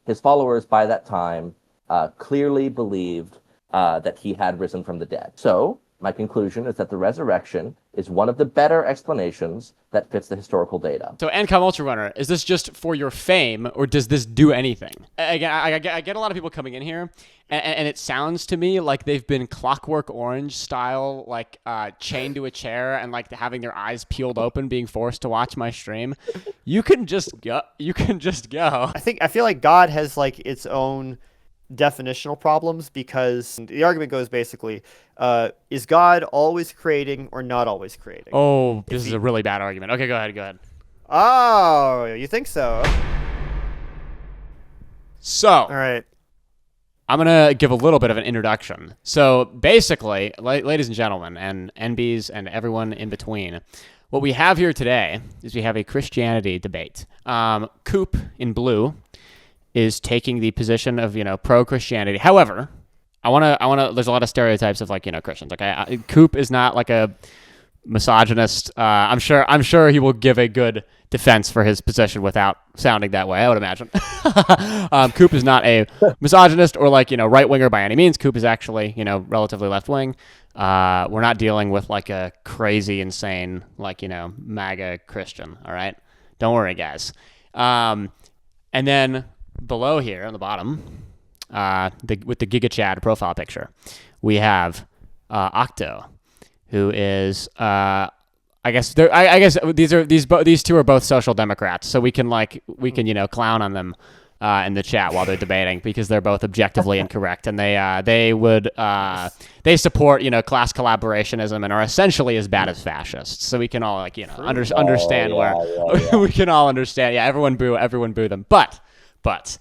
his followers by that time clearly believed that he had risen from the dead. So my conclusion is that the resurrection is one of the better explanations that fits the historical data. So, Encom Ultra Runner, is this just for your fame, or does this do anything? Again, I get a lot of people coming in here, and it sounds to me like they've been Clockwork Orange style, like chained to a chair and like having their eyes peeled open, being forced to watch my stream. You can just go. You can just go. I feel like God has like its own definitional problems, because the argument goes basically, is God always creating or not always creating? Oh, this is a really bad argument. Okay, go ahead. Oh, you think so? So, All right. I'm going to give a little bit of an introduction. So basically, ladies and gentlemen, and NBs and everyone in between, what we have here today is we have a Christianity debate. Coop in blue is taking the position of, pro-Christianity. However, there's a lot of stereotypes of Christians. Okay, Coop is not like a misogynist. I'm sure he will give a good defense for his position without sounding that way, I would imagine. Coop is not a misogynist or right winger by any means. Coop is actually, relatively left wing. We're not dealing with like a crazy, insane, MAGA Christian. All right. Don't worry, guys. And then below here on the bottom, with the Giga Chad profile picture, we have Octo, who is I guess these two are both social democrats, so we can clown on them in the chat while they're debating, because they're both objectively incorrect, and they support class collaborationism and are essentially as bad as fascists. So we can all understand where we can all understand. Yeah, everyone boo them, but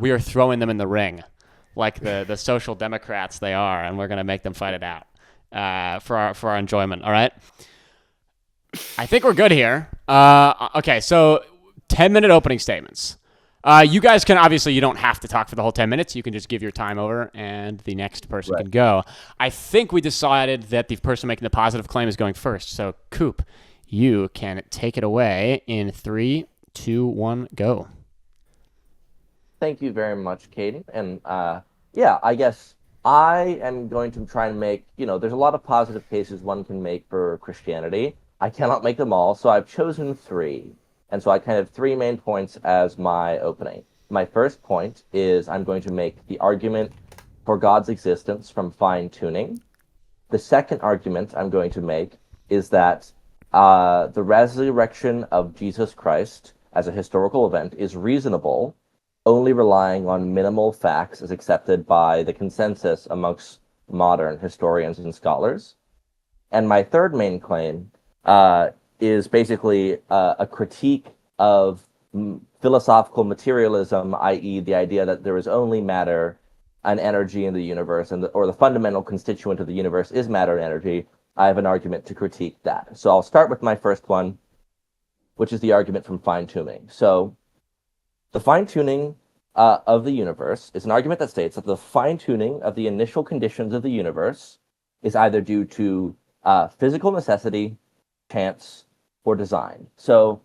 we are throwing them in the ring like the social democrats they are, and we're gonna make them fight it out for our enjoyment. All right. I think we're good here. Okay, so 10-minute opening statements. You guys can you don't have to talk for the whole 10 minutes. You can just give your time over, and the next person can go. I think we decided that the person making the positive claim is going first. So, Coop, you can take it away in 3, 2, 1, go. Thank you very much, Caden. And I guess I am going to try and make, there's a lot of positive cases one can make for Christianity. I cannot make them all, so I've chosen 3. And so I kind of have 3 main points as my opening. My first point is I'm going to make the argument for God's existence from fine-tuning. The second argument I'm going to make is that the resurrection of Jesus Christ as a historical event is reasonable, only relying on minimal facts as accepted by the consensus amongst modern historians and scholars. And my third main claim is basically a critique of philosophical materialism, i.e. the idea that there is only matter and energy in the universe, or the fundamental constituent of the universe is matter and energy. I have an argument to critique that. So I'll start with my first one, which is the argument from fine-tuning. So the fine-tuning of the universe is an argument that states that the fine-tuning of the initial conditions of the universe is either due to physical necessity, chance, or design. So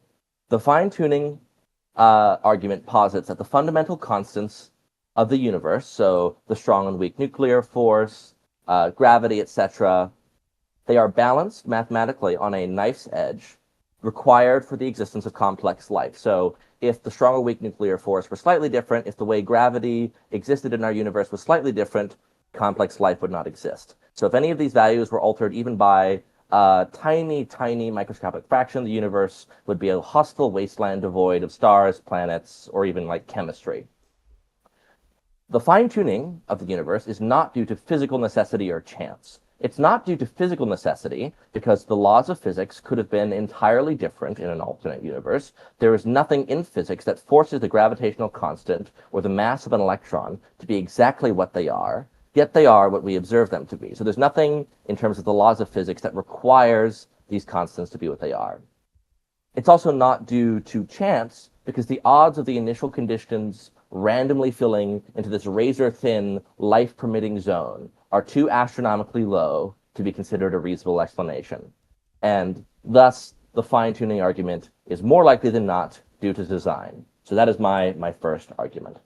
the fine-tuning argument posits that the fundamental constants of the universe, so the strong and weak nuclear force, gravity, etc., they are balanced mathematically on a knife's edge, required for the existence of complex life. So if the strong or weak nuclear force were slightly different, if the way gravity existed in our universe was slightly different, complex life would not exist. So if any of these values were altered even by a tiny, tiny microscopic fraction, the universe would be a hostile wasteland devoid of stars, planets, or even chemistry. The fine-tuning of the universe is not due to physical necessity or chance. It's not due to physical necessity, because the laws of physics could have been entirely different in an alternate universe. There is nothing in physics that forces the gravitational constant or the mass of an electron to be exactly what they are, yet they are what we observe them to be. So there's nothing in terms of the laws of physics that requires these constants to be what they are. It's also not due to chance, because the odds of the initial conditions randomly filling into this razor-thin, life-permitting zone are too astronomically low to be considered a reasonable explanation. And thus, the fine-tuning argument is more likely than not due to design. So that is my first argument.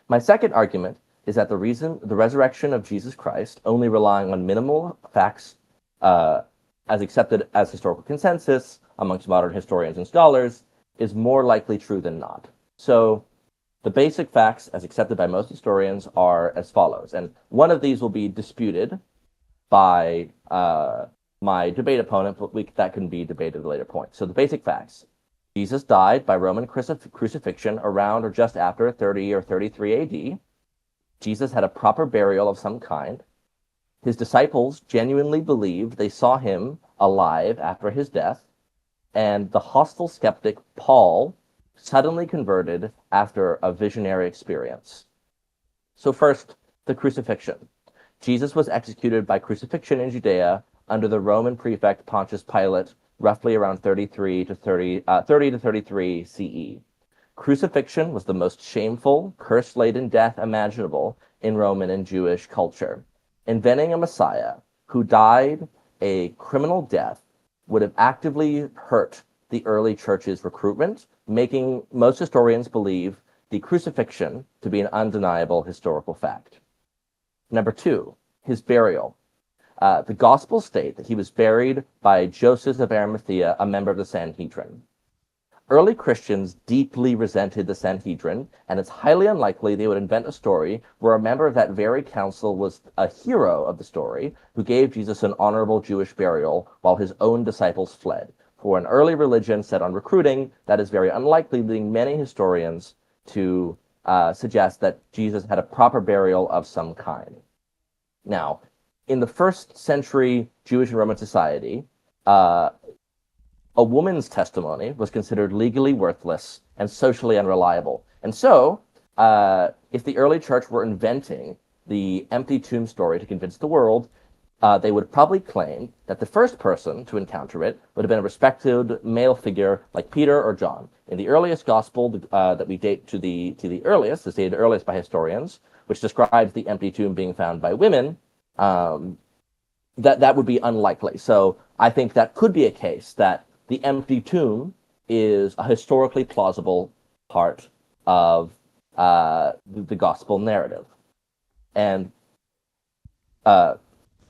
My second argument is that the reason the resurrection of Jesus Christ, only relying on minimal facts as accepted as historical consensus amongst modern historians and scholars, is more likely true than not. So the basic facts, as accepted by most historians, are as follows. And one of these will be disputed by my debate opponent, but that can be debated at a later point. So the basic facts. Jesus died by Roman crucifixion around or just after 30 or 33 AD. Jesus had a proper burial of some kind. His disciples genuinely believed they saw him alive after his death, and the hostile skeptic Paul suddenly converted after a visionary experience. So first, the crucifixion. Jesus was executed by crucifixion in Judea under the Roman prefect Pontius Pilate, roughly around 30 to 33 CE. Crucifixion was the most shameful, curse-laden death imaginable in Roman and Jewish culture. Inventing a Messiah who died a criminal death would have actively hurt the early church's recruitment, making most historians believe the crucifixion to be an undeniable historical fact. Number two, his burial. The Gospels state that he was buried by Joseph of Arimathea, a member of the Sanhedrin. Early Christians deeply resented the Sanhedrin, and it's highly unlikely they would invent a story where a member of that very council was a hero of the story who gave Jesus an honorable Jewish burial while his own disciples fled. For an early religion set on recruiting, that is very unlikely, leading many historians to suggest that Jesus had a proper burial of some kind. Now, in the first century Jewish and Roman society, a woman's testimony was considered legally worthless and socially unreliable. And so, if the early church were inventing the empty tomb story to convince the world, they would probably claim that the first person to encounter it would have been a respected male figure like Peter or John. In the earliest gospel that we date to the earliest, is dated earliest by historians, which describes the empty tomb being found by women, that would be unlikely. So I think that could be a case that the empty tomb is a historically plausible part of the gospel narrative. And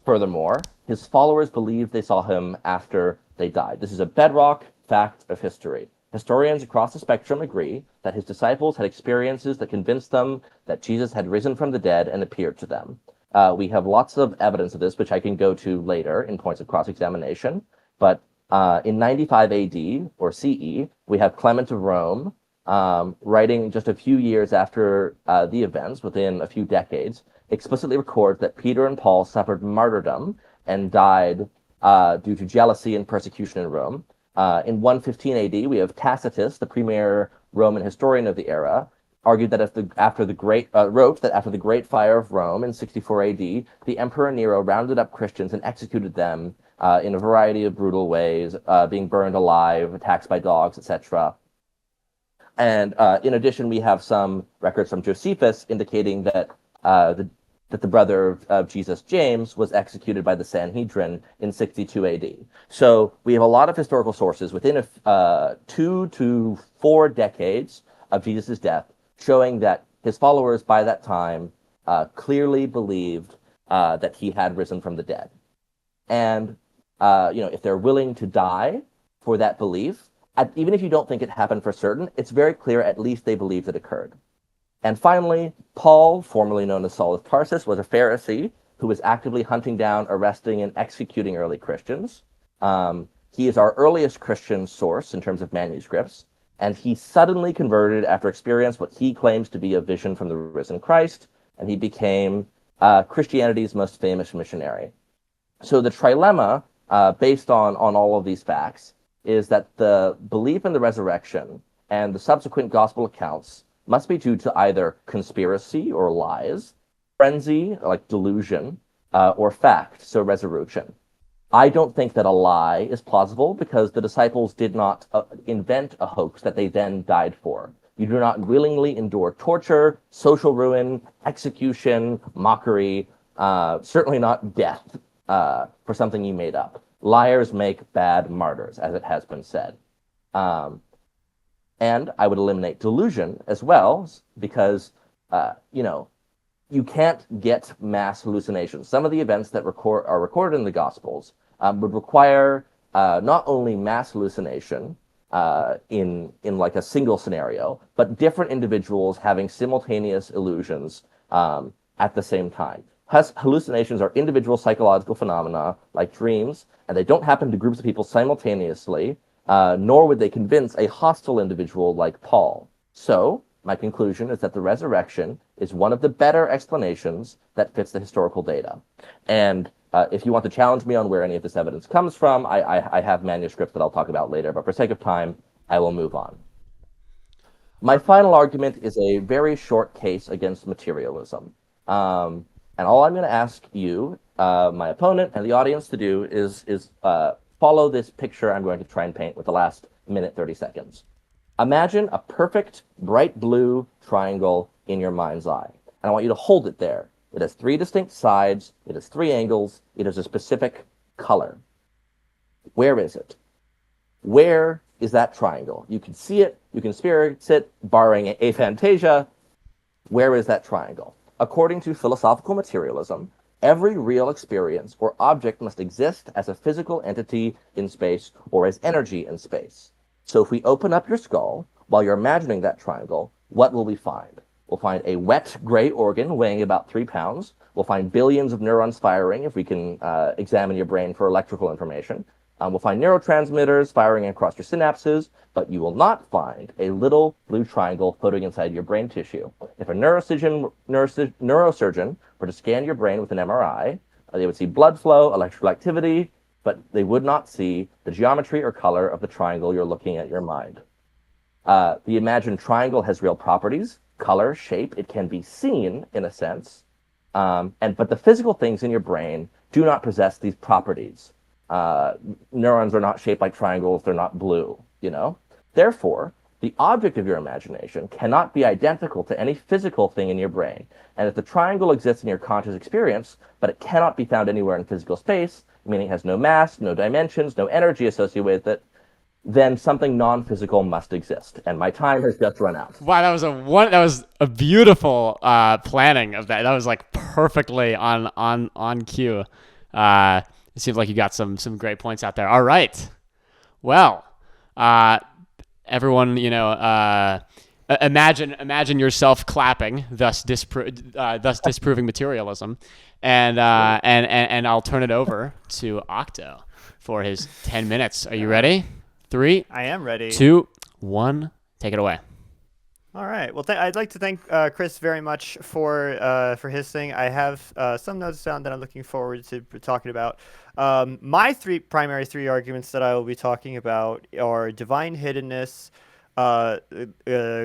furthermore, his followers believed they saw him after they died. This is a bedrock fact of history. Historians across the spectrum agree that his disciples had experiences that convinced them that Jesus had risen from the dead and appeared to them. We have lots of evidence of this, which I can go to later in points of cross-examination. But in 95 AD, or CE, we have Clement of Rome writing just a few years after the events, within a few decades, explicitly records that Peter and Paul suffered martyrdom and died due to jealousy and persecution in Rome. In 115 AD, we have Tacitus, the premier Roman historian of the era, argued that after the Great Fire of Rome in 64 AD, the Emperor Nero rounded up Christians and executed them in a variety of brutal ways, being burned alive, attacked by dogs, etc. And in addition, we have some records from Josephus indicating that the brother of Jesus, James, was executed by the Sanhedrin in 62 AD. So we have a lot of historical sources within 2 to 4 decades of Jesus' death, showing that his followers by that time clearly believed that he had risen from the dead. And if they're willing to die for that belief, even if you don't think it happened for certain, it's very clear at least they believed it occurred. And finally, Paul, formerly known as Saul of Tarsus, was a Pharisee who was actively hunting down, arresting, and executing early Christians. He is our earliest Christian source in terms of manuscripts, and he suddenly converted after experiencing what he claims to be a vision from the risen Christ, and he became Christianity's most famous missionary. So the trilemma, based on all of these facts, is that the belief in the resurrection and the subsequent gospel accounts must be due to either conspiracy or lies, frenzy, like delusion, or fact, so resurrection. I don't think that a lie is plausible because the disciples did not invent a hoax that they then died for. You do not willingly endure torture, social ruin, execution, mockery, certainly not death for something you made up. Liars make bad martyrs, as it has been said. And I would eliminate delusion as well, because, you know, you can't get mass hallucinations. Some of the events that are recorded in the Gospels would require not only mass hallucination in like a single scenario, but different individuals having simultaneous illusions at the same time. Hallucinations are individual psychological phenomena like dreams, and they don't happen to groups of people simultaneously, nor would they convince a hostile individual like Paul. So, my conclusion is that the resurrection is one of the better explanations that fits the historical data. And if you want to challenge me on where any of this evidence comes from, I have manuscripts that I'll talk about later, but for sake of time, I will move on. My final argument is a very short case against materialism. And all I'm going to ask you, my opponent, and the audience to do is follow this picture I'm going to try and paint with the last minute 30 seconds. Imagine a perfect bright blue triangle in your mind's eye. And I want you to hold it there. It has 3 distinct sides. It has 3 angles. It has a specific color. Where is it? Where is that triangle? You can see it. You can experience it, barring aphantasia. Where is that triangle? According to philosophical materialism, every real experience or object must exist as a physical entity in space or as energy in space. So if we open up your skull while you're imagining that triangle, what will we find? We'll find a wet gray organ weighing about 3 pounds. We'll find billions of neurons firing if we can examine your brain for electrical information. We'll find neurotransmitters firing across your synapses, but you will not find a little blue triangle floating inside your brain tissue. If a neurosurgeon were to scan your brain with an MRI, they would see blood flow, electrical activity, but they would not see the geometry or color of the triangle you're looking at your mind. The imagined triangle has real properties, color, shape. It can be seen, in a sense, but the physical things in your brain do not possess these properties. Neurons are not shaped like triangles. They're not blue, you know? Therefore, the object of your imagination cannot be identical to any physical thing in your brain. And if the triangle exists in your conscious experience, but it cannot be found anywhere in physical space, meaning it has no mass, no dimensions, no energy associated with it, then something non-physical must exist. And my time has just run out. Wow, that was a beautiful planning of that. That was like perfectly on cue. It seems like you got some great points out there. All right. Well, everyone, imagine yourself clapping, thus disproving materialism, and I'll turn it over to Octo for his 10 minutes. Are you ready? 3. I am ready. 2, 1. Take it away. All right. Well, I'd like to thank Chris very much for his thing. I have some notes down that I'm looking forward to talking about. My primary three arguments that I will be talking about are divine hiddenness,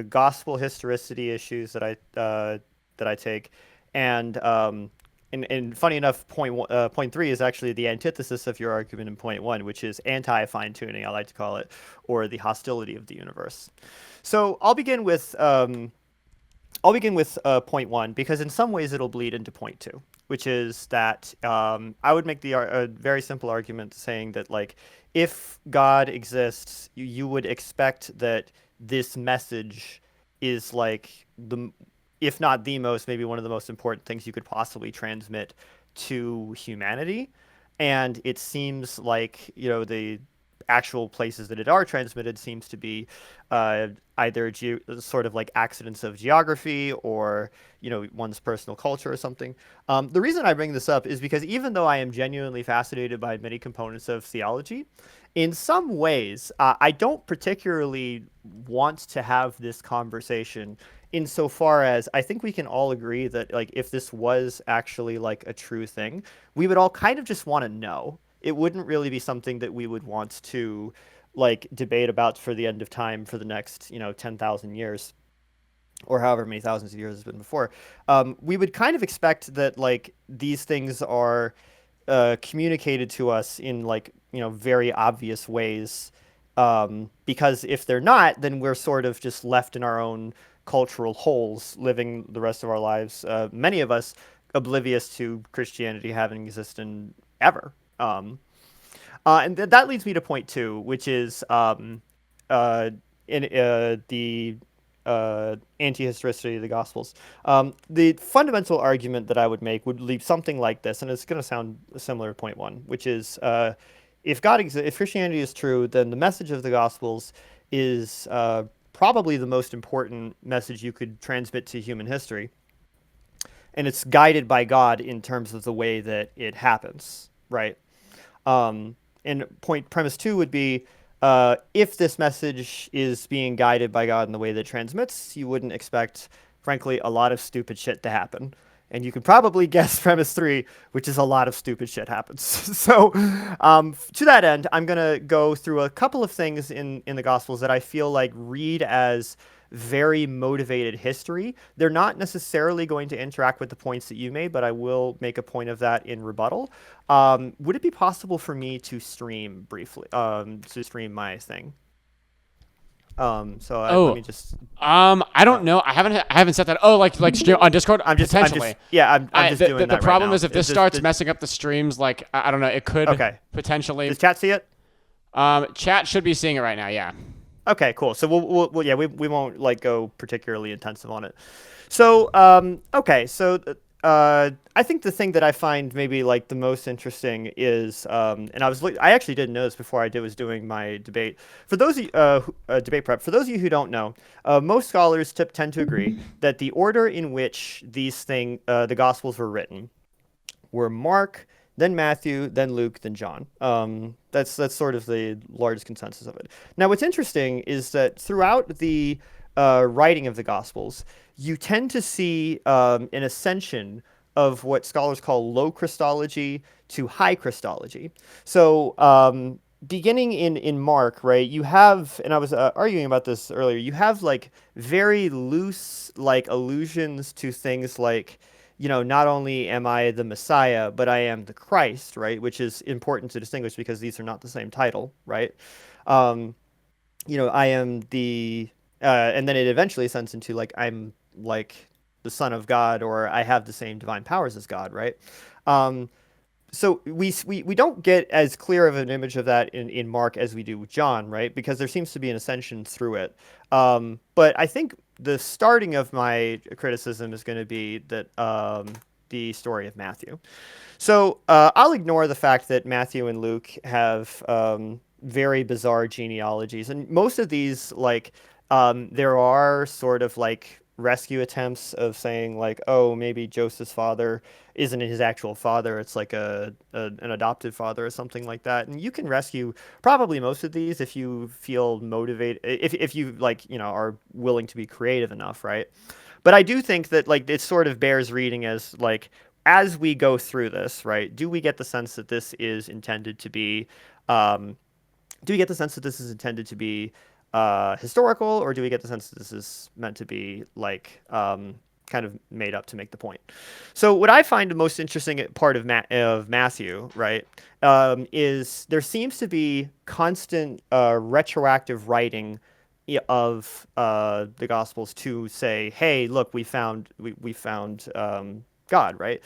gospel historicity issues that I take, and funny enough, point 3 is actually the antithesis of your argument in point 1, which is anti-fine tuning, I like to call it, or the hostility of the universe. So I'll begin with point 1, because in some ways it'll bleed into point 2, which is that I would make a very simple argument saying that, like, if God exists, you would expect that this message is like if not the most, maybe one of the most important things you could possibly transmit to humanity. And it seems like, the actual places that it are transmitted seems to be either sort of like accidents of geography or, one's personal culture or something. The reason I bring this up is because even though I am genuinely fascinated by many components of theology, in some ways, I don't particularly want to have this conversation insofar as I think we can all agree that, like, if this was actually like a true thing, we would all kind of just want to know. It wouldn't really be something that we would want to, like, debate about for the end of time for the next, 10,000 years or however many thousands of years it's been before. We would kind of expect that, like, these things are communicated to us in, like, very obvious ways, because if they're not, then we're sort of just left in our own cultural holes, living the rest of our lives, many of us oblivious to Christianity having existed ever. And that leads me to point 2, which is in the anti-historicity of the Gospels. The fundamental argument that I would make would leave something like this, and it's going to sound similar to point one, which is if Christianity is true, then the message of the Gospels is probably the most important message you could transmit to human history, and it's guided by God in terms of the way that it happens, right? And premise two would be if this message is being guided by God in the way that it transmits, you wouldn't expect, frankly, a lot of stupid shit to happen. And you can probably guess premise three, which is a lot of stupid shit happens. So, to that end, I'm going to go through a couple of things in the Gospels that I feel like read as very motivated history. They're not necessarily going to interact with the points that you made, but I will make a point of that in rebuttal. Would it be possible for me to stream briefly, to stream my thing? Let me Oh, just. I don't know. I haven't set that. Oh, like stream on Discord I'm potentially. just, yeah, I'm just doing The that right problem now. is if this starts messing up the streams, like I don't know, it could Okay. potentially. Does chat see it? Chat should be seeing it right now. Yeah. Okay, cool. So yeah, we won't like go particularly intensive on it. So okay, so I think the thing that I find maybe like the most interesting is and I actually didn't know this before was doing my debate. For those of you, debate prep. For those of you who don't know, most scholars tend to agree that the order in which the Gospels were written were Mark, then Matthew, then Luke, then John. That's sort of the largest consensus of it. Now, what's interesting is that throughout the writing of the Gospels, you tend to see an ascension of what scholars call low Christology to high Christology. So, beginning in Mark, right, you have, and I was arguing about this earlier, you have like very loose like allusions to things like, not only am I the Messiah, but I am the Christ, right? Which is important to distinguish because these are not the same title, right? Um, I am and then it eventually ascends into like, I'm like the Son of God, or I have the same divine powers as God, right? Um, so we don't get as clear of an image of that in Mark as we do with John, right? Because there seems to be an ascension through it. But I think the starting of my criticism is going to be that the story of Matthew. So I'll ignore the fact that Matthew and Luke have very bizarre genealogies, and most of these there are sort of like rescue attempts of saying like, oh, maybe Joseph's father isn't his actual father, it's like an adopted father or something like that. And you can rescue probably most of these if you feel motivated, if you like, are willing to be creative enough, right? But I do think that like it sort of bears reading as like, as we go through this, right, do we get the sense that this is intended to be um, do we get the sense that this is intended to be historical, or do we get the sense that this is meant to be like kind of made up to make the point? So what I find the most interesting part of Matthew, right, is there seems to be constant retroactive writing of the Gospels to say, hey, look, we found God, right?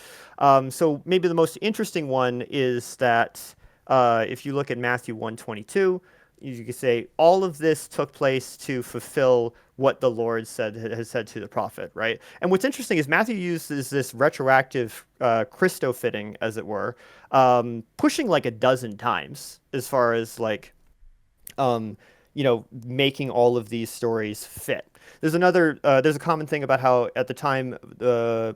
So maybe the most interesting one is that if you look at Matthew 1:22, you could say all of this took place to fulfill what the Lord has said to the prophet, right? And what's interesting is Matthew uses this retroactive Christo-fitting, as it were, pushing like a dozen times as far as like making all of these stories fit. There's a common thing about how at the time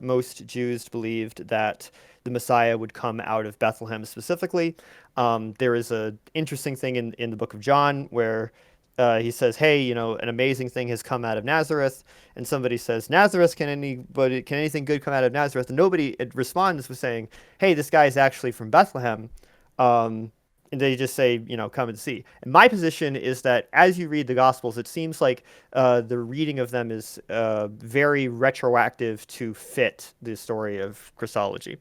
most Jews believed that the Messiah would come out of Bethlehem specifically. There is an interesting thing in the book of John where he says, hey, an amazing thing has come out of Nazareth. And somebody says, Nazareth, can anything good come out of Nazareth? And nobody responds with saying, hey, this guy is actually from Bethlehem. And they just say, come and see. And my position is that as you read the Gospels, it seems like the reading of them is very retroactive to fit the story of Christology.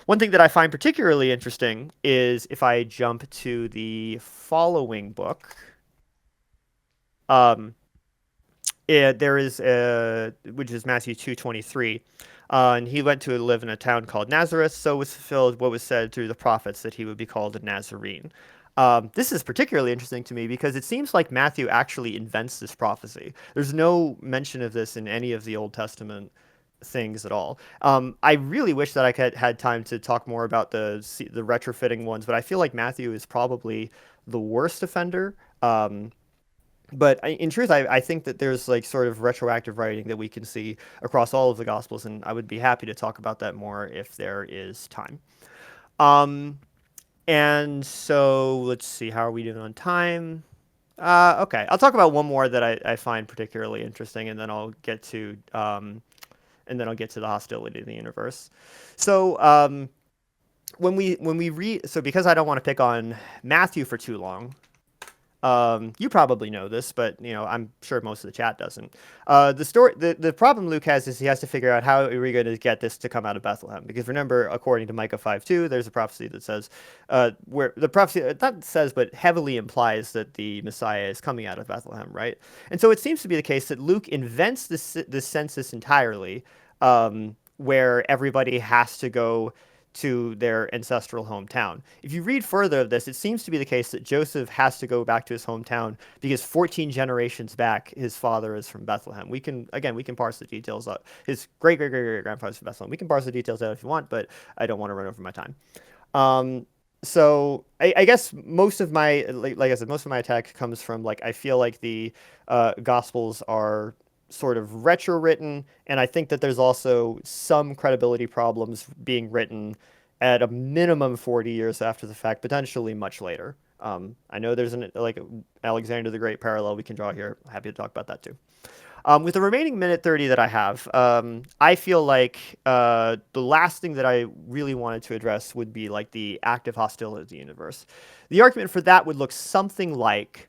One thing that I find particularly interesting is if I jump to the following book. There is which is Matthew 2:23. And he went to live in a town called Nazareth, so was fulfilled what was said through the prophets that he would be called a Nazarene. This is particularly interesting to me because it seems like Matthew actually invents this prophecy. There's no mention of this in any of the Old Testament things at all. I really wish that I had time to talk more about the retrofitting ones, but I feel like Matthew is probably the worst offender. But in truth, I think that there's like sort of retroactive writing that we can see across all of the Gospels, and I would be happy to talk about that more if there is time. Um, and so let's see, how are we doing on time? Okay, I'll talk about one more that I find particularly interesting, and then I'll get to the hostility of the universe. So when we read, so because I don't want to pick on Matthew for too long, you probably know this, but I'm sure most of the chat doesn't. The problem Luke has is he has to figure out how are we going to get this to come out of Bethlehem, because remember, according to Micah 5:2, there's a prophecy that says, where the prophecy not says but heavily implies that the Messiah is coming out of Bethlehem, right? And so it seems to be the case that Luke invents this census entirely, where everybody has to go to their ancestral hometown. If you read further of this, it seems to be the case that Joseph has to go back to his hometown because 14 generations back, his father is from Bethlehem. We can parse the details out. His great-great-great-grandfather's from Bethlehem. We can parse the details out if you want, but I don't want to run over my time. So I guess most of my, like I said, most of my attack comes from, I feel like the Gospels are sort of retro-written, and I think that there's also some credibility problems being written at a minimum 40 years after the fact, potentially much later. I know there's Alexander the Great parallel we can draw here. Happy to talk about that too. With the remaining minute 30 that I have, I feel like the last thing that I really wanted to address would be the active hostility of the universe. The argument for that would look something like,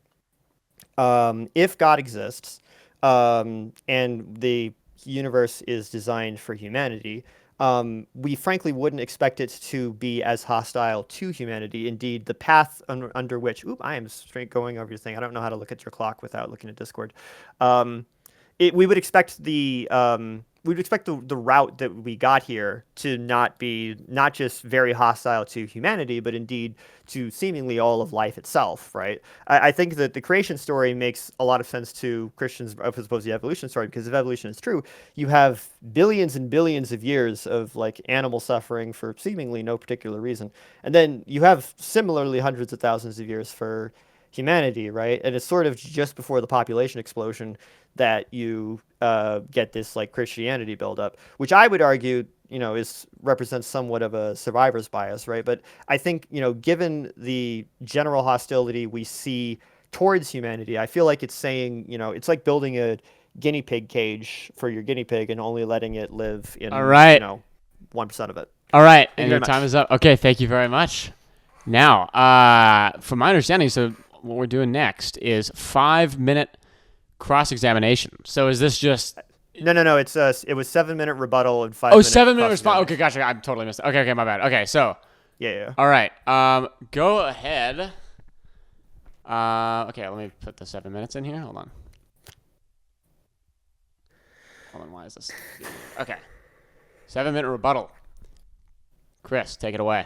if God exists, and the universe is designed for humanity, we frankly wouldn't expect it to be as hostile to humanity. Indeed, the path under which, I am straight going over your thing. I don't know how to look at your clock without looking at Discord. We would expect the route that we got here to not just very hostile to humanity, but indeed to seemingly all of life itself, right? I think that the creation story makes a lot of sense to Christians as opposed to the evolution story, because if evolution is true, you have billions and billions of years of animal suffering for seemingly no particular reason. And then you have similarly hundreds of thousands of years for humanity, right? And it's sort of just before the population explosion that you get this Christianity buildup, which I would argue, represents somewhat of a survivor's bias, right? But I think, given the general hostility we see towards humanity, I feel like it's saying, it's like building a guinea pig cage for your guinea pig and only letting it live in, 1% of it. All right, and your time is up. Okay, thank you very much. Now, from my understanding, so what we're doing next is 5-minute cross-examination. So is this just... No. It was 7-minute rebuttal and 5 minutes. 7-minute response. Okay, gotcha. I totally missed it. Okay, my bad. Okay, so... Yeah. All right. Go ahead. Okay, let me put the 7 minutes in here. Hold on. Why is this? Okay. 7-minute rebuttal. Chris, take it away.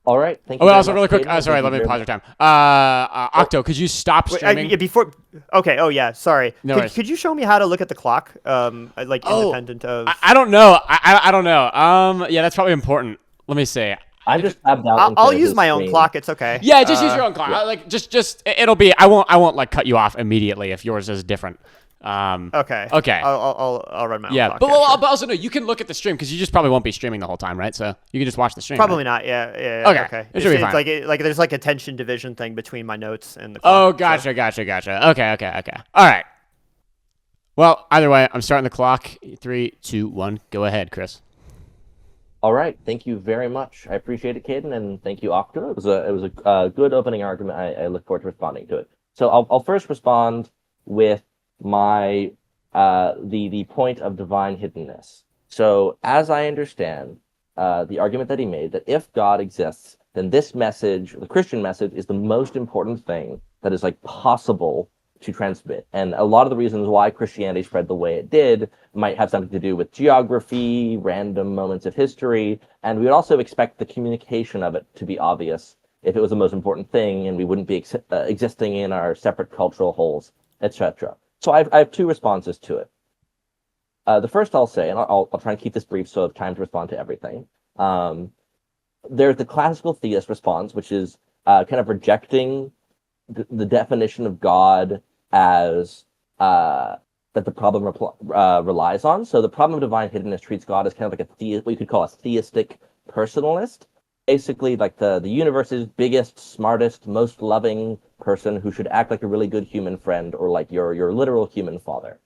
All right. Thank you. Oh, also really quick. Sorry, let me pause your time. Octo, could you stop streaming? Before. Okay. Oh yeah. Sorry. No could you show me how to look at the clock? Independent of. I don't know. I don't know. Yeah, that's probably important. Let me see. I'm just tabbed out. I'll use my own clock. It's okay. Yeah, just use your own clock. Yeah. Just it'll be. I won't cut you off immediately if yours is different. Okay. I'll run my own clock. But also no, you can look at the stream because you just probably won't be streaming the whole time, right? So you can just watch the stream. Probably right? not. Yeah. Okay. It should be fine. It's there's a tension division thing between my notes and the clock. Oh, gotcha. Okay. All right. Well, either way, I'm starting the clock. 3, 2, 1. Go ahead, Chris. All right. Thank you very much. I appreciate it, Caden, and thank you, Octo. It was a good opening argument. I look forward to responding to it. So I'll first respond with my the point of divine hiddenness. So as I understand the argument that he made, that if God exists, then this message, the Christian message, is the most important thing that is possible to transmit. And a lot of the reasons why Christianity spread the way it did might have something to do with geography, random moments of history, and we would also expect the communication of it to be obvious if it was the most important thing, and we wouldn't be existing in our separate cultural holes, etc. So I have two responses to it. The first I'll say, and I'll try and keep this brief so I have time to respond to everything. There's the classical theist response, which is kind of rejecting the definition of God as that the problem relies on. So the problem of divine hiddenness treats God as kind of like what you could call a theistic personalist. Basically, like the universe's biggest, smartest, most loving person who should act like a really good human friend, or like your literal human father.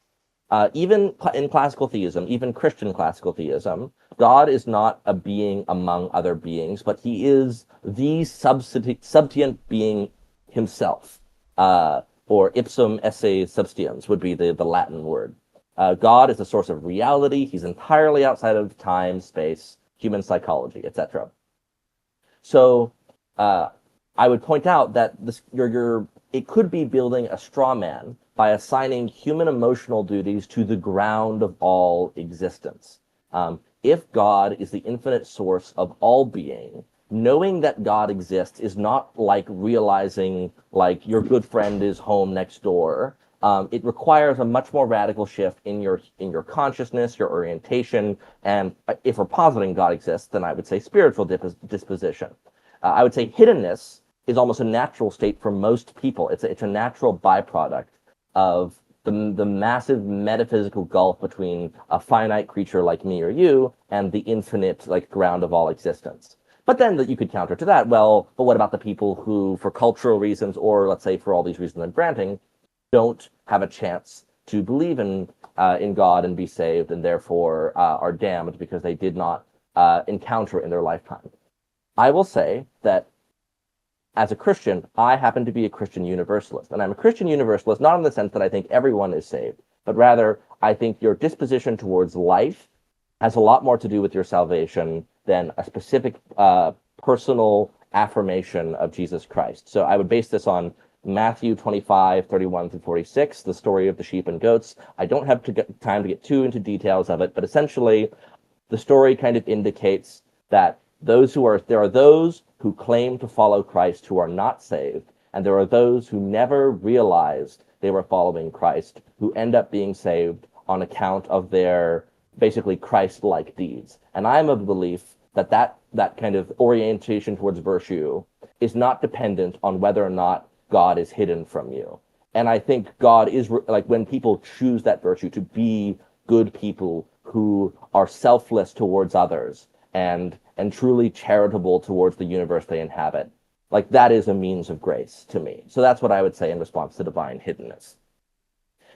Even in classical theism, even Christian classical theism, God is not a being among other beings, but he is the subsistient being himself, or ipsum esse substiens would be the Latin word. God is a source of reality. He's entirely outside of time, space, human psychology, etc. So I would point out that it could be building a straw man by assigning human emotional duties to the ground of all existence. If God is the infinite source of all being, knowing that God exists is not like realizing like your good friend is home next door. It requires a much more radical shift in your consciousness, your orientation, and if we're positing God exists, then I would say spiritual disposition. I would say hiddenness is almost a natural state for most people. It's a natural byproduct of the massive metaphysical gulf between a finite creature like me or you and the infinite like ground of all existence. But then that you could counter to that, well, but what about the people who, for cultural reasons, or let's say for all these reasons I'm granting, don't have a chance to believe in God and be saved, and therefore are damned because they did not encounter it in their lifetime? I will say that as a Christian, I happen to be a Christian universalist. And I'm a Christian universalist not in the sense that I think everyone is saved, but rather I think your disposition towards life has a lot more to do with your salvation than a specific personal affirmation of Jesus Christ. So I would base this on Matthew 25:31-46, the story of the sheep and goats. I don't have time to get too into details of it, but essentially the story kind of indicates that there are those who claim to follow Christ who are not saved, and there are those who never realized they were following Christ who end up being saved on account of their basically Christ-like deeds. And I'm of the belief that that kind of orientation towards virtue is not dependent on whether or not God is hidden from you. And I think God is, like, when people choose that virtue to be good people who are selfless towards others and truly charitable towards the universe they inhabit, like, that is a means of grace to me. So that's what I would say in response to divine hiddenness.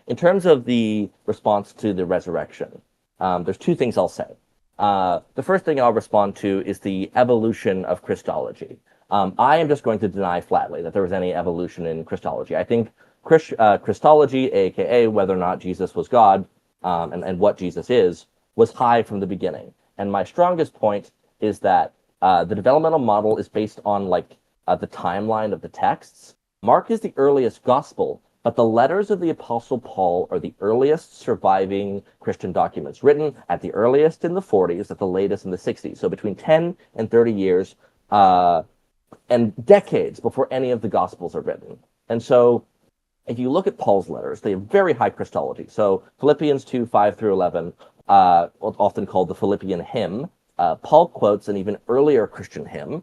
In terms of the response to the resurrection, there's two things I'll say. The first thing I'll respond to is the evolution of Christology. I am just going to deny flatly that there was any evolution in Christology. I think Christology, aka whether or not Jesus was God, and what Jesus is, was high from the beginning. And my strongest point is that the developmental model is based on the timeline of the texts. Mark is the earliest gospel, but the letters of the Apostle Paul are the earliest surviving Christian documents, written at the earliest in the 40s, at the latest in the 60s. So between 10 and 30 years, and decades before any of the Gospels are written. And so if you look at Paul's letters, they have very high Christology. So Philippians 2:5-11, often called the Philippian hymn, Paul quotes an even earlier Christian hymn,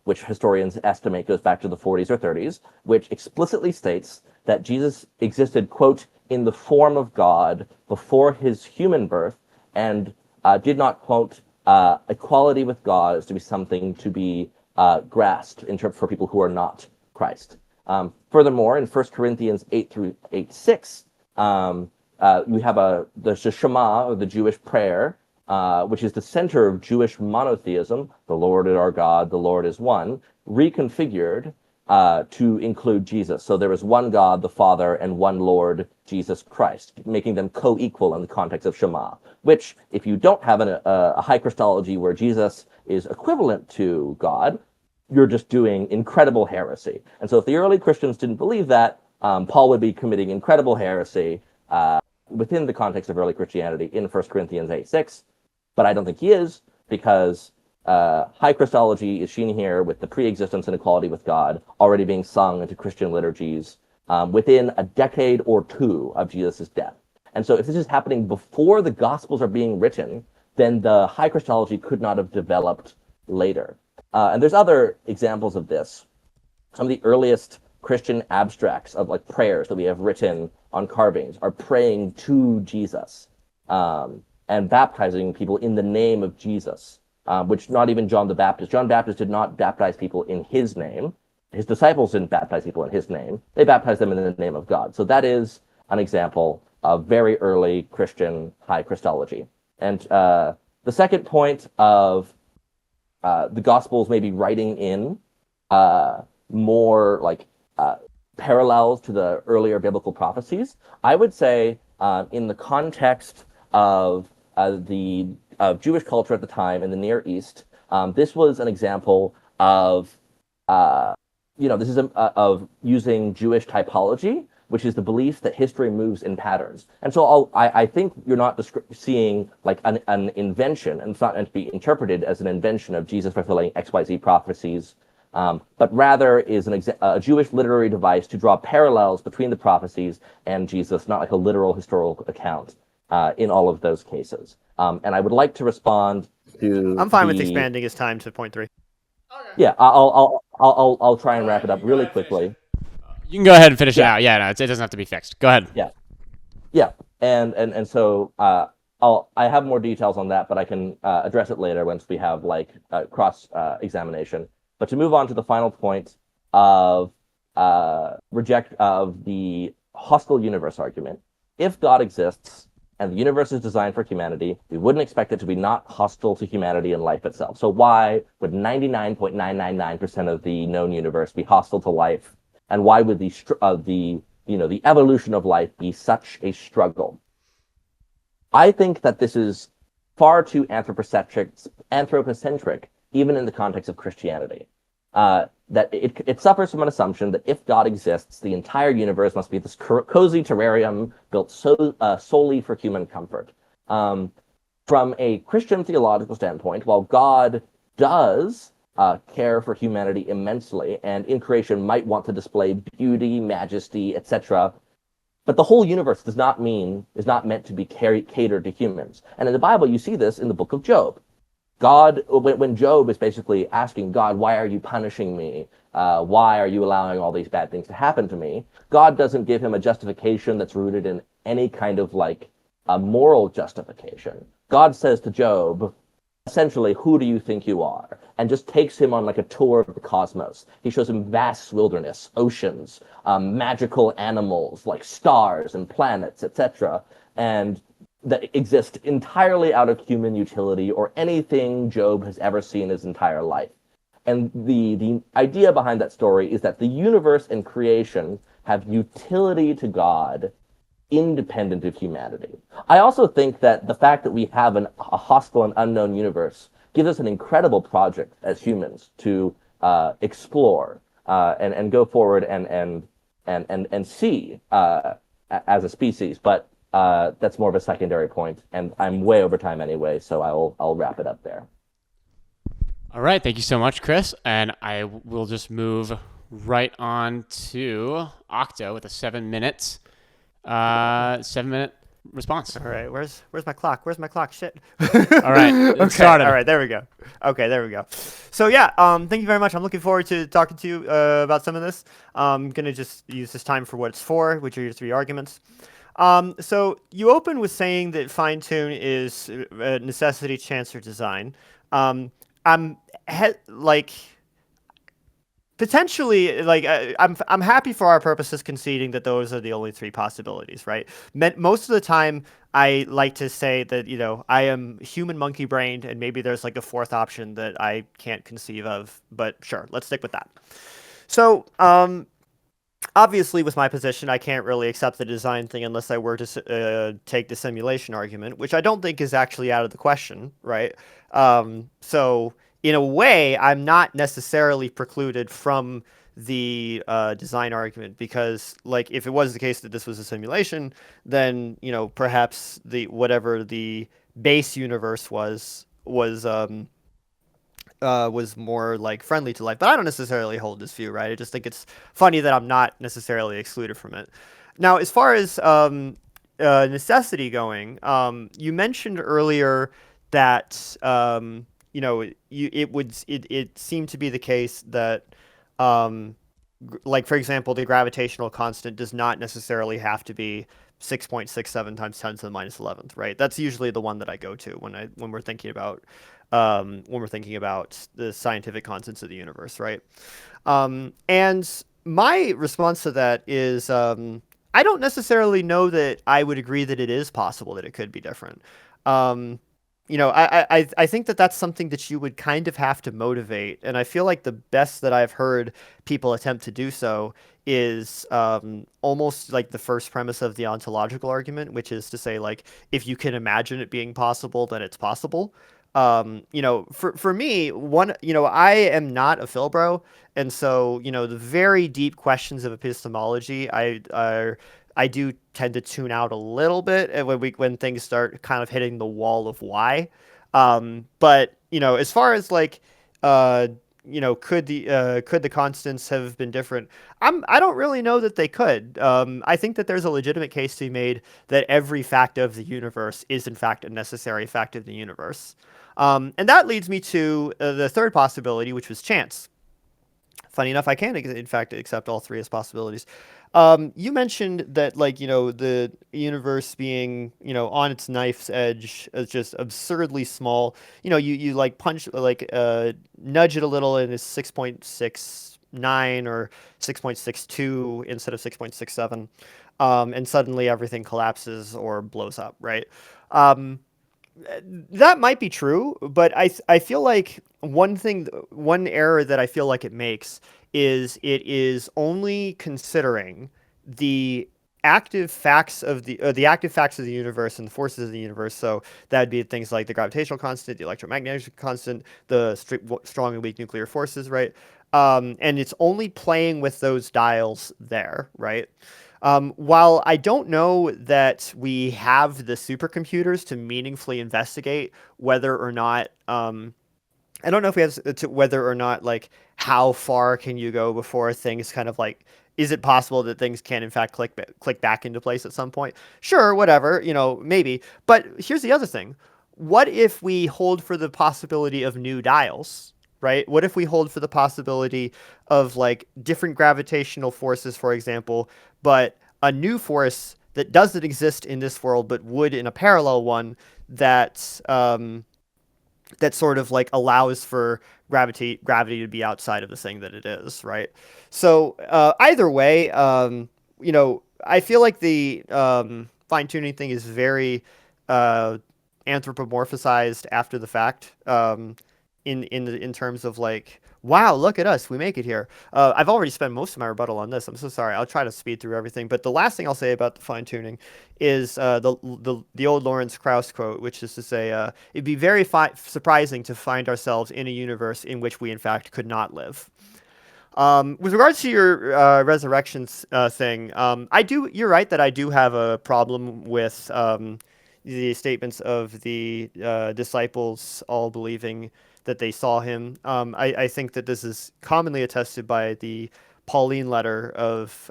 which historians estimate goes back to the 40s or 30s, which explicitly states that Jesus existed, quote, in the form of God before his human birth, and did not, quote, equality with God as to be something to be grasped for people who are not Christ. Furthermore, in 1 Corinthians 8-6, we have there's the Shema, or the Jewish prayer, which is the center of Jewish monotheism. The Lord is our God, the Lord is one, reconfigured to include Jesus. So there is one God, the Father, and one Lord, Jesus Christ, making them co-equal in the context of Shema, which, if you don't have a high Christology where Jesus is equivalent to God, you're just doing incredible heresy. And so if the early Christians didn't believe that, Paul would be committing incredible heresy within the context of early Christianity in 1 Corinthians 8:6. But I don't think he is, because high Christology is seen here with the pre-existence and equality with God already being sung into Christian liturgies within a decade or two of Jesus' death. And so if this is happening before the Gospels are being written, then the high Christology could not have developed later. And there's other examples of this. Some of the earliest Christian abstracts of like prayers that we have written on carvings are praying to Jesus and baptizing people in the name of Jesus, which not even John the Baptist. John the Baptist did not baptize people in his name. His disciples didn't baptize people in his name. They baptized them in the name of God. So that is an example of very early Christian high Christology. And the second point of the Gospels maybe writing in more like parallels to the earlier biblical prophecies, I would say in the context of the Jewish culture at the time in the Near East, this was an example of this is of using Jewish typology, which is the belief that history moves in patterns. And so I think you're not seeing like an invention, and it's not meant to be interpreted as an invention of Jesus fulfilling XYZ prophecies, but rather is a Jewish literary device to draw parallels between the prophecies and Jesus, not like a literal historical account in all of those cases. And I would like to respond to. I'm fine with expanding his time to point 3. Yeah, I'll try and wrap it up really quickly. You can go ahead and finish it out. Yeah, no, it doesn't have to be fixed. Go ahead. Yeah, and so I have more details on that, but I can address it later once we have like cross examination. But to move on to the final point of the hostile universe argument, if God exists and the universe is designed for humanity, we wouldn't expect it to be not hostile to humanity and life itself. So why would 99.999% of the known universe be hostile to life? And why would the evolution of life be such a struggle? I think that this is far too anthropocentric, even in the context of Christianity. That it suffers from an assumption that if God exists, the entire universe must be this cozy terrarium built solely for human comfort. From a Christian theological standpoint, while God does care for humanity immensely, and in creation might want to display beauty, majesty, etc., but the whole universe is not meant to be catered to humans. And in the Bible, you see this in the book of Job. God, when Job is basically asking God, why are you punishing me? Why are you allowing all these bad things to happen to me? God doesn't give him a justification that's rooted in any kind of like a moral justification. God says to Job, essentially, who do you think you are? And just takes him on like a tour of the cosmos. He shows him vast wilderness, oceans, magical animals like stars and planets, etc. And that exist entirely out of human utility or anything Job has ever seen in his entire life. And the idea behind that story is that the universe and creation have utility to God independent of humanity. I also think that the fact that we have a hostile and unknown universe gives us an incredible project as humans to explore and go forward and see as a species. But that's more of a secondary point, and I'm way over time anyway, so I'll wrap it up there. All right, thank you so much, Chris. And I will just move right on to Octo with a 7-minute response. All right, where's my clock? Where's my clock? Shit. All right, okay. started. All right, there we go. Okay, there we go. So yeah, thank you very much. I'm looking forward to talking to you about some of this. I'm gonna just use this time for what it's for, which are your 3 arguments. So you open with saying that fine tune is a necessity, chance, or design. Potentially, like I'm happy for our purposes conceding that those are the only 3 possibilities, right? Most of the time, I like to say that I am human monkey brained, and maybe there's like a 4th option that I can't conceive of. But sure, let's stick with that. So, obviously, with my position, I can't really accept the design thing unless I were to take the simulation argument, which I don't think is actually out of the question, right? So in a way, I'm not necessarily precluded from the design argument because, like, if it was the case that this was a simulation, then perhaps whatever the base universe was was more like friendly to life. But I don't necessarily hold this view, right? I just think it's funny that I'm not necessarily excluded from it. Now, as far as necessity going, you mentioned earlier that it seemed to be the case that um, like for example, the gravitational constant does not necessarily have to be 6.67 times 10 to the minus 11th, right? That's usually the one that I go to when we're thinking about the scientific constants of the universe, right? And my response to that is I don't necessarily know that I would agree that it is possible that it could be different. Um, I think that that's something that you would kind of have to motivate, and I feel like the best that I've heard people attempt to do so is almost like the first premise of the ontological argument, which is to say, like, if you can imagine it being possible, then it's possible. For me, I am not a Philbro, and so the very deep questions of epistemology, I do tend to tune out a little bit when things start kind of hitting the wall of why. But as far as like could the constants have been different? I don't really know that they could. I think that there's a legitimate case to be made that every fact of the universe is in fact a necessary fact of the universe. And that leads me to the third possibility, which was chance. Funny enough, I can in fact accept all three as possibilities. You mentioned that the universe being on its knife's edge is just absurdly small. You like punch nudge it a little and it's 6.69 or 6.62 instead of 6.67, and suddenly everything collapses or blows up, right? Um, that might be true, but I feel like one error that I feel like it makes is it is only considering the the active facts of the universe and the forces of the universe. So that'd be things like the gravitational constant, the electromagnetic constant, the strong and weak nuclear forces, right? And it's only playing with those dials there, right? While I don't know that we have the supercomputers to meaningfully investigate whether or not, I don't know if we have to whether or not like how far can you go before things kind of like, is it possible that things can in fact click back into place at some point? Sure, whatever, maybe. But here's the other thing. What if we hold for the possibility of new dials, right? What if we hold for the possibility of like different gravitational forces, for example, but a new force that doesn't exist in this world but would in a parallel one that that sort of like allows for gravity to be outside of the thing that it is, right? So either way, I feel like the fine tuning thing is very anthropomorphized after the fact. In terms of like, wow, look at us, we make it here. I've already spent most of my rebuttal on this. I'm so sorry. I'll try to speed through everything. But the last thing I'll say about the fine tuning is the old Lawrence Krauss quote, which is to say, it'd be very surprising to find ourselves in a universe in which we in fact could not live. With regards to your resurrections thing, you're right that I do have a problem with the statements of the disciples all believing that they saw him. I think that this is commonly attested by the Pauline letter of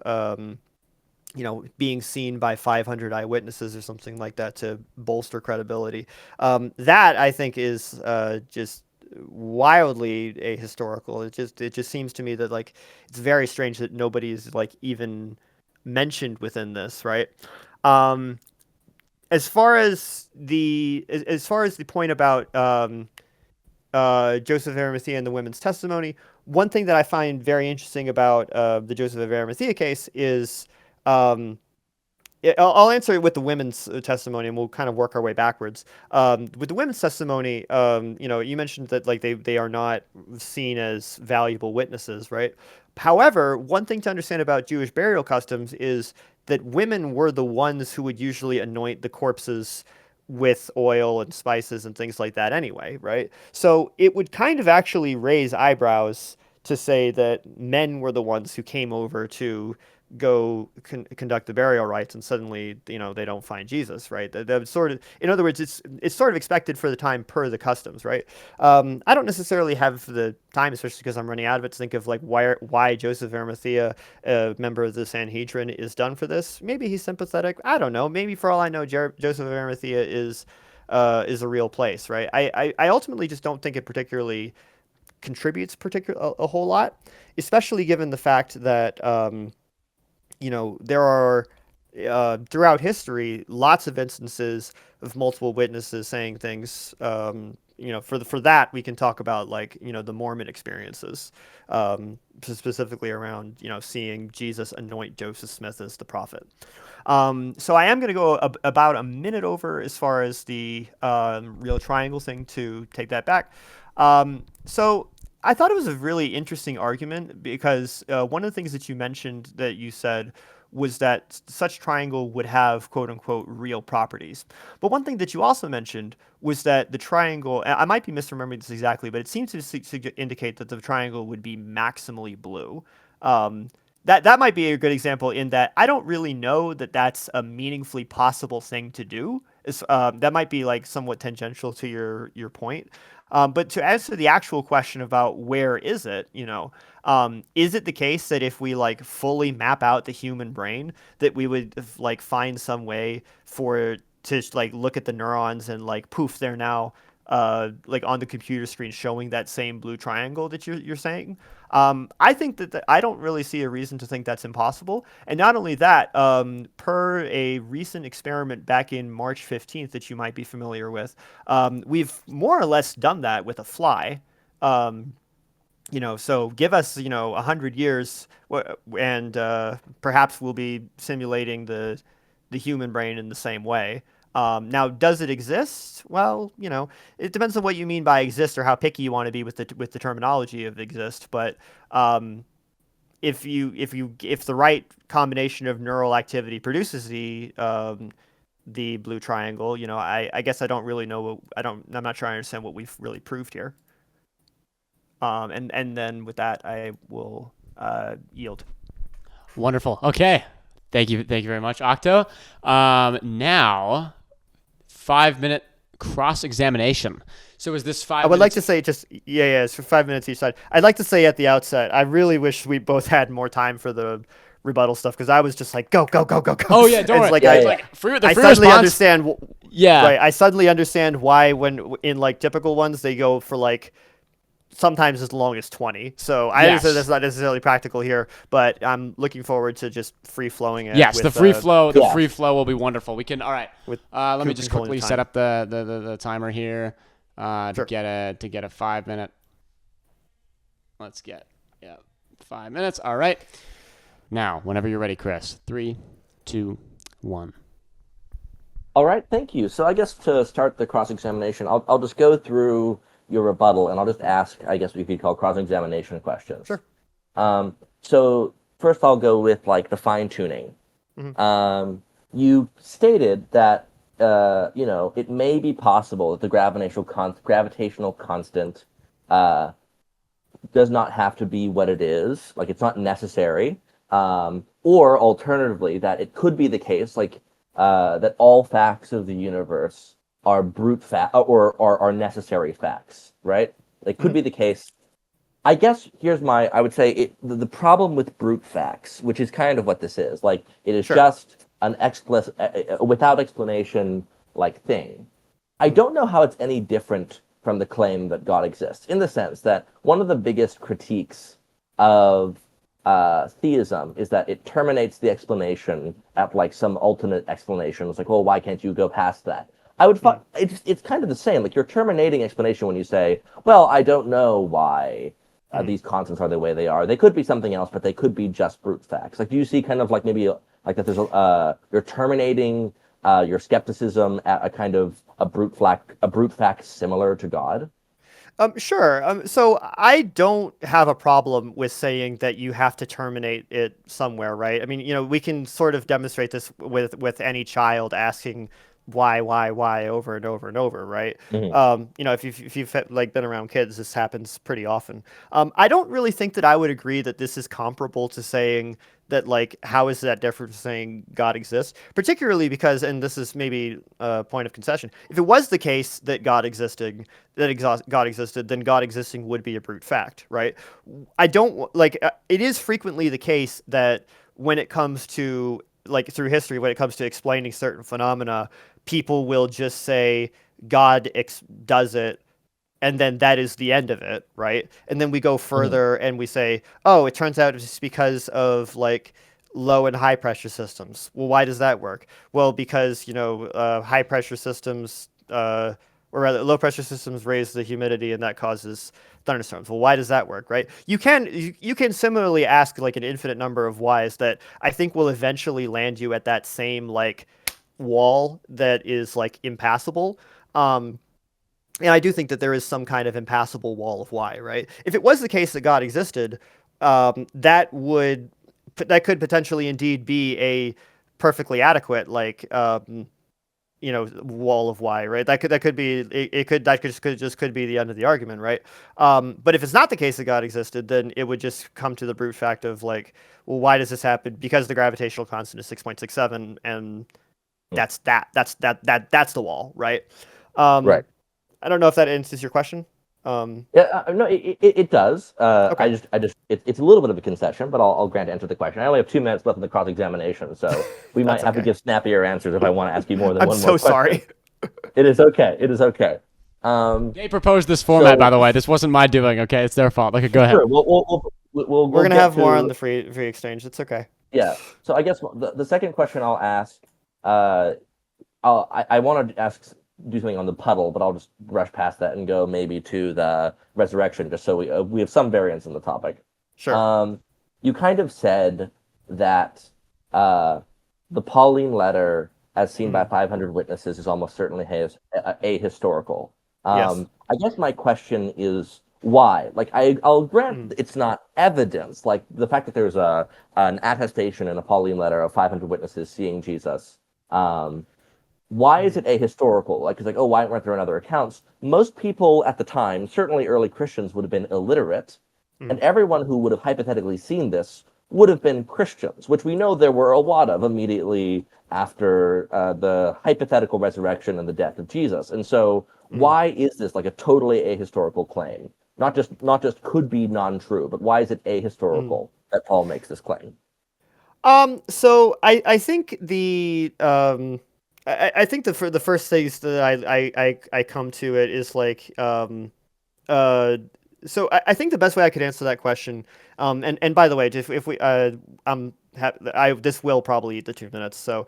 being seen by 500 eyewitnesses or something like that to bolster credibility. That I think is just wildly ahistorical. It just seems to me that like it's very strange that nobody's like even mentioned within this, right? Um, as far as the point about Joseph of Arimathea and the women's testimony, one thing that I find very interesting about the Joseph of Arimathea case is um, I'll answer it with the women's testimony, and we'll kind of work our way backwards. With the women's testimony, you mentioned that like they are not seen as valuable witnesses, right? However, one thing to understand about Jewish burial customs is that women were the ones who would usually anoint the corpses with oil and spices and things like that anyway, right? So it would kind of actually raise eyebrows to say that men were the ones who came over to go conduct the burial rites, and suddenly they don't find Jesus, right? That sort of, in other words, it's sort of expected for the time per the customs, right? I don't necessarily have the time, especially because I'm running out of it, to think of like why Joseph of Arimathea, a member of the Sanhedrin, is done for this. Maybe he's sympathetic. I don't know. Maybe for all I know, Joseph of Arimathea is a real place, right? I ultimately just don't think it particularly contributes a whole lot, especially given the fact that there are throughout history lots of instances of multiple witnesses saying things. For that we can talk about like the Mormon experiences, specifically around seeing Jesus anoint Joseph Smith as the prophet. So I am going to go about a minute over as far as the real triangle thing to take that back. So I thought it was a really interesting argument because one of the things that you mentioned that you said was that such triangle would have quote unquote real properties. But one thing that you also mentioned was that the triangle, I might be misremembering this exactly, but it seems to indicate that the triangle would be maximally blue. That might be a good example in that I don't really know that that's a meaningfully possible thing to do. That might be like somewhat tangential to your point. But to answer the actual question about where is it, is it the case that if we like fully map out the human brain, that we would like find some way for to like look at the neurons and like poof, they're now like on the computer screen showing that same blue triangle that you're saying? I think that I don't really see a reason to think that's impossible. And not only that, per a recent experiment back in March 15th that you might be familiar with, we've more or less done that with a fly. So give us, 100 years and perhaps we'll be simulating the human brain in the same way. Now, does it exist? Well, it depends on what you mean by exist or how picky you want to be with the terminology of exist. But if the right combination of neural activity produces the blue triangle, I guess I don't really know. I'm not sure I understand what we've really proved here. And then with that, I will yield. Wonderful. Okay. Thank you very much, Octo. Now, 5-minute cross-examination. So is this 5 I would minutes? like to say it's for 5 minutes each side. I'd like to say at the outset, I really wish we both had more time for the rebuttal stuff because I was just like, go. Oh yeah, don't worry. I suddenly understand. Yeah. Right. I suddenly understand why when in like typical ones they go for like sometimes as long as 20. So I understand that's not necessarily practical here, but I'm looking forward to just free flowing it. Yes, the free flow. The free flow will be wonderful. We can. All right. Let me just quickly set up the timer here to get a 5 minute. Let's get 5 minutes. All right. Now, whenever you're ready, Chris. 3, 2, 1. All right. Thank you. So I guess to start the cross-examination, I'll just go through your rebuttal, and I'll just ask, I guess we could call cross-examination questions. Sure. So first I'll go with like the fine-tuning. Mm-hmm. You stated that it may be possible that the gravitational constant does not have to be what it is, like it's not necessary, or alternatively that it could be the case, like that all facts of the universe are brute fact or are necessary facts, right? It could be the case. I guess here's I would say the problem with brute facts, which is kind of what this is, like it is just an without explanation like thing. I don't know how it's any different from the claim that God exists, in the sense that one of the biggest critiques of theism is that it terminates the explanation at like some ultimate explanation. It's like, well, why can't you go past that? I would find it's kind of the same. Like you're terminating explanation when you say, well, I don't know why these constants are the way they are. They could be something else, but they could be just brute facts. Like, do you see kind of like maybe like that there's you're terminating your skepticism at a kind of a brute fact similar to God? Sure. So I don't have a problem with saying that you have to terminate it somewhere, right? I mean, we can sort of demonstrate this with any child asking why over and over and over, right? Mm-hmm. If you've like been around kids, this happens pretty often. I don't really think that I would agree that this is comparable to saying that like how is that different from saying God exists? Particularly because, and this is maybe a point of concession, if it was the case that God existed, then God existing would be a brute fact, right? I don't like. It is frequently the case that when it comes to like through history, when it comes to explaining certain phenomena, people will just say God does it, and then that is the end of it, right? And then we go further and we say, oh, it turns out it's because of like low and high pressure systems. Well, why does that work? Well, because high pressure systems, or rather, low pressure systems raise the humidity, and that causes thunderstorms. Well, why does that work, right? You can similarly ask like an infinite number of whys that I think will eventually land you at that same like wall that is like impassable. And I do think that there is some kind of impassable wall of why, right? If it was the case that God existed, that could potentially indeed be a perfectly adequate like wall of why, right? That could be could be the end of the argument, right? But if it's not the case that God existed, then it would just come to the brute fact of like, well, why does this happen? Because the gravitational constant is 6.67, and that's the wall, right? Right. I don't know if that answers your question. No, it does. Okay. It's a little bit of a concession, but I'll grant to answer the question. I only have 2 minutes left in the cross examination, so we might have to give snappier answers if I want to ask you more than I'm one so more question. sorry. It is okay. It is okay. They proposed this format, by the way. This wasn't my doing. Okay, it's their fault. Okay, go ahead. Sure. We're gonna have more on the free exchange. It's okay. Yeah. So I guess the second question I'll ask, I want to do something on the puddle, but I'll just rush past that and go maybe to the resurrection, just so we have some variance in the topic. Sure. You kind of said that the Pauline letter, as seen by 500 witnesses, is almost certainly ahistorical. Yes. I guess my question is why? Like, I'll grant it's not evidence, like the fact that there's an attestation in a Pauline letter of 500 witnesses seeing Jesus. Why is it ahistorical? Like, it's like, oh, why weren't there other accounts? Most people at the time, certainly early Christians, would have been illiterate, and everyone who would have hypothetically seen this would have been Christians, which we know there were a lot of immediately after the hypothetical resurrection and the death of Jesus. And so, why is this like a totally ahistorical claim? Not just could be non-true, but why is it ahistorical that Paul makes this claim? So I think I think the first things that I come to it is like so I think the best way I could answer that question, and by the way, if we this will probably eat the 2 minutes, so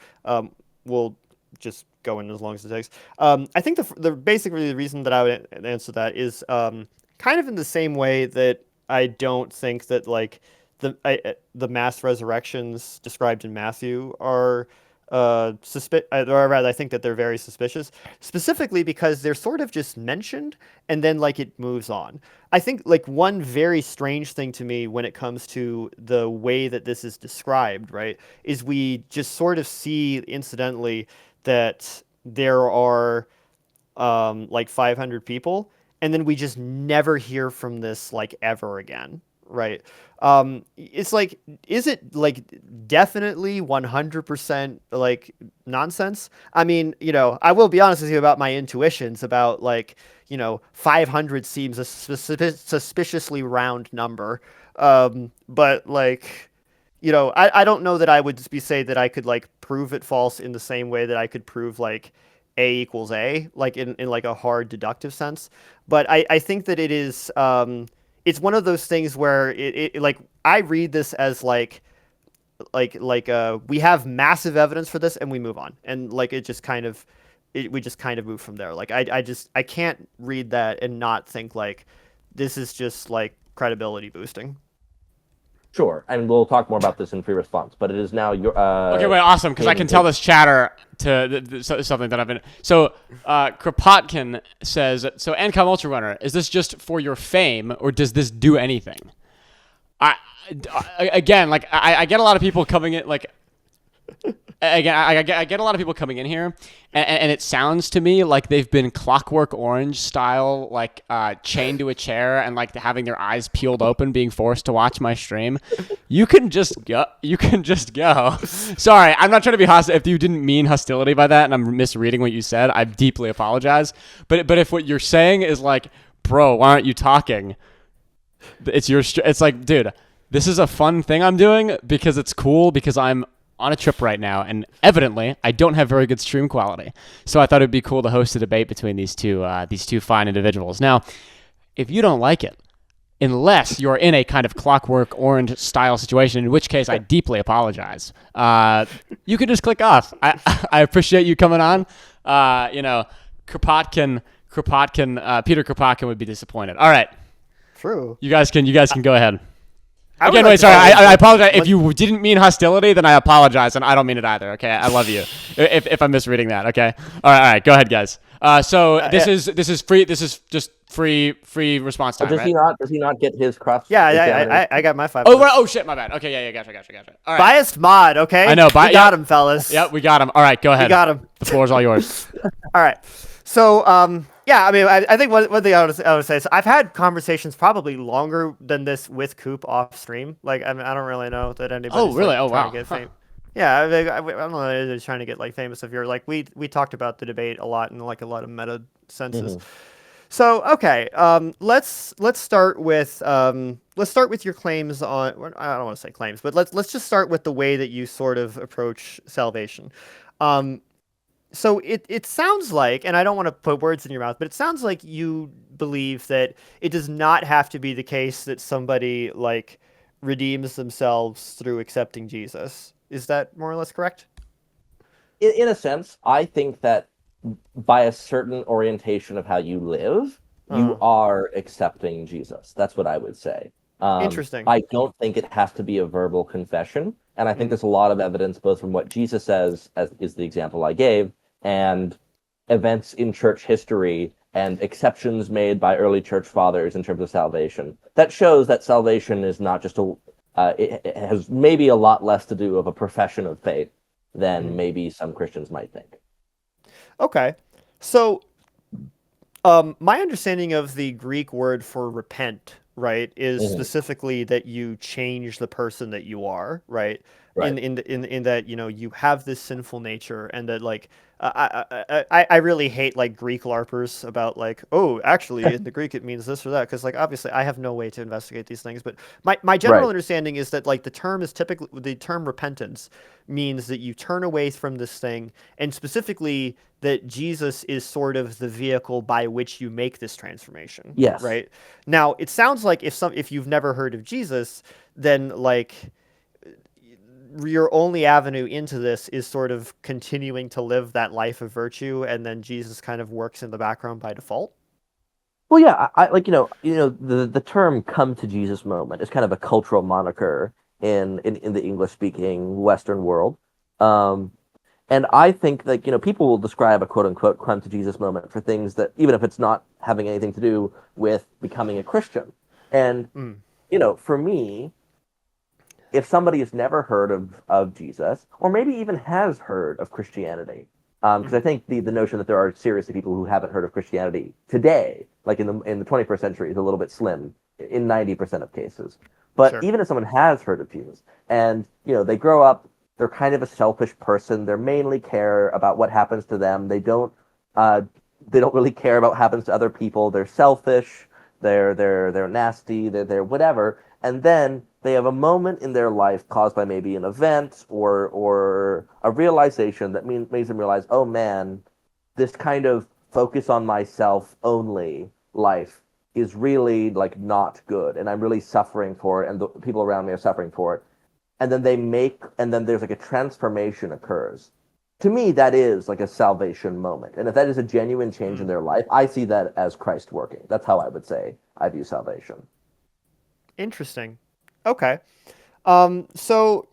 we'll just go in as long as it takes. I think basically the reason that I would answer that is kind of in the same way that I don't think that like the mass resurrections described in Matthew are or rather, I think that they're very suspicious, specifically because they're sort of just mentioned and then like it moves on. I think like one very strange thing to me when it comes to the way that this is described, right, is we just sort of see incidentally that there are like 500 people, and then we just never hear from this like ever again, right? It's like, is it like definitely 100% like nonsense? I mean, I will be honest with you about my intuitions about like, 500 seems a suspiciously round number. But like, I don't know that I would say that I could like prove it false in the same way that I could prove like A equals A, like in like a hard deductive sense. But I think that it is, it's one of those things where it like I read this as like we have massive evidence for this and we move on, and like it just kind of we just kind of move from there. Like I can't read that and not think like this is just like credibility boosting. Sure, and we'll talk more about this in free response, but it is now your... okay, wait, awesome, because I can tell this chatter to something that I've been... So, Kropotkin says, so NCOM Ultra Runner, is this just for your fame, or does this do anything? Again, like, I get a lot of people coming in, like... again, I get a lot of people coming in here, and it sounds to me like they've been Clockwork Orange style, like chained to a chair and like having their eyes peeled open, being forced to watch my stream. You can just go. You can just go. Sorry, I'm not trying to be hostile. If you didn't mean hostility by that, and I'm misreading what you said, I deeply apologize. But if what you're saying is like, bro, why aren't you talking? It's like, dude, this is a fun thing I'm doing because it's cool because I'm on a trip right now, and evidently I don't have very good stream quality. So I thought it'd be cool to host a debate between these two fine individuals. Now, if you don't like it, unless you're in a kind of Clockwork Orange style situation, in which case I deeply apologize, you can just click off. I appreciate you coming on. Kropotkin, Peter Kropotkin would be disappointed. All right. True. You guys can go ahead. I would Again, like wait, to sorry. follow I this. apologize. If you didn't mean hostility, then I apologize, and I don't mean it either. Okay, I love you. If I'm misreading that, okay. All right. Go ahead, guys. So this is free. This is just free response But time, right? does he not get his cross? Yeah, I got my 5 Oh, points. right. Oh shit, my bad. Okay, yeah, gotcha. All right. Biased mod, okay? I know, we got him, fellas. Yeah, we got him. All right, go ahead. We got him. The floor is all yours. All right. So, yeah, I mean, I think one thing I would say is I've had conversations probably longer than this with Coop off stream. Like, I mean, I don't really know that anybody's Oh, really? like, Oh, trying wow. to get fame. Yeah, I don't know if they're trying to get like famous. If you're like, we talked about the debate a lot in like a lot of meta senses. So okay, let's start with your claims on. Well, I don't want to say claims, but let's just start with the way that you sort of approach salvation. So it sounds like, and I don't want to put words in your mouth, but it sounds like you believe that it does not have to be the case that somebody like redeems themselves through accepting Jesus. Is that more or less correct? In a sense, I think that by a certain orientation of how you live, you are accepting Jesus. That's what I would say. Interesting. I don't think it has to be a verbal confession. And I think there's a lot of evidence, both from what Jesus says, as is the example I gave, and events in church history and exceptions made by early church fathers in terms of salvation, that shows that salvation is not just it has maybe a lot less to do of a profession of faith than maybe some Christians might think. Okay. So, my understanding of the Greek word for repent, right, is specifically that you change the person that you are, right? Right. In that, you know, you have this sinful nature, and that like I really hate like Greek LARPers about like, oh, actually in the Greek it means this or that, because like obviously I have no way to investigate these things, but my general understanding is that like the term repentance means that you turn away from this thing, and specifically that Jesus is sort of the vehicle by which you make this transformation. Yes. Right. Now it sounds like if you've never heard of Jesus, then like your only avenue into this is sort of continuing to live that life of virtue, and then Jesus kind of works in the background by default. Well, yeah, I like the term "come to Jesus" moment is kind of a cultural moniker in the English speaking Western world, and I think that people will describe a quote unquote "come to Jesus" moment for things that, even if it's not having anything to do with becoming a Christian, and for me, if somebody has never heard of Jesus, or maybe even has heard of Christianity, because I think the notion that there are seriously people who haven't heard of Christianity today, like in the 21st century, is a little bit slim in 90% of cases. But even if someone has heard of Jesus, and they grow up, they're kind of a selfish person. They mainly care about what happens to them. They don't really care about what happens to other people. They're selfish. They're nasty. They're whatever. And then they have a moment in their life caused by maybe an event or a realization that makes them realize, oh man, this kind of focus on myself only life is really like not good, and I'm really suffering for it, and the people around me are suffering for it. And then there's like a transformation occurs. To me, that is like a salvation moment. And if that is a genuine change in their life, I see that as Christ working. That's how I would say I view salvation. Interesting. Okay. So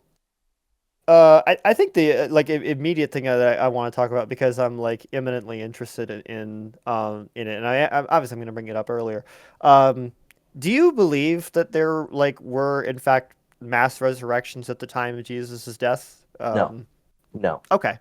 I think the like immediate thing that I want to talk about, because I'm like imminently interested in it, and I obviously I'm going to bring it up earlier. Do you believe that there like were in fact mass resurrections at the time of Jesus' death? No. No. Okay,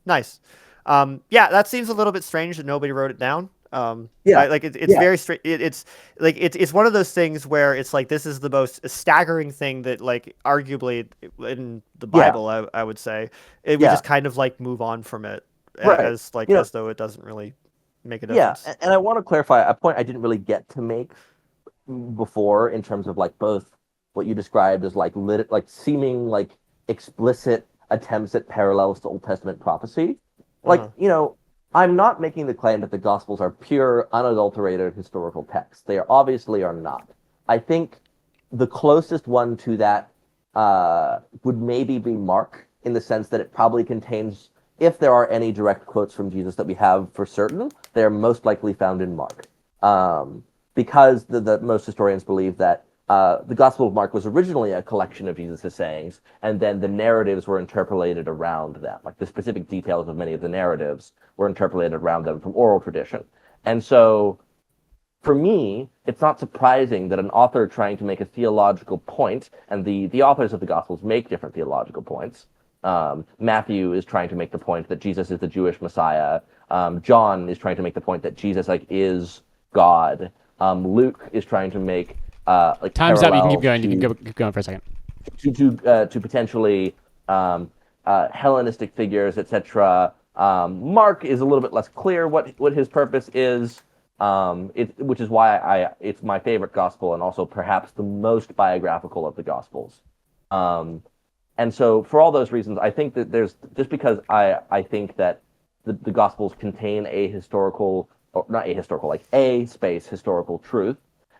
nice. Yeah, that seems a little bit strange that nobody wrote it down. Yeah. It's Yeah. very straight. It's like it's one of those things where it's like this is the most staggering thing that like arguably in the Yeah. Bible I would say we Yeah. just kind of like move on from it Right. as like You know, as though it doesn't really make a yeah. difference. And I want to clarify a point I didn't really get to make before in terms of like both what you described as like like seeming like explicit attempts at parallels to Old Testament prophecy. Like, Uh-huh. I'm not making the claim that the Gospels are pure, unadulterated historical texts. They are obviously are not. I think the closest one to that would maybe be Mark, in the sense that it probably contains, if there are any direct quotes from Jesus that we have for certain, they are most likely found in Mark. Because most historians believe that the Gospel of Mark was originally a collection of Jesus' sayings, and then the narratives were interpolated around them. Like the specific details of many of the narratives were interpolated around them from oral tradition. And so, for me, it's not surprising that an author trying to make a theological point, and the authors of the Gospels make different theological points. Matthew is trying to make the point that Jesus is the Jewish Messiah. John is trying to make the point that Jesus is God. Luke is trying to make Time's up. You can keep parallels going. You can keep going for a second. to potentially Hellenistic figures, etc. Mark is a little bit less clear what his purpose is, which is why it's my favorite gospel and also perhaps the most biographical of the gospels. And so for all those reasons, I think that there's just because I think that the gospels contain a historical, or not a historical, like a space historical truth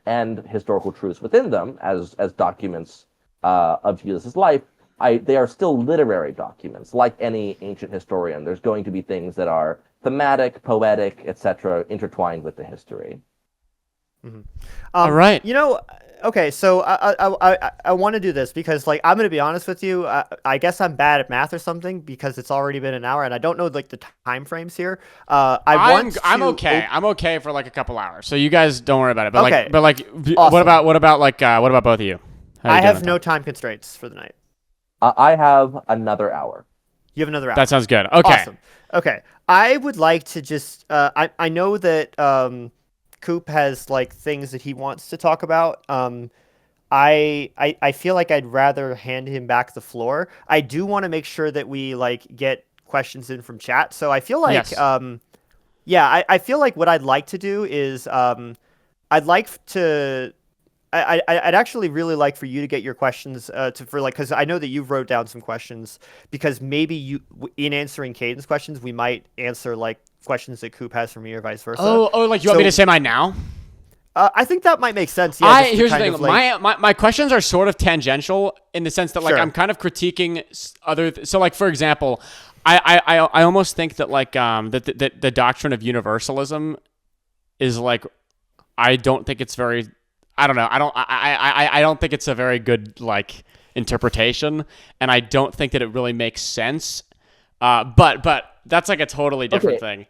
and historical truths within them as documents of Jesus' life. They are still literary documents. Like any ancient historian, there's going to be things that are thematic, poetic, etc., intertwined with the history. Mm-hmm. All right. Okay, so I want to do this because like I'm gonna be honest with you. I guess I'm bad at math or something because it's already been an hour and I don't know like the time frames here. I'm okay. I'm okay for like a couple hours. So you guys don't worry about it. But Okay. What Awesome. about what about both of you? How are you I doing have with no that? time constraints for the night. I have another hour. You have another hour. That sounds good. Okay. Awesome. Okay. I would like to just I know that Coop has like things that he wants to talk about. I feel like I'd rather hand him back the floor. I do want to make sure that we like get questions in from chat. So I feel like Yes. yeah, I feel like what I'd like to do is I'd like to I'd actually really like for you to get your questions for like because I know that you've wrote down some questions because maybe in answering Caden's questions we might answer like questions that Coop has for me or vice versa. Like you want me to say mine now? I think that might make sense. Yeah. Here's the thing. My questions are sort of tangential in the sense that like Sure. I'm kind of critiquing so like for example, I almost think that like that the doctrine of universalism is like I don't think it's very I don't know. I don't think it's a very good like interpretation, and I don't think that it really makes sense. But that's like a totally different thing.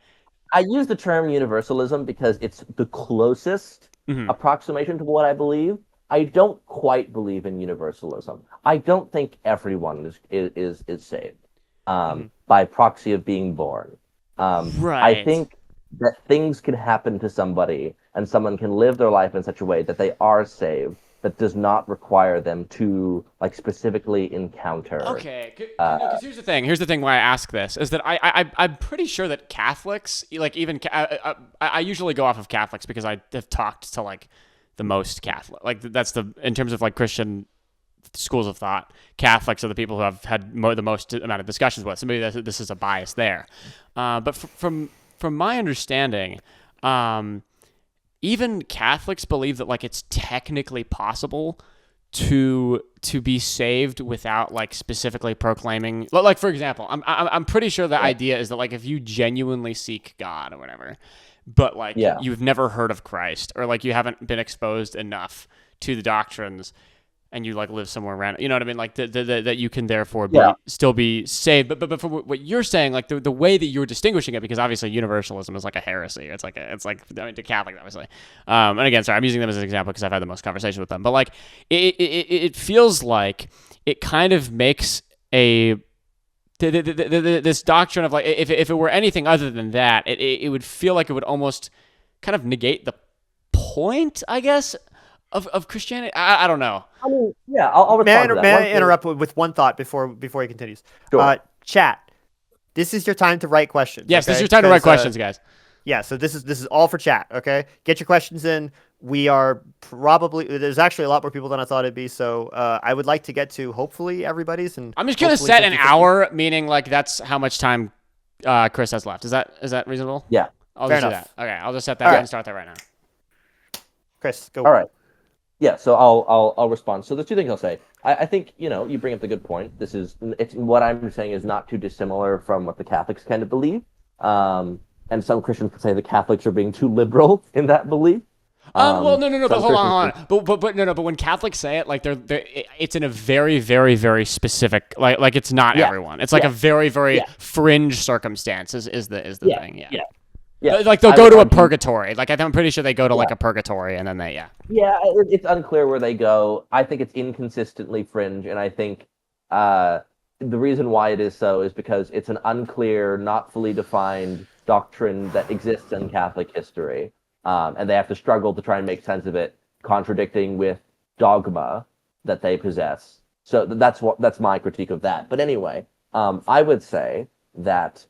I use the term universalism because it's the closest approximation to what I believe. I don't quite believe in universalism. I don't think everyone is saved by proxy of being born. Right. I think that things can happen to somebody and someone can live their life in such a way that they are saved that does not require them to like specifically encounter. Okay, because here's the thing. Here's the thing why I ask this is that I'm pretty sure that Catholics, like even I usually go off of Catholics because I have talked to like the most Catholic, like that's in terms of like Christian schools of thought. Catholics are the people who I've had the most amount of discussions with. So maybe this is a bias there, but from my understanding, even Catholics believe that like it's technically possible to be saved without like specifically proclaiming. Like for example, I'm pretty sure the idea is that like if you genuinely seek God or whatever, but like you've never heard of Christ or like you haven't been exposed enough to the doctrines and you like live somewhere random, you know what I mean? Like that you can therefore still be saved. But for what you're saying, like the way that you're distinguishing it, because obviously universalism is like a heresy. It's like I mean, to Catholics, obviously. And again, sorry, I'm using them as an example because I've had the most conversation with them. But like it feels like it kind of makes a this doctrine of like if it were anything other than that, it would feel like it would almost kind of negate the point, I guess, of Christianity. I don't know. I mean, yeah, I'll respond to that. May I interrupt with one thought before he continues? Sure. Chat. This is your time to write questions. Yes, okay? this is your time to write questions, guys. Yeah, so this is all for chat. Okay, get your questions in. We are there's actually a lot more people than I thought it'd be. So I would like to get to hopefully everybody's. And I'm just gonna hopefully set an 50-50. hour, meaning like that's how much time Chris has left. Is that reasonable? Yeah. I'll Fair just enough. do that. Okay, I'll just set that All right. and start that right now. Chris, go. All right. Yeah, so I'll respond. So there's two things I'll say. I think, you bring up the good point. It's what I'm saying is not too dissimilar from what the Catholics kind of believe. And some Christians would say the Catholics are being too liberal in that belief. Well, no, but some hold on. Christians- But when Catholics say it, like it's in a very, very, very specific, like it's not Yeah. everyone. It's like Yeah. a very, very Yeah. fringe circumstance is the thing. Yeah. Yeah. Like they'll I go would to a argue- purgatory. Like I'm pretty sure they go to like Yeah. a purgatory and then Yeah, it's unclear where they go. I think it's inconsistently fringe, and I think the reason why it is so is because it's an unclear, not fully defined doctrine that exists in Catholic history, and they have to struggle to try and make sense of it, contradicting with dogma that they possess. So that's my critique of that. But anyway, I would say that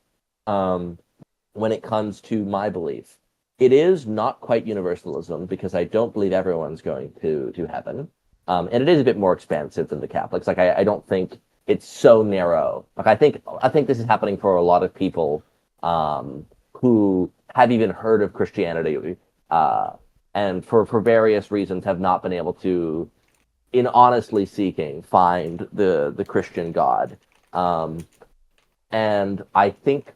when it comes to my belief, it is not quite universalism because I don't believe everyone's going to heaven. And it is a bit more expansive than the Catholics. Like I don't think it's so narrow. Like I think this is happening for a lot of people who have even heard of Christianity and for various reasons have not been able to, in honestly seeking, find the Christian God. And I think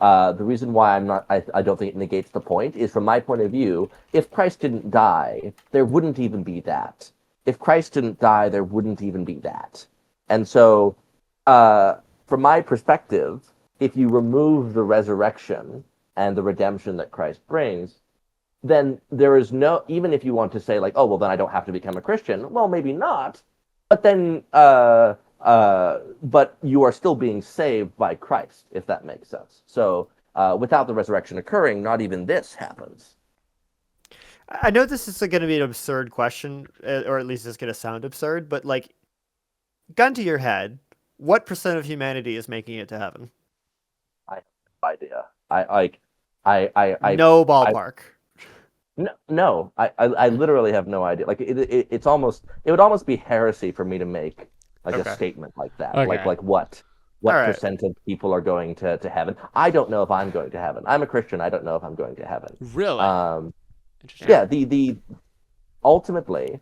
the reason why I don't think it negates the point is, from my point of view, if Christ didn't die, there wouldn't even be that. If Christ didn't die, there wouldn't even be that. And so, from my perspective, if you remove the resurrection and the redemption that Christ brings, then there is no, even if you want to say like, oh, well, then I don't have to become a Christian. Well, maybe not. But then, but you are still being saved by Christ, if that makes sense. So without the resurrection occurring, not even this happens. I know this is going to be an absurd question, or at least it's going to sound absurd, but like, gun to your head, what % of humanity is making it to heaven? I have no idea. I No ballpark. No, I literally have no idea. Like it would almost be heresy for me to make like Okay. a statement like that. Okay. Like what All right. percent of people are going to heaven? I don't know if I'm going to heaven. I'm a Christian. I don't know if I'm going to heaven. Really? Interesting. Yeah, the ultimately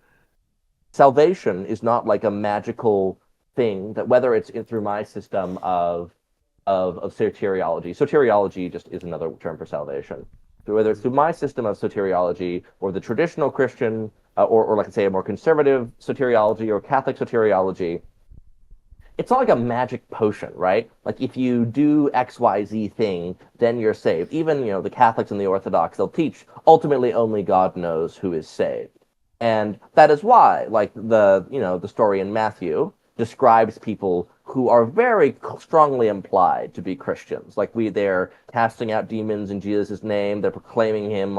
salvation is not like a magical thing that, whether it's through my system of soteriology. Soteriology just is another term for salvation. So whether it's through my system of soteriology or the traditional Christian or like I say a more conservative soteriology or Catholic soteriology, it's not like a magic potion, right? Like if you do XYZ thing, then you're saved. Even, the Catholics and the Orthodox, they'll teach ultimately only God knows who is saved. And that is why, like the story in Matthew describes people who are very strongly implied to be Christians. Like they're casting out demons in Jesus' name, they're proclaiming him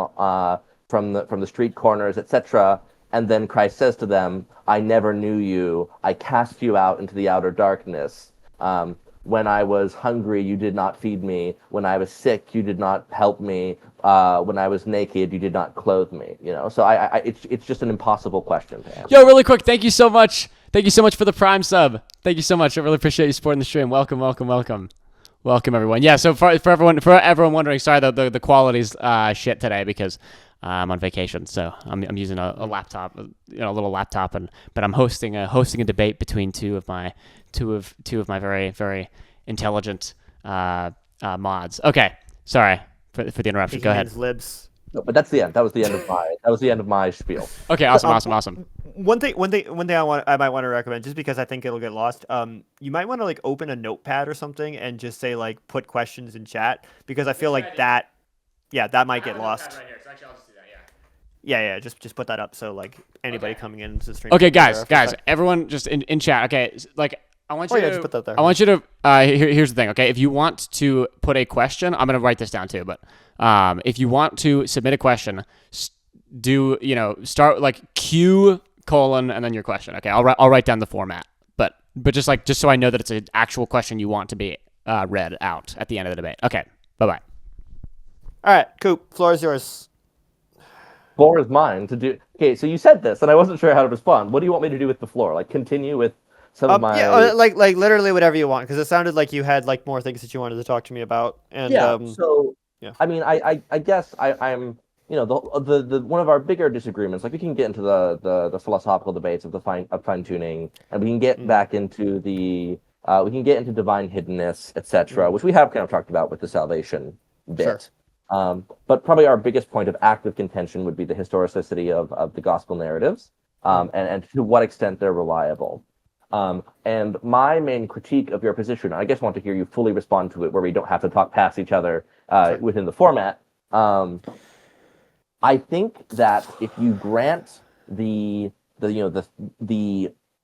from the street corners, etc. And then Christ says to them, I never knew you. I cast you out into the outer darkness. When I was hungry, you did not feed me. When I was sick, you did not help me. When I was naked, you did not clothe me. So it's just an impossible question to answer. Yo, really quick, thank you so much. Thank you so much for the Prime sub. Thank you so much. I really appreciate you supporting the stream. Welcome, everyone. Yeah, so for everyone wondering, sorry, the quality's shit today because I'm on vacation, so I'm using a laptop, a little laptop, but I'm hosting a debate between two of my very, very intelligent mods. Okay, sorry for the interruption. Go ahead. Libs. No, but that's the end. That was the end of my spiel. Okay, awesome. One thing I might want to recommend, just because I think it'll get lost. You might want to like open a notepad or something and just say like put questions in chat, because I feel like that might get lost. Right here, so actually I'll just do that. Yeah, just put that up so like anybody coming into the stream. Okay, can be guys, there. everyone just in chat. Okay, like I want Oh you yeah, to. just put that there. I want you to. Here's the thing. Okay, if you want to put a question, I'm gonna write this down too. But if you want to submit a question, start like Q colon and then your question. Okay, I'll write down the format. But just so I know that it's an actual question you want to be read out at the end of the debate. Okay. Bye bye. All right, Coop, floor is yours. Floor is mine to do. Okay, so you said this, and I wasn't sure how to respond. What do you want me to do with the floor? Like, continue with some of Yeah, my. like literally whatever you want, because it sounded like you had like more things that you wanted to talk to me about, and Yeah. So, yeah. I mean, I guess I'm. The one of our bigger disagreements. Like, we can get into the philosophical debates of fine tuning, and we can get back into we can get into divine hiddenness, etc., which we have kind of talked about with the salvation bit. Sure. But probably our biggest point of active contention would be the historicity of the gospel narratives, and to what extent they're reliable. And my main critique of your position, I guess I want to hear you fully respond to it, where we don't have to talk past each other within the format. I think that if you grant the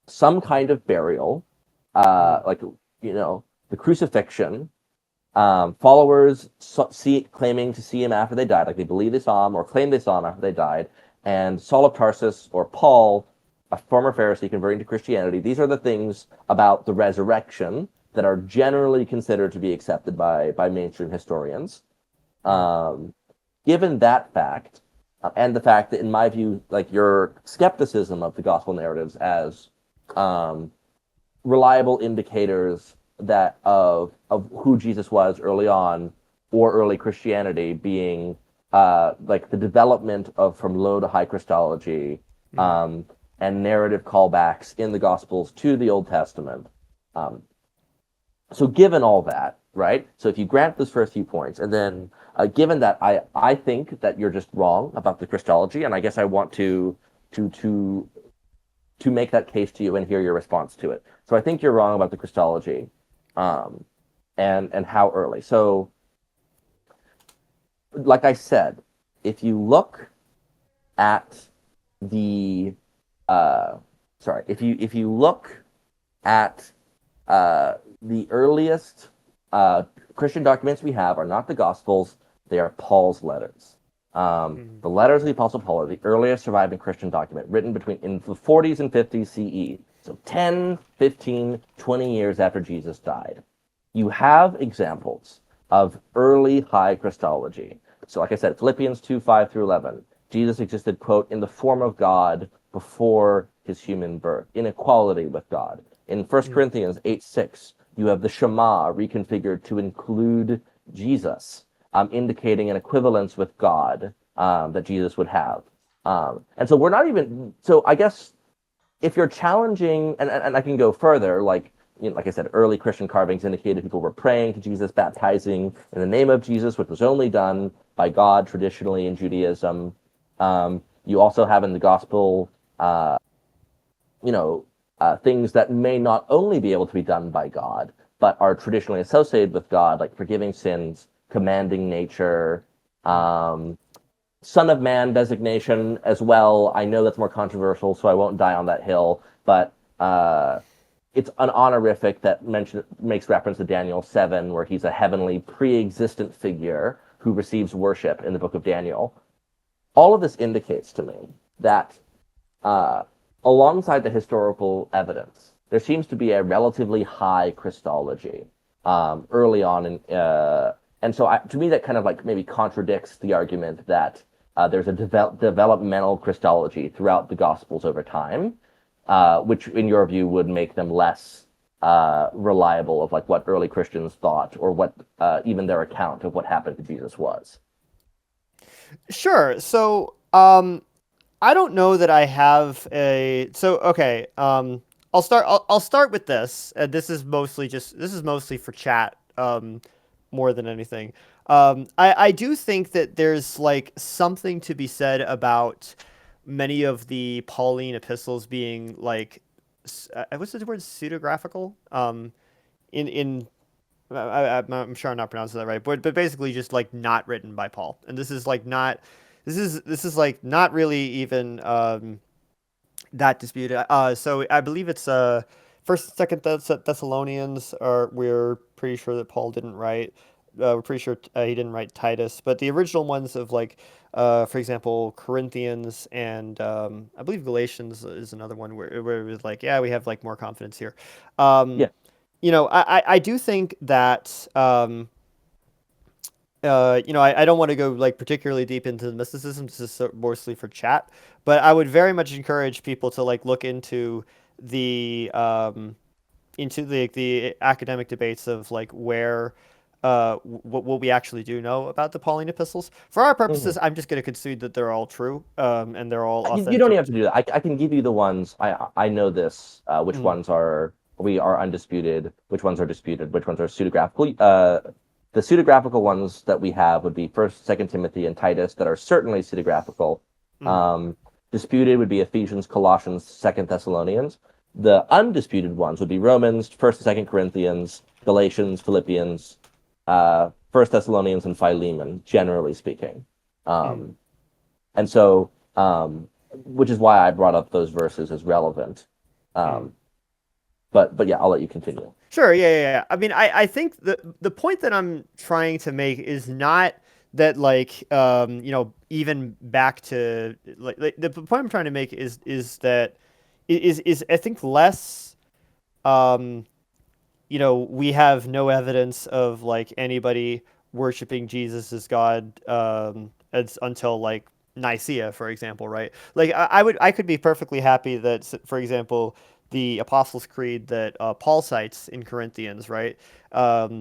some kind of burial, like the crucifixion, followers claiming to see him after they died, like they believe they saw him or claim they saw him after they died, and Saul of Tarsus or Paul, a former Pharisee converting to Christianity. These are the things about the resurrection that are generally considered to be accepted by mainstream historians. Given that fact, and the fact that, in my view, like your skepticism of the gospel narratives as reliable indicators that of who Jesus was early on, or early Christianity being like the development of from low to high Christology, and narrative callbacks in the Gospels to the Old Testament. So given all that, right? So if you grant those first few points, and then given that I think that you're just wrong about the Christology, and I guess I want to make that case to you and hear your response to it. So I think you're wrong about the Christology, and how early. So, like I said, if you look at the if you look at the earliest Christian documents we have are not the Gospels, they are Paul's letters. The letters of the Apostle Paul are the earliest surviving Christian document, written in the 40s and 50s CE. So 10, 15, 20 years after Jesus died. You have examples of early high Christology. So like I said, Philippians 2, 5 through 11. Jesus existed, quote, in the form of God before his human birth, in equality with God. In 1 Corinthians 8, 6, you have the Shema reconfigured to include Jesus, indicating an equivalence with God that Jesus would have. And so we're not even, so I guess if you're challenging, and I can go further, like I said, early Christian carvings indicated people were praying to Jesus, baptizing in the name of Jesus, which was only done by God traditionally in Judaism. You also have in the gospel, things that may not only be able to be done by God, but are traditionally associated with God, like forgiving sins, commanding nature, Son of Man designation as well. I know that's more controversial, so I won't die on that hill, but it's an honorific that makes reference to Daniel 7, where he's a heavenly pre-existent figure who receives worship in the book of Daniel. All of this indicates to me that alongside the historical evidence, there seems to be a relatively high Christology early on. And so to me, that kind of like maybe contradicts the argument that there's a developmental Christology throughout the Gospels over time, which in your view would make them less reliable of like what early Christians thought, or what even their account of what happened to Jesus was. Sure. So, I don't know that I have a. So, okay. I'll start with this. This is mostly for chat. More than anything. I do think that there's like something to be said about many of the Pauline epistles being like, what's the word, pseudographical? I'm sure I'm not pronouncing that right, but basically just like not written by Paul, and this is like not like not really even that disputed. So I believe it's First and Second Thessalonians we're pretty sure that Paul didn't write. We're pretty sure he didn't write Titus, but the original ones of like, for example, Corinthians and I believe Galatians is another one where it was like, yeah, we have like more confidence here. Um, Yeah. I do think that I don't want to go like particularly deep into the mysticism. This is mostly for chat, but I would very much encourage people to like look into the academic debates of like where what we actually do know about the Pauline epistles. For our Mhm. purposes, I'm just going to concede that they're all true, and they're all You don't even authentic. have to do that. I can give you the ones I know this. Which Mm, ones are undisputed? Which ones are disputed? Which ones are pseudographical? The pseudographical ones that we have would be First, Second Timothy, and Titus that are certainly pseudographical. mm, Um, Disputed would be Ephesians, Colossians, Second Thessalonians. The undisputed ones would be Romans, First and Second Corinthians, Galatians, Philippians, First Thessalonians, and Philemon. Generally speaking. mm. Um, and so, which is why I brought up those verses as relevant. Mm. Um, but yeah, I'll let you continue. Sure, yeah. I mean, I think the point that I'm trying to make is not that like even back to like the point I'm trying to make is that is I think less um we have no evidence of like anybody worshiping Jesus as God as until like Nicaea, for example, right? Like I could be perfectly happy that, for example, the Apostles' Creed that Paul cites in Corinthians, right,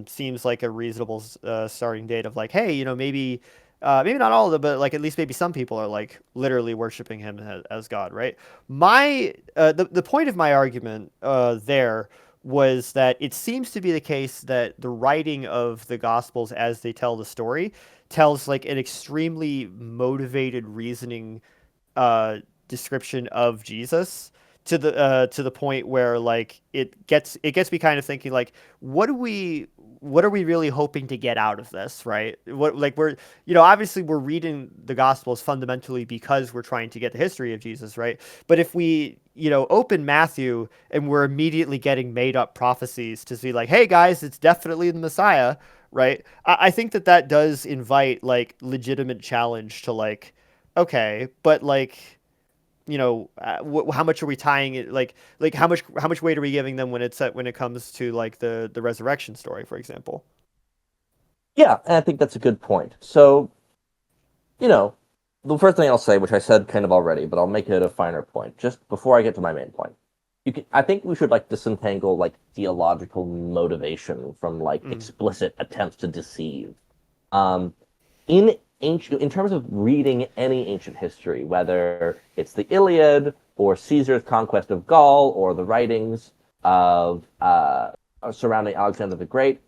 seems like a reasonable starting date of like, hey, maybe. Maybe not all of them, but like at least maybe some people are like literally worshiping him as God, right? The point of my argument there was that it seems to be the case that the writing of the Gospels as they tell the story tells like an extremely motivated reasoning uh, description of Jesus to the point where like it gets me kind of thinking like what are we really hoping to get out of this, right? What like we're obviously we're reading the Gospels fundamentally because we're trying to get the history of Jesus, right? But if we open Matthew and we're immediately getting made up prophecies to see like, hey guys, it's definitely the Messiah, right? I think that does invite like legitimate challenge to like, okay, but like how much are we tying it like how much weight are we giving them when it comes to like the resurrection story, for example? Yeah, and I think that's a good point. So, you know, the first thing I'll say, which I said kind of already, but I'll make it a finer point, just before I get to my main point. I think we should like disentangle like theological motivation from like Mm, explicit attempts to deceive. Um, in terms of reading any ancient history, whether it's the Iliad or Caesar's conquest of Gaul or the writings of surrounding Alexander the Great,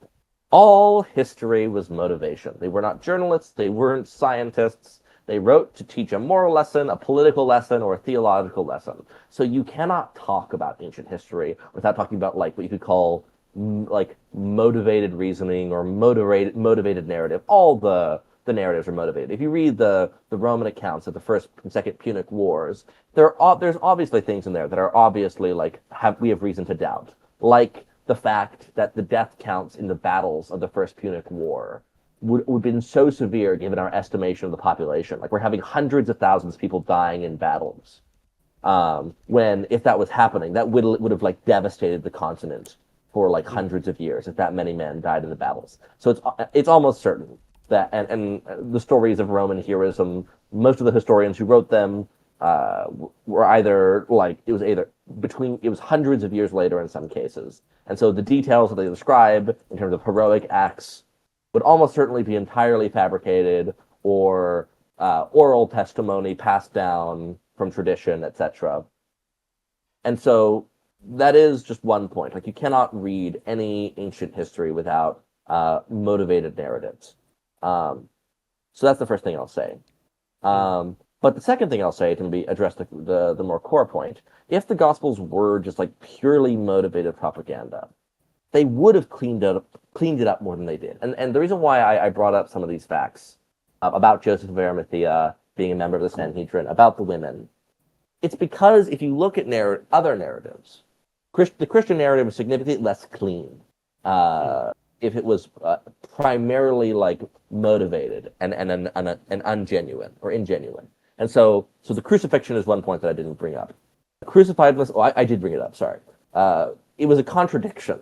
all history was motivation. They were not journalists, they weren't scientists. They wrote to teach a moral lesson, a political lesson, or a theological lesson. So you cannot talk about ancient history without talking about like what you could call like motivated reasoning or motivated narrative. All the narratives are motivated. If you read the Roman accounts of the First and Second Punic Wars, there's obviously things in there that are obviously like we have reason to doubt, like the fact that the death counts in the battles of the First Punic War would have been so severe given our estimation of the population. Like we're having hundreds of thousands of people dying in battles. When if that was happening, that would have like devastated the continent for like mm, hundreds of years if that many men died in the battles. So it's almost certain that and the stories of Roman heroism, most of the historians who wrote them were either like it was hundreds of years later in some cases, and so the details that they describe in terms of heroic acts would almost certainly be entirely fabricated or oral testimony passed down from tradition, etc. And so that is just one point. Like you cannot read any ancient history without motivated narratives. Um, so that's the first thing I'll say. mm, But the second thing I'll say to be address the more core point, if the Gospels were just like purely motivated propaganda, they would have cleaned it up more than they did. And the reason why I brought up some of these facts about Joseph of Arimathea being a member of the Sanhedrin, about the women, it's because if you look at other narratives, The Christian narrative was significantly less clean. If it was primarily like motivated and ungenuine or ingenuine. And so the crucifixion is one point that I didn't bring up. Crucified was, I did bring it up, sorry. It was a contradiction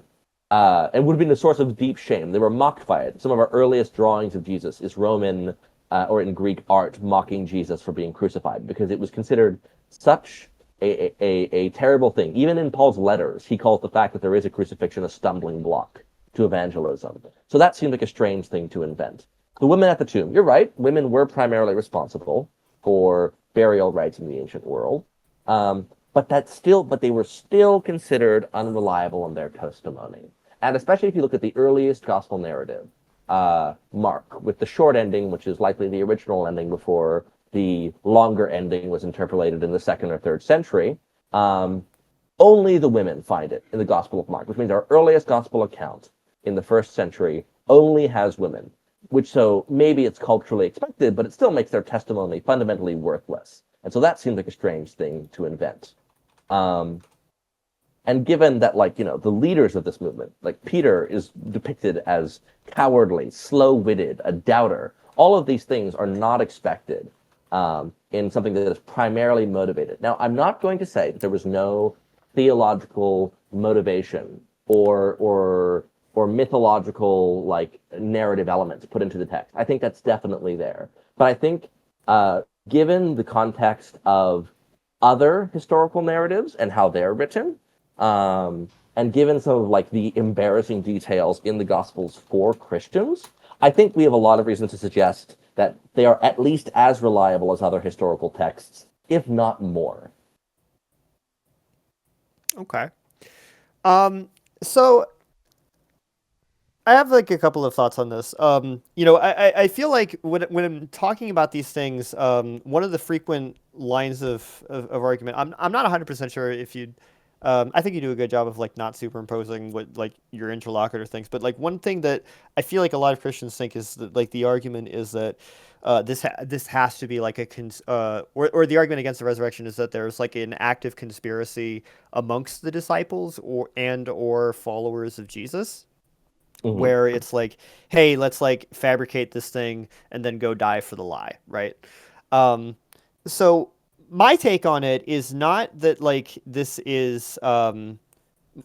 and would have been a source of deep shame. They were mocked by it. Some of our earliest drawings of Jesus is Roman or in Greek art mocking Jesus for being crucified because it was considered such a terrible thing. Even in Paul's letters, he calls the fact that there is a crucifixion a stumbling block to evangelism. So that seemed like a strange thing to invent. The women at the tomb, you're right, women were primarily responsible for burial rites in the ancient world. But they were still considered unreliable in their testimony. And especially if you look at the earliest gospel narrative, Mark, with the short ending, which is likely the original ending before the longer ending was interpolated in the 2nd or 3rd century, only the women find it in the Gospel of Mark, which means our earliest gospel account in the 1st century only has women, which so maybe it's culturally expected, but it still makes their testimony fundamentally worthless. And so that seems like a strange thing to invent. And given that, like, you know, the leaders of this movement, like Peter is depicted as cowardly, slow-witted, a doubter, all of these things are not expected in something that is primarily motivated. Now, I'm not going to say that there was no theological motivation or mythological, like, narrative elements put into the text. I think that's definitely there. But I think given the context of other historical narratives and how they're written, and given some of like the embarrassing details in the Gospels for Christians, I think we have a lot of reason to suggest that they are at least as reliable as other historical texts, if not more. Okay. So I have like a couple of thoughts on this. I feel like when I'm talking about these things, one of the frequent lines of argument, I'm not 100% sure if you I think you do a good job of like not superimposing what like your interlocutor thinks, but like one thing that I feel like a lot of Christians think is that like the argument is that this has to be like or the argument against the resurrection is that there's like an active conspiracy amongst the disciples or followers of Jesus, where it's like, hey, let's like fabricate this thing and then go die for the lie, right? So my take on it is not that like this is not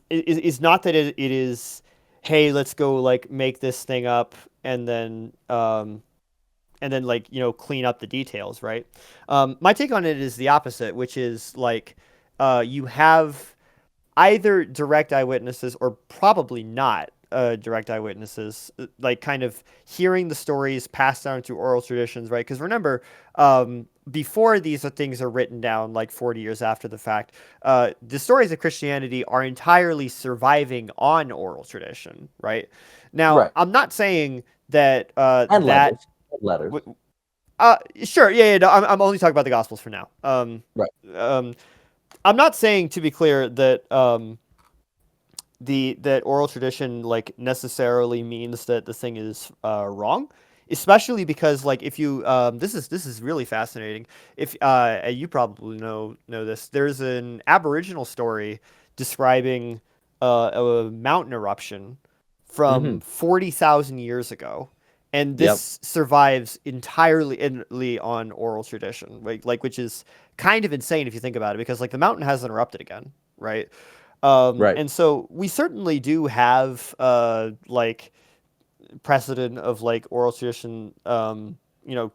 that it is, hey, let's go like make this thing up and then like, you know, clean up the details, right? My take on it is the opposite, which is like you have either direct eyewitnesses or probably not direct eyewitnesses, like kind of hearing the stories passed down through oral traditions, right? Because remember, before these things are written down, like 40 years after the fact, the stories of Christianity are entirely surviving on oral tradition, right? Now, Right. I'm not saying that And that. letters. Sure, yeah. No, I'm only talking about the Gospels for now. Right. I'm not saying, to be clear, that that oral tradition like necessarily means that the thing is wrong, especially because like if you this is really fascinating. If you probably know this, there's an Aboriginal story describing a mountain eruption from 40,000 years ago, and this survives entirely on oral tradition, like which is kind of insane if you think about it, because like the mountain hasn't erupted again, right? Right. And so we certainly do have like precedent of like oral tradition,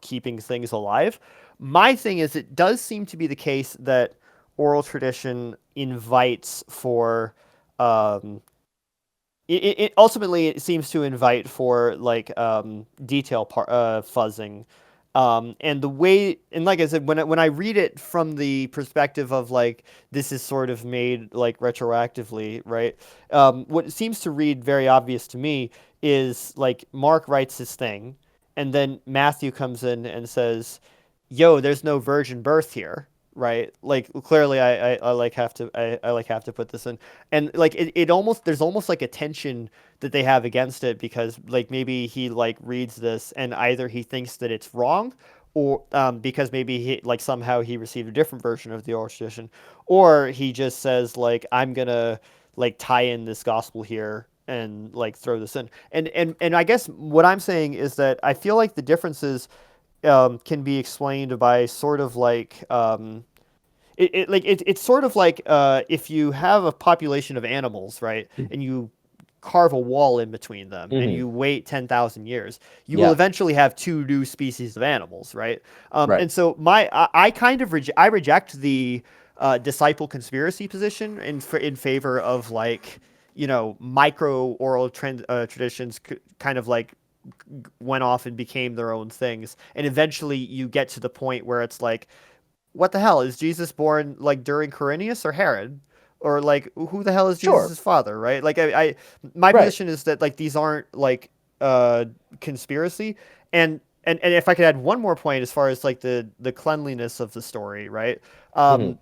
keeping things alive. My thing is, it does seem to be the case that oral tradition invites for, it ultimately it seems to invite for like detail fuzzing. And the way, and like I said, when I read it from the perspective of like this is sort of made like retroactively, right? What seems to read very obvious to me is like Mark writes his thing, and then Matthew comes in and says, "Yo, there's no virgin birth here." Right, like clearly, I like have to I like have to put this in, and like it almost, there's almost like a tension that they have against it, because like maybe he like reads this and either he thinks that it's wrong, or because maybe he like somehow he received a different version of the oral tradition, or he just says like I'm gonna like tie in this gospel here and like throw this in. And I guess what I'm saying is that I feel like the differences can be explained by sort of like it's sort of like if you have a population of animals, right, and you carve a wall in between them and Hmm. you wait 10,000 years, you will Yeah. eventually have two new species of animals, right? Right. And so I kind of I reject the disciple conspiracy position in favor of like micro oral traditions kind of like went off and became their own things, and eventually you get to the point where it's like, what the hell is Jesus born like during Quirinius or Herod? Or like who the hell is Sure. Jesus' father, right? Like I my Right. position is that like these aren't like conspiracy. And if I could add one more point as far as like the cleanliness of the story, right? Hmm. Um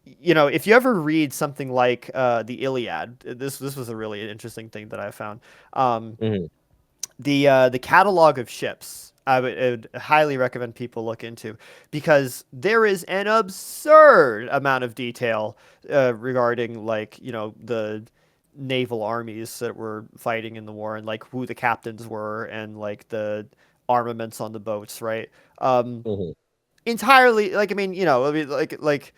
if you ever read something like the Iliad, this was a really interesting thing that I found. Um Hmm. the catalog of ships I would highly recommend people look into, because there is an absurd amount of detail regarding like the naval armies that were fighting in the war, and like who the captains were, and like the armaments on the boats, right? um Hmm. Entirely, like, I mean, I mean, like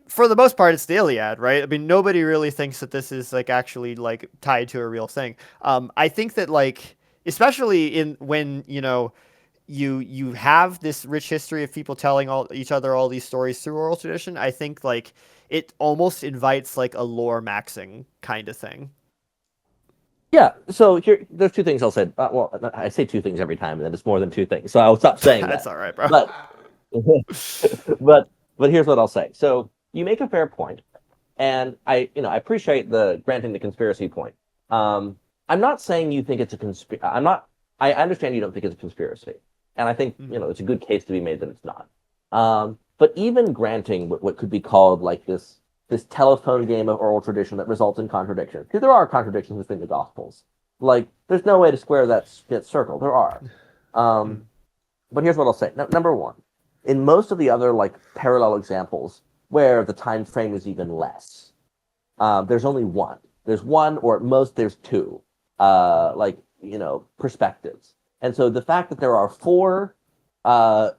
for the most part, it's the Iliad, right? I mean, nobody really thinks that this is like actually like tied to a real thing. I think that like, especially in when you have this rich history of people telling all each other all these stories through oral tradition, I think like it almost invites like a lore maxing kind of thing. Yeah. So here, there's two things I'll say. Well, I say two things every time, and then it's more than two things. So I'll stop saying That's that. all right, bro. But, but, but here's what I'll say. So you make a fair point, and I appreciate the granting the conspiracy point. Um, I'm not saying you think it's a conspiracy. I'm not. I understand you don't think it's a conspiracy, and I think Mhm. it's a good case to be made that it's not. But even granting what could be called like this telephone game of oral tradition that results in contradictions, because there are contradictions within the Gospels. Like, there's no way to square that circle. There are. Um, Mhm. but here's what I'll say. Number one, in most of the other like parallel examples where the time frame is even less, there's only one. There's one, or at most there's two, like perspectives. And so the fact that there are four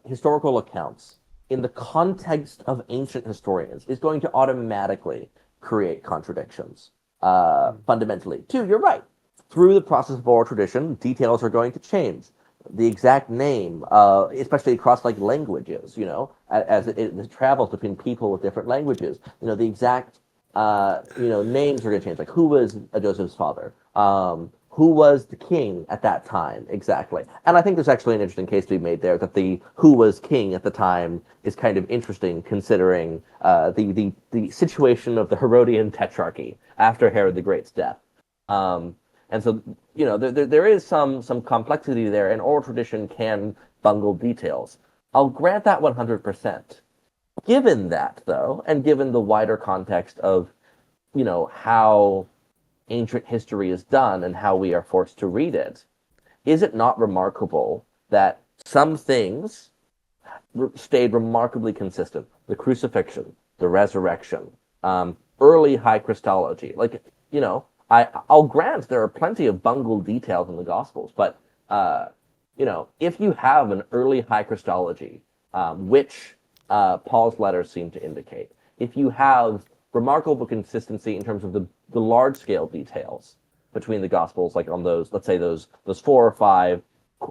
historical accounts in the context of ancient historians is going to automatically create contradictions. Mhm. Fundamentally, two, you're right. Through the process of oral tradition, details are going to change. The exact name, especially across like languages, as it travels between people with different languages, the exact names are going to change. Like, who was Joseph's father? Who was the king at that time exactly? And I think there's actually an interesting case to be made there that the who was king at the time is kind of interesting, considering the situation of the Herodian tetrarchy after Herod the Great's death. Um, and so there is some complexity there, and oral tradition can bungle details. I'll grant that 100%. Given that, though, and given the wider context of how ancient history is done and how we are forced to read it, is it not remarkable that some things stayed remarkably consistent? The crucifixion, the resurrection, early high Christology. Like, I'll grant there are plenty of bungled details in the Gospels, but, if you have an early high Christology, which Paul's letters seem to indicate, if you have remarkable consistency in terms of the large scale details between the Gospels, like on those, let's say those four or five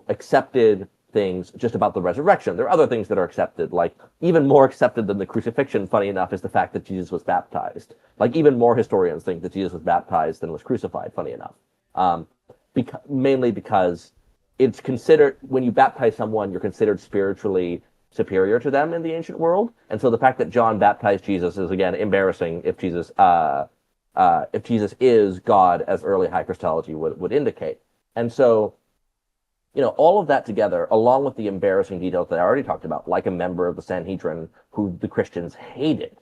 accepted things just about the resurrection. There are other things that are accepted, like even more accepted than the crucifixion, funny enough, is the fact that Jesus was baptized. Like, even more historians think that Jesus was baptized than was crucified, funny enough. Um, mainly because it's considered, when you baptize someone, you're considered spiritually superior to them in the ancient world. And so the fact that John baptized Jesus is, again, embarrassing if Jesus is God, as early high Christology would indicate. And so all of that together, along with the embarrassing details that I already talked about, like a member of the Sanhedrin who the Christians hated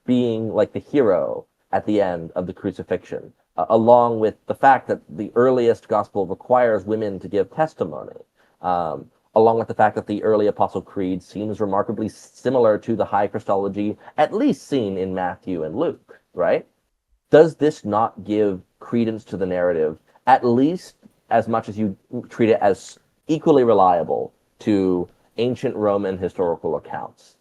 being like the hero at the end of the crucifixion, along with the fact that the earliest gospel requires women to give testimony, along with the fact that the early Apostle Creed seems remarkably similar to the high Christology, at least seen in Matthew and Luke, right? Does this not give credence to the narrative, at least as much as you treat it as equally reliable to ancient Roman historical accounts,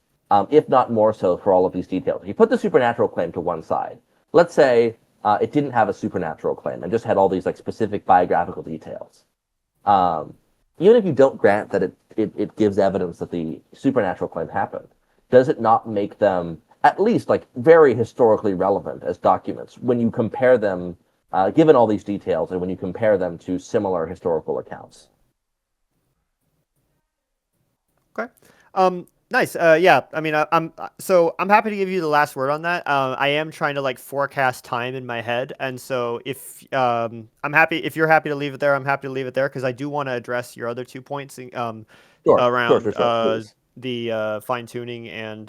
if not more so for all of these details? You put the supernatural claim to one side. Let's say it didn't have a supernatural claim and just had all these like specific biographical details. Even if you don't grant that it gives evidence that the supernatural claim happened, does it not make them at least like very historically relevant as documents when you compare them, given all these details, and when you compare them to similar historical accounts? Okay. Nice. Yeah. I mean, I'm happy to give you the last word on that. I am trying to like forecast time in my head, and so if you're happy to leave it there, I'm happy to leave it there because I do want to address your other 2 points around Please. the fine tuning and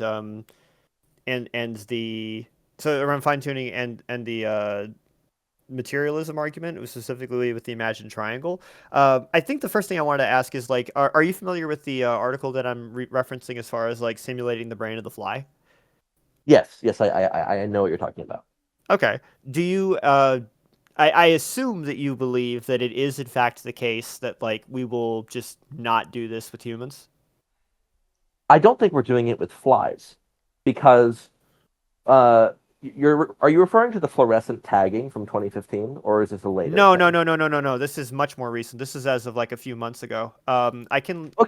the so around fine tuning and the materialism argument. It was specifically with the imagined triangle. I think the first thing I wanted to ask is like, are you familiar with the article that I'm referencing as far as like simulating the brain of the fly? Yes, I know what you're talking about. Okay. Do you? I assume that you believe that it is in fact the case that like we will just not do this with humans. I don't think we're doing it with flies because are you referring to the fluorescent tagging from 2015, or is this a later No, no, thing? no, no, no, no, no. This is much more recent. This is as of like a few months ago. Okay,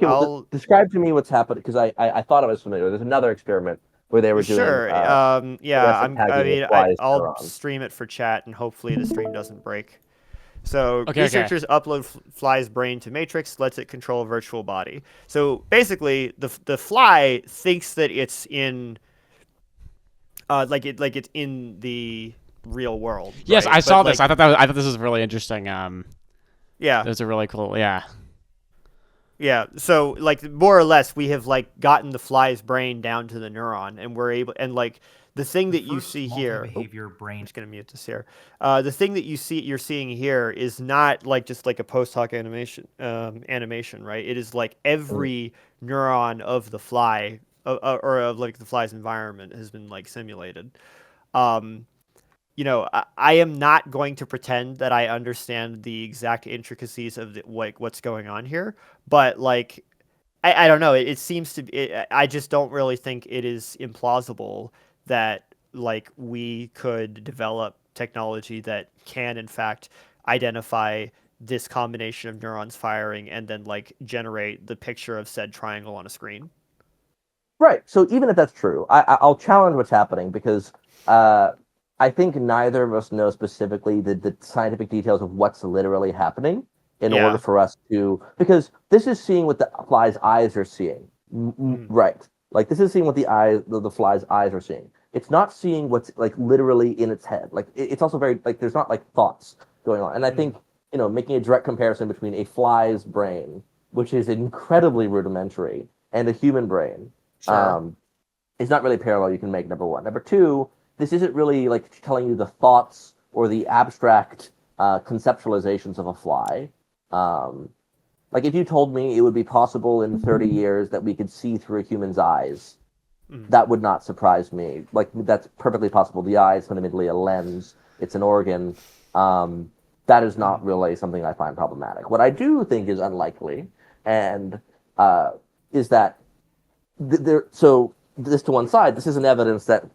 well, I'll describe to me what's happened because I thought I was familiar. There's another experiment where they were doing Sure. Yeah. fluorescent I tagging with mean, flies I'll neurons. stream it for chat, and hopefully the stream doesn't break. So Okay. researchers upload fly's brain to Matrix, lets it control a virtual body. So basically, the fly thinks that it's in, like it's in the real world, Yes, right? I But saw this. like, I thought this was really interesting. yeah, That was a really cool. Yeah. yeah. So like more or less, we have like gotten the fly's brain down to the neuron, and we're able, and like the thing The that you first see here. multi-behavior brain. Just gonna mute this here. The thing that you're seeing here is not like just like a post hoc animation, right? It is like every neuron of the fly, or of like the fly's environment has been like simulated. Um, I am not going to pretend that I understand the exact intricacies of like what's going on here, but like I don't know. It seems to be. I just don't really think it is implausible that like we could develop technology that can in fact identify this combination of neurons firing and then like generate the picture of said triangle on a screen. Right. So even if that's true, I'll challenge what's happening because I think neither of us know specifically the scientific details of what's literally happening in order Yeah. for us to, because this is seeing what the fly's eyes are seeing. Mm. Right. Like this is seeing what the fly's eyes are seeing. It's not seeing what's like literally in its head. Like it's also very like there's not like thoughts going on. And I think, making a direct comparison between a fly's brain, which is incredibly rudimentary, and a human brain, Sure. is not really parallel you can make, number one. Number two, this isn't really like telling you the thoughts or the abstract conceptualizations of a fly. Um, like if you told me it would be possible in 30 years that we could see through a human's eyes, Mm. that would not surprise me. Like that's perfectly possible. The eye is fundamentally a lens. It's an organ. That is not really something I find problematic. What I do think is unlikely, and is that there. So this to one side, this isn't evidence that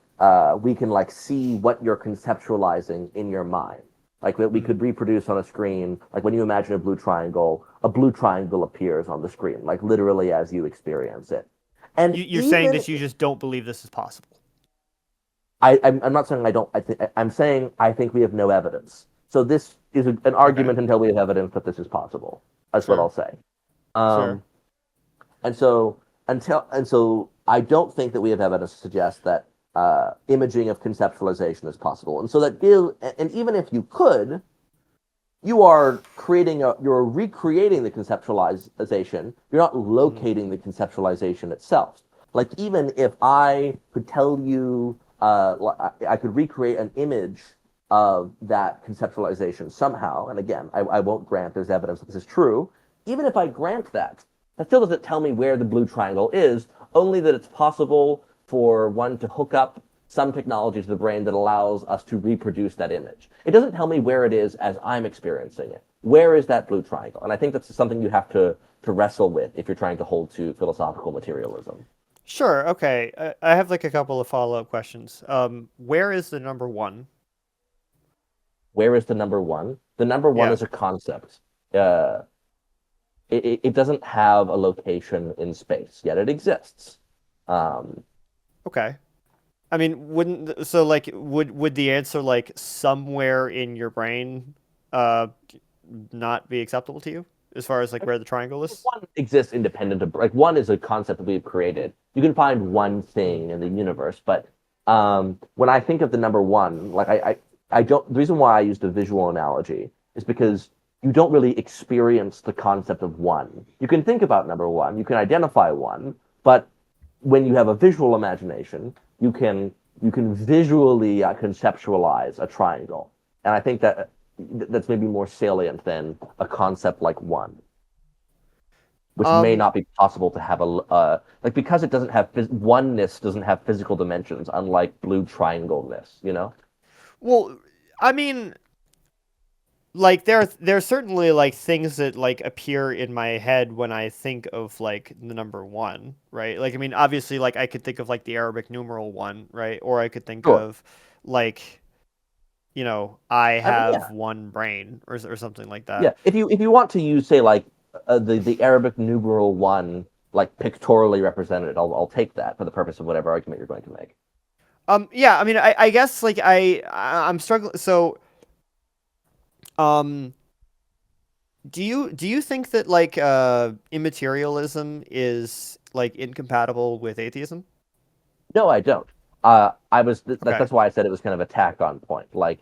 we can like see what you're conceptualizing in your mind. Like that we could reproduce on a screen. Like when you imagine a blue triangle appears on the screen, like literally as you experience it. And You're saying even that you just don't believe this is possible. I'm not saying I don't. I'm saying I think we have no evidence. So this is an Okay. argument until we have evidence that this is possible. That's what Sure. I'll say. Sure. Um, and so I don't think that we have evidence to suggest that imaging of conceptualization is possible. And so and even if you could, you're recreating the conceptualization. You're not locating the conceptualization itself. Like even if I could tell you, I could recreate an image of that conceptualization somehow. And again, I won't grant there's evidence that this is true. Even if I grant that, that still doesn't tell me where the blue triangle is, only that it's possible for one to hook up some technology to the brain that allows us to reproduce that image. It doesn't tell me where it is as I'm experiencing it. Where is that blue triangle? And I think that's something you have to wrestle with if you're trying to hold to philosophical materialism. Sure. Okay. I have like a couple of follow-up questions. Where is the number one? Where is the number one? The number one Yeah. is a concept. Uh, it doesn't have a location in space, yet it exists. Um, Okay. I mean, wouldn't so like would the answer like somewhere in your brain uh not be acceptable to you as far as like where the triangle is? one exists independent of, like, one is a concept that we've created. You can find one thing in the universe, but when I think of the number one, like I don't. The reason why I used a visual analogy is because you don't really experience the concept of one. You can think about number one, you can identify one, but when you have a visual imagination, you can visually conceptualize a triangle, and I think that that's maybe more salient than a concept like one, which may Um, not be possible to have a like, because it doesn't have oneness, doesn't have physical dimensions, unlike blue triangleness. You know? well, I mean, like there's certainly like things that like appear in my head when I think of like the number one, right? Like I mean, obviously, like I could think of like the Arabic numeral one, right? Or I could think Sure. of like I I mean, have yeah, one brain or something like that. yeah. If you want to use, say, like the Arabic numeral one, like pictorially represented, I'll take that for the purpose of whatever argument you're going to make. Yeah, I mean, I guess like I'm struggling. So, um, do you think that like immaterialism is like incompatible with atheism? No, I don't. Okay. That's why I said it was kind of a tack on point. Like,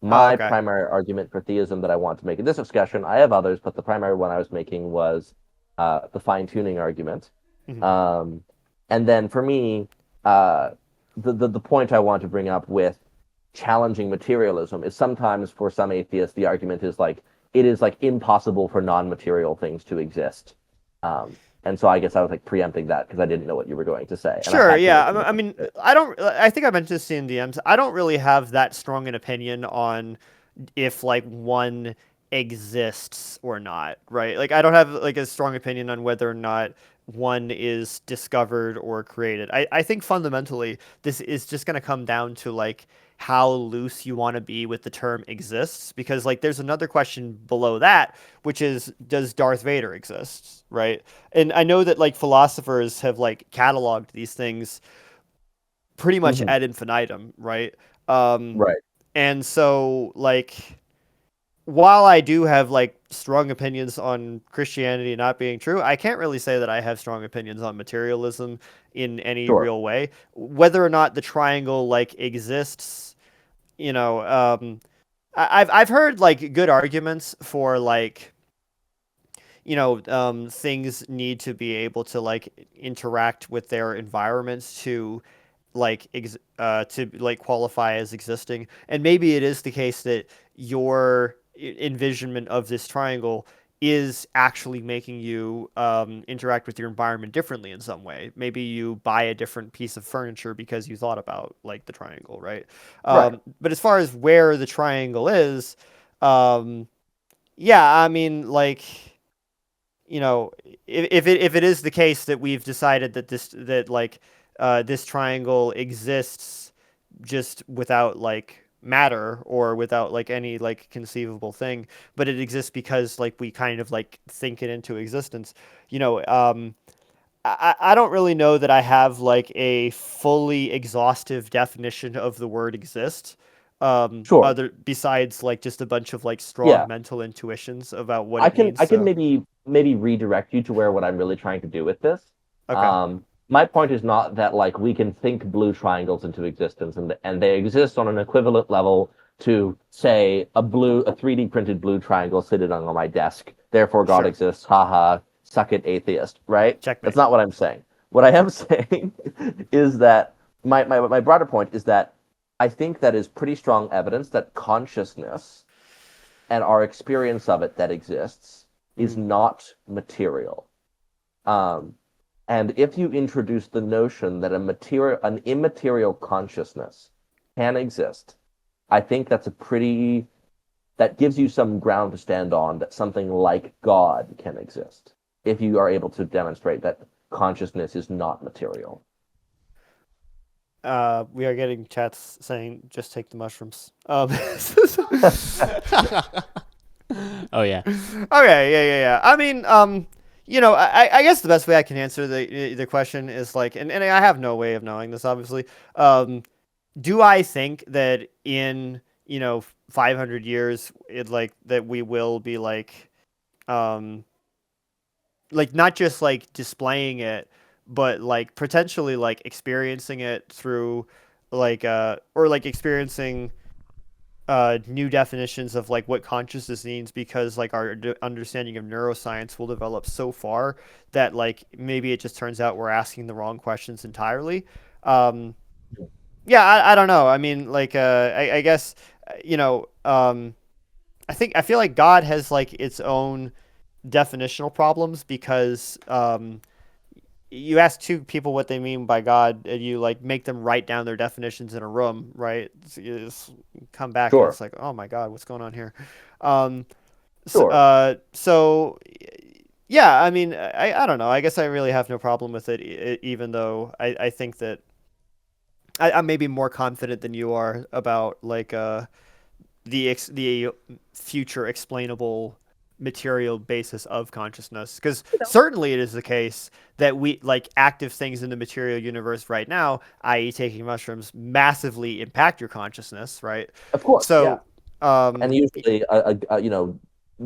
Oh, my okay. primary argument for theism that I want to make in this discussion, I have others, but the primary one I was making was the fine tuning argument. Mhm. Um, and then for me, uh, the point I want to bring up with challenging materialism is sometimes for some atheists the argument is like it is like impossible for non-material things to exist. And so I guess I was like preempting that because I didn't know what you were going to say, and I Sure, actually yeah. was going to I come mean, to it. I don't. I think I mentioned this in DMs. I don't really have that strong an opinion on if like one exists or not, right? Like I don't have like a strong opinion on whether or not one is discovered or created. I think fundamentally this is just going to come down to like how loose you want to be with the term exists because like there's another question below that which is does Darth Vader exist, right? And I know that like philosophers have like cataloged these things pretty much Hmm. ad infinitum, right? Um Right. and so like while I do have like strong opinions on Christianity not being true, I can't really say that I have strong opinions on materialism in any Sure. real way. Whether or not the triangle like exists, you know, I've heard like good arguments for like things need to be able to like interact with their environments to to like qualify as existing. And maybe it is the case that your envisionment of this triangle is actually making you interact with your environment differently in some way. Maybe you buy a different piece of furniture because you thought about like the triangle, right? Right. But as far as where the triangle is, um, yeah, I mean, like if it is the case that we've decided that this triangle exists just without like matter or without like any like conceivable thing, but it exists because like we kind of like think it into existence. You know, I don't really know that I have like a fully exhaustive definition of the word exist. Sure. Other besides like just a bunch of like strong Yeah. mental intuitions about what I it can means. I can So maybe redirect you to where what I'm really trying to do with this. okay. My point is not that, like, we can think blue triangles into existence and they exist on an equivalent level to, say, a 3D printed blue triangle sitting on my desk. Therefore, God Sure. exists. Haha. Suck it, atheist. Right? That's Checkmate. not what I'm saying. What I am saying is that my broader point is that I think that is pretty strong evidence that consciousness and our experience of it that exists is Mhm. not material. And if you introduce the notion that an immaterial consciousness can exist, I think that gives you some ground to stand on that something like God can exist if you are able to demonstrate that consciousness is not material. We are getting chats saying just take the mushrooms. Oh yeah. Okay, yeah. I mean, I guess the best way I can answer the question is like, and I have no way of knowing this, obviously. Do I think that in 500 years, that we will be not just like displaying it, but like potentially like experiencing it through or like experiencing new definitions of like what consciousness means, because like our understanding of neuroscience will develop so far that like maybe it just turns out we're asking the wrong questions entirely. Yeah, I don't know. I mean, like I guess I feel like God has like its own definitional problems, because you ask two people what they mean by God, and you like make them write down their definitions in a room, right? So you just come back and Sure. it's like, oh my God, what's going on here? Um, Sure. so yeah, I mean, I don't know. I guess I really have no problem with it, even though I think that I'm maybe more confident than you are about like the future explainable material basis of consciousness, because certainly it is the case that we like active things in the material universe right now, i.e. taking mushrooms, massively impact your consciousness, right? Of course, yeah. So And usually,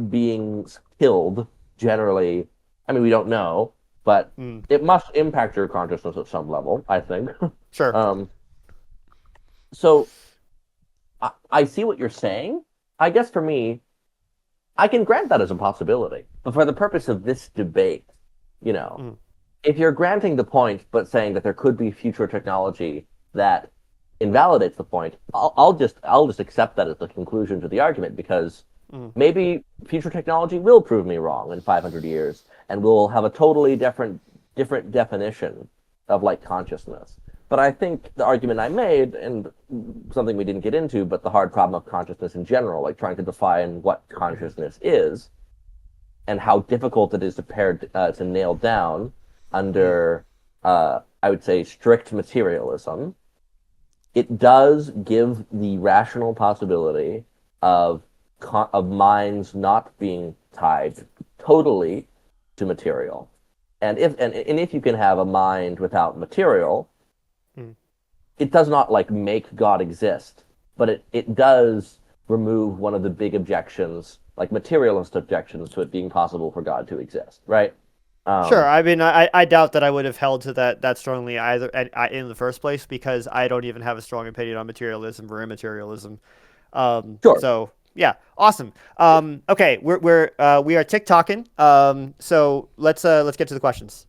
beings killed generally, I mean, we don't know, but it must impact your consciousness at some level, I think. sure. So I see what you're saying. I guess for me, I can grant that as a possibility. But for the purpose of this debate, if you're granting the point but saying that there could be future technology that invalidates the point, I'll just accept that as the conclusion to the argument, because maybe future technology will prove me wrong in 500 years, and we'll have a totally different definition of like consciousness. But I think the argument I made, and something we didn't get into, but the hard problem of consciousness in general, like trying to define what consciousness is, and how difficult it is to nail down under, I would say, strict materialism, it does give the rational possibility of minds not being tied totally to material. And if you can have a mind without material, it does not like make God exist, but it does remove one of the big objections, like materialist objections, to it being possible for God to exist, right? Sure. I mean, I doubt that I would have held to that strongly either in the first place, because I don't even have a strong opinion on materialism or immaterialism. Sure. So yeah, awesome. Okay, we are TikToking. So let's get to the questions.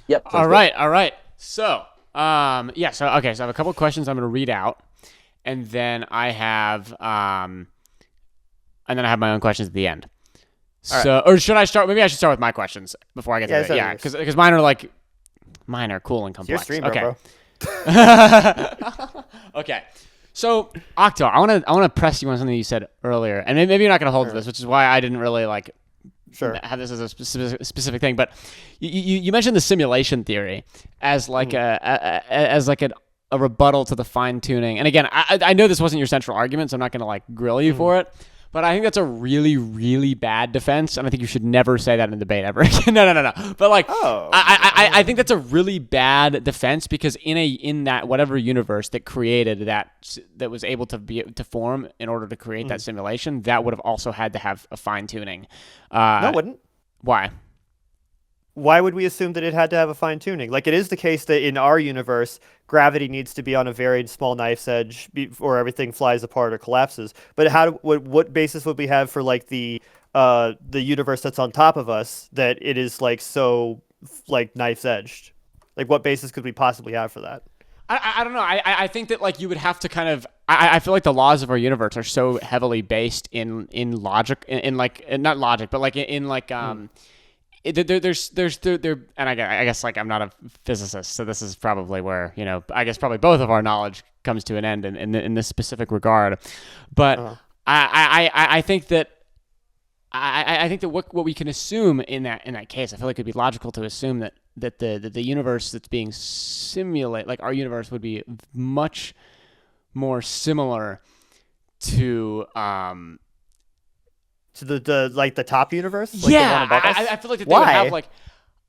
Yep. All right. So so I have a couple of questions I'm going to read out, and then I have my own questions at the end. So, or should I start? Maybe I should start with my questions before I get to it. Yeah, because mine are cool and complex. It's your stream, bro. Okay. So, Octo, I want to press you on something you said earlier, and maybe you're not going to hold to this, which is why I didn't really have this as a specific thing. But you mentioned the simulation theory as like a rebuttal to the fine tuning. And again, I know this wasn't your central argument, so I'm not going to like grill you for it. But I think that's a really, really bad defense, and I think you should never say that in a debate ever again. No. But like, I think that's a really bad defense, because in that whatever universe that created that was able to form in order to create that simulation, that would have also had to have a fine tuning. No, it wouldn't. Why? Why would we assume that it had to have a fine tuning? Like, it is the case that in our universe, gravity needs to be on a very small knife's edge before everything flies apart or collapses. But what basis would we have for like the universe that's on top of us that it is like so like knife's edged? Like, what basis could we possibly have for that? I don't know. I think that like you would have to kind of. I feel like the laws of our universe are so heavily based in logic, in like not logic, but like in like and I guess like I'm not a physicist, so this is probably where I guess probably both of our knowledge comes to an end in this specific regard. But I think that I think that what we can assume in that case, I feel like it'd be logical to assume that the universe that's being simulated, like our universe, would be much more similar to the like the top universe. Like yeah, the one above us? I feel like that they would have like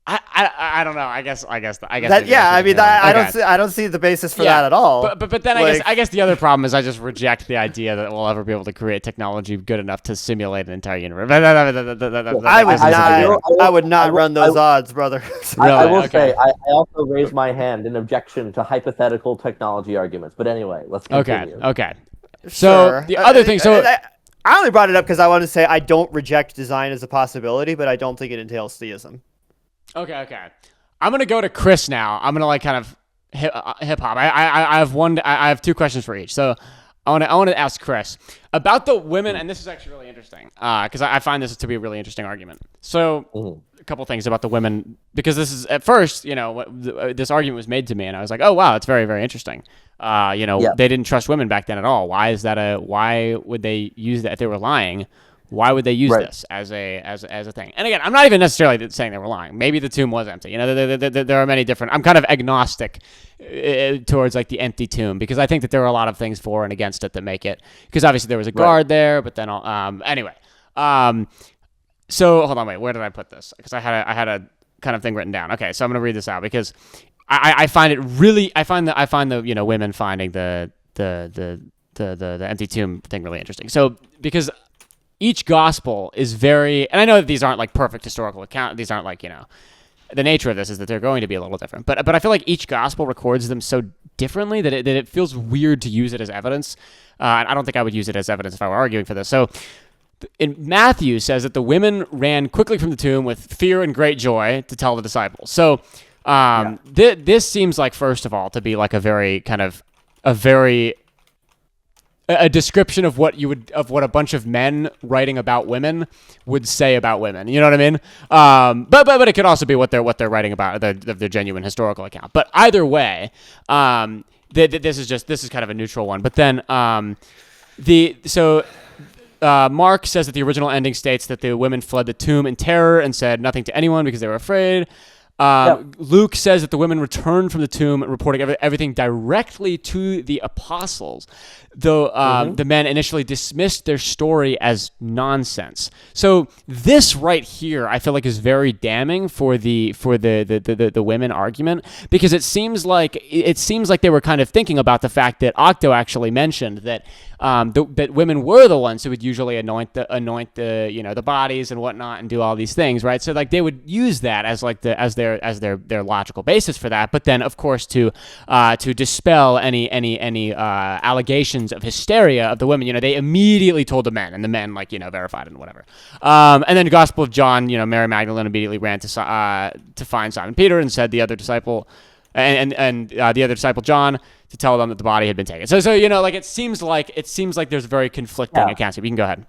I don't know. I guess that, yeah. I mean, I don't see the basis for that at all. But then I guess the other problem is I just reject the idea that we'll ever be able to create technology good enough to simulate an entire universe. I would not run those odds, brother. Really? I will say I also raised my hand in objection to hypothetical technology arguments. But anyway, let's continue. Okay. So the other thing, I only brought it up because I want to say I don't reject design as a possibility, but I don't think it entails theism. Okay. I'm gonna go to Chris now. I'm gonna like kind of hip hop. I have two questions for each. So I want to ask Chris about the women, and this is actually really interesting because I find this to be a really interesting argument. So a couple things about the women, because this is at first this argument was made to me, and I was like, oh wow, it's very, very interesting. They didn't trust women back then at all. Why why would they use that if they were lying? Why would they use this as a thing? And again, I'm not even necessarily saying they were lying. Maybe the tomb was empty. There are many different. I'm kind of agnostic towards like the empty tomb, because I think that there are a lot of things for and against it that make it. Because obviously there was a guard there, but then anyway. So hold on, wait. Where did I put this? Because I had a kind of thing written down. Okay, so I'm gonna read this out because I find it really. I find the women finding the empty tomb thing really interesting. So because each gospel is very, and I know that these aren't like perfect historical account. These aren't like, the nature of this is that they're going to be a little different. But I feel like each gospel records them so differently that it feels weird to use it as evidence. And I don't think I would use it as evidence if I were arguing for this. So in Matthew says that the women ran quickly from the tomb with fear and great joy to tell the disciples. So this seems like, first of all, to be like a description of what a bunch of men writing about women would say about women. You know what I mean? But it could also be what they're writing about, their genuine historical account. But either way, this is kind of a neutral one. But then Mark says that the original ending states that the women fled the tomb in terror and said nothing to anyone because they were afraid. Luke says that the women returned from the tomb, reporting everything directly to the apostles, though the men initially dismissed their story as nonsense. So this right here, I feel like, is very damning for the women argument, because it seems like they were kind of thinking about the fact that Octo actually mentioned that that women were the ones who would usually anoint the bodies and whatnot and do all these things, right? So like they would use that as like their logical basis for that. But then of course to dispel any allegations of hysteria of the women, they immediately told the men, and the men verified it and whatever. And then the Gospel of John, Mary Magdalene immediately ran to find Simon Peter and said the other disciple and the other disciple John to tell them that the body had been taken. So it seems like there's very conflicting accounts. You can go ahead.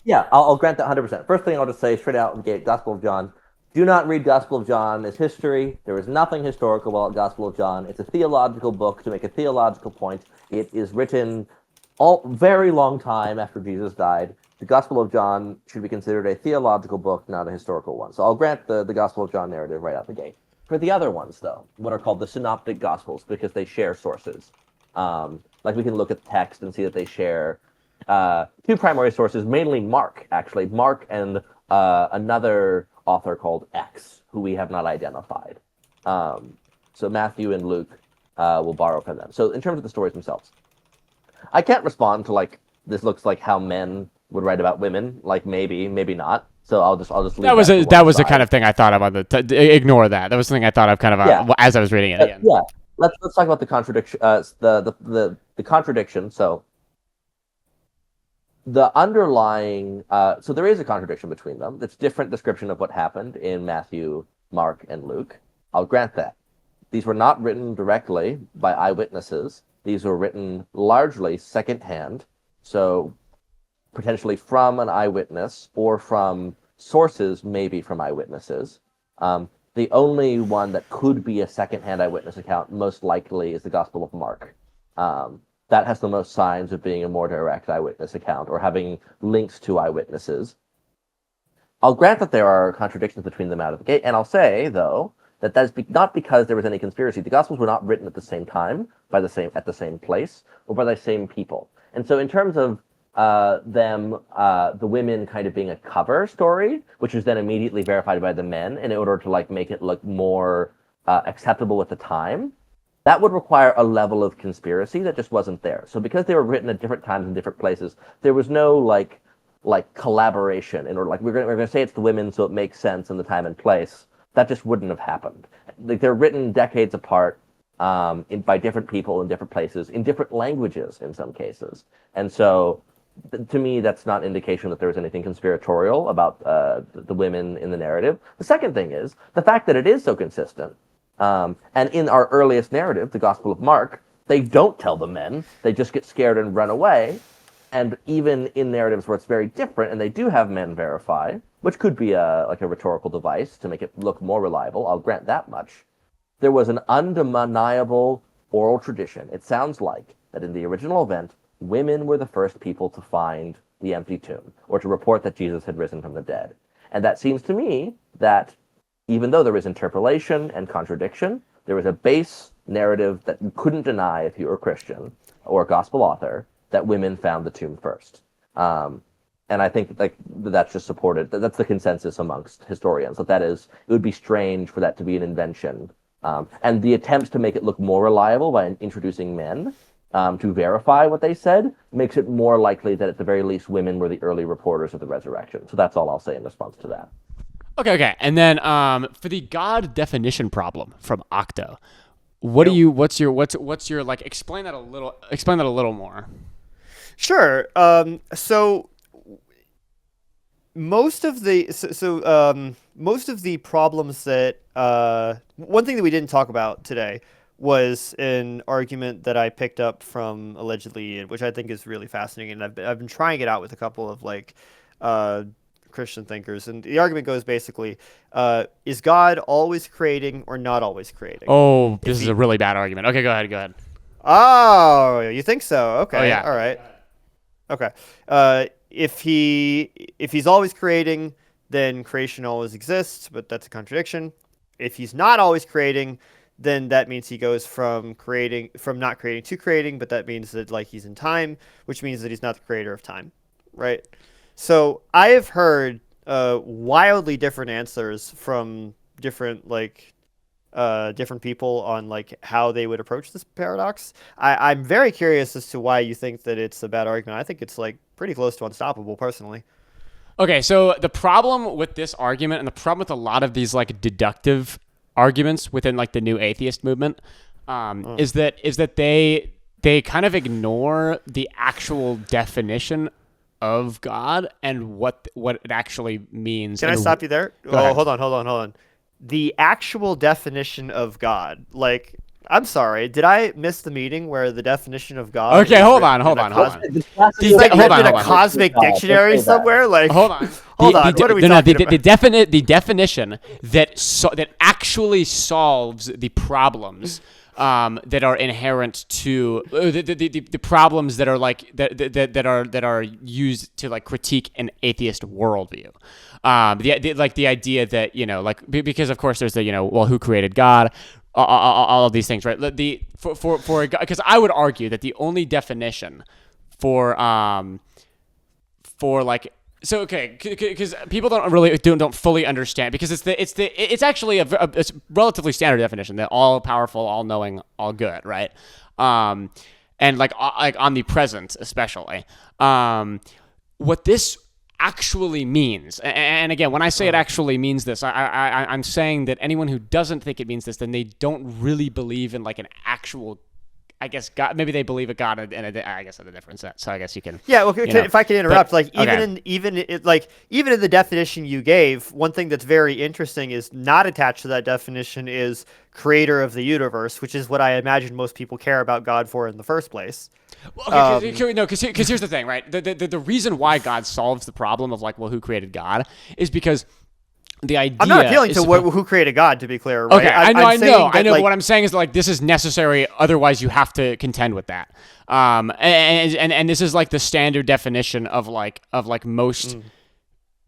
Yeah, I'll grant that 100%. First thing I'll just say straight out of the gate, Gospel of John. Do not read Gospel of John as history. There is nothing historical about Gospel of John. It's a theological book to make a theological point. It is written very long time after Jesus died. The Gospel of John should be considered a theological book, not a historical one. So I'll grant the Gospel of John narrative right out the gate. For the other ones, though, what are called the synoptic Gospels, because they share sources. Like we can look at the text and see that they share two primary sources, mainly Mark, actually. Mark and another author called X, who we have not identified. So Matthew and Luke will borrow from them. So in terms of the stories themselves, I can't respond to this looks like how men would write about women. Maybe not. So I'll just leave that was the kind of thing I thought about. Ignore that. That was something I thought of kind of as I was reading it again. Yeah. Let's talk about the contradiction. The contradiction. So the underlying. So there is a contradiction between them. It's different description of what happened in Matthew, Mark, and Luke. I'll grant that. These were not written directly by eyewitnesses. These were written largely secondhand. So potentially from an eyewitness or from sources may be from eyewitnesses. The only one that could be a secondhand eyewitness account most likely is the Gospel of Mark. That has the most signs of being a more direct eyewitness account or having links to eyewitnesses. I'll grant that there are contradictions between them out of the gate, and I'll say, though, that that's not because there was any conspiracy. The Gospels were not written at the same time, at the same place, or by the same people. And so in terms of the women kind of being a cover story, which was then immediately verified by the men in order to like make it look more acceptable at the time, that would require a level of conspiracy that just wasn't there. So because they were written at different times in different places, there was no like collaboration in order, like we're gonna say it's the women, so it makes sense in the time and place. That just wouldn't have happened. Like they're written decades apart, by different people in different places, in different languages in some cases. And so, to me, that's not an indication that there was anything conspiratorial about the women in the narrative. The second thing is the fact that it is so consistent. And in our earliest narrative, the Gospel of Mark, they don't tell the men. They just get scared and run away. And even in narratives where it's very different, and they do have men verify, which could be like a rhetorical device to make it look more reliable, I'll grant that much. There was an undeniable oral tradition. It sounds like that in the original event, women were the first people to find the empty tomb or to report that Jesus had risen from the dead. And that seems to me that even though there is interpolation and contradiction, there is a base narrative that you couldn't deny if you were a Christian or a gospel author, that women found the tomb first. And I think like that's just supported. That's the consensus amongst historians. That is, it would be strange for that to be an invention. And the attempts to make it look more reliable by introducing men to verify what they said makes it more likely that at the very least women were the early reporters of the resurrection. So that's all I'll say in response to that. Okay. And then for the God definition problem from Octo, what's your like explain that a little more. Sure. So most of the problems that one thing that we didn't talk about today was an argument that I picked up from allegedly, which I think is really fascinating, and I've been trying it out with a couple of like Christian thinkers, and the argument goes basically, is God always creating or not always creating? Oh, this is a really bad argument. Okay, go ahead. Oh, you think so? Okay. Oh, yeah. All right. Okay. If he's always creating, then creation always exists, but that's a contradiction. If he's not always creating, then that means he goes from not creating to creating, but that means that like he's in time, which means that he's not the creator of time, right? So I have heard wildly different answers from different people on like how they would approach this paradox. I'm very curious as to why you think that it's a bad argument. I think it's like pretty close to unstoppable, personally. Okay, so the problem with this argument and the problem with a lot of these like deductive arguments within like the new atheist movement is that they kind of ignore the actual definition of God and what it actually means. Can I stop you there? ahead. Hold on. The actual definition of God, like, I'm sorry, did I miss the meeting where the definition of God? Okay, hold on. Hold on. It's like Hold on, in hold a on. cosmic dictionary somewhere. Like, Hold on. Hold on. What are we talking about? The definition that actually solves the problems that are inherent to the problems that are like that are used to like critique an atheist worldview. The idea that because of course there's the who created God, all of these things, right? Because I would argue that the only definition for like. So okay, because people don't fully understand, because it's actually a relatively standard definition that all powerful, all knowing, all good, right? And like omnipresent, especially. What this actually means, and again, when I say it actually means this, I'm saying that anyone who doesn't think it means this, then they don't really believe in like an actual I guess God, maybe they believe a God I guess in a different sense. So I guess you can. Yeah, well, You know, if I can interrupt, but- like okay. even in the definition you gave, one thing that's very interesting is not attached to that definition is creator of the universe, which is what I imagine most people care about God for in the first place. Well, okay, because here's the thing, right? The reason why God solves the problem of like, well, who created God is because the idea. I'm not appealing is to suppo- who created God, to be clear. Right? Okay, I know, I'm I know, saying I that, know. like, But what I'm saying is like this is necessary. Otherwise, you have to contend with that. And this is like the standard definition of like most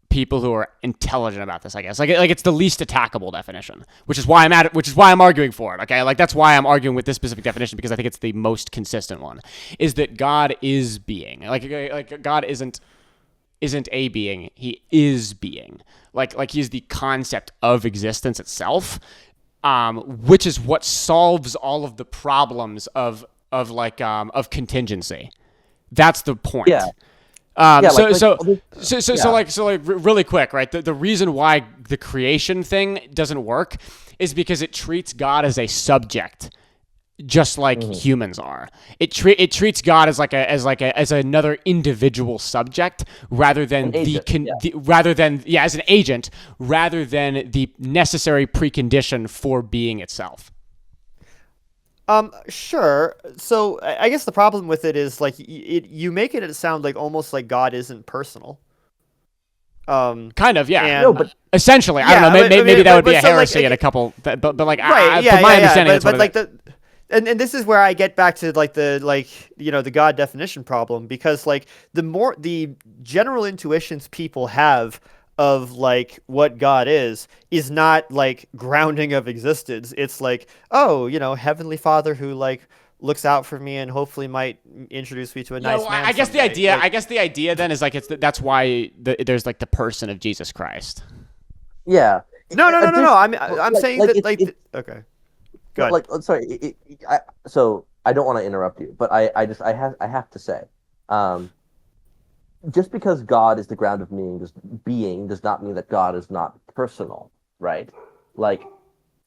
people who are intelligent about this. I guess like it's the least attackable definition, which is why I'm arguing for it. Okay, like that's why I'm arguing with this specific definition because I think it's the most consistent one. Is that God is being like God isn't a being, he is being. Like he's the concept of existence itself, which is what solves all of the problems of contingency. That's the point. Yeah. Yeah, Really quick, right? The reason why the creation thing doesn't work is because it treats God as a subject, just like humans are. It treats God as as another individual subject rather than as an agent rather than the necessary precondition for being itself. Sure. So I guess the problem with it is like you make it sound like almost like God isn't personal. Kind of, yeah. And No, but essentially, I Yeah, don't know. but- I Maybe mean, that would but- be a so, like, heresy in a couple. But like, right, from my understanding, that's but what like and this is where I get back to like the God definition problem, because like the general intuitions people have of like what God is not like grounding of existence. It's like, oh, Heavenly Father who like looks out for me and hopefully might introduce me to a nice man I guess the someday. idea. Like, I guess the idea then is like that's why there's like the person of Jesus Christ. yeah. no. I'm Like- saying like that it's- like okay. Go ahead. Like, sorry. So I don't want to interrupt you, but I have to say, just because God is the ground of being does not mean that God is not personal, right? Like,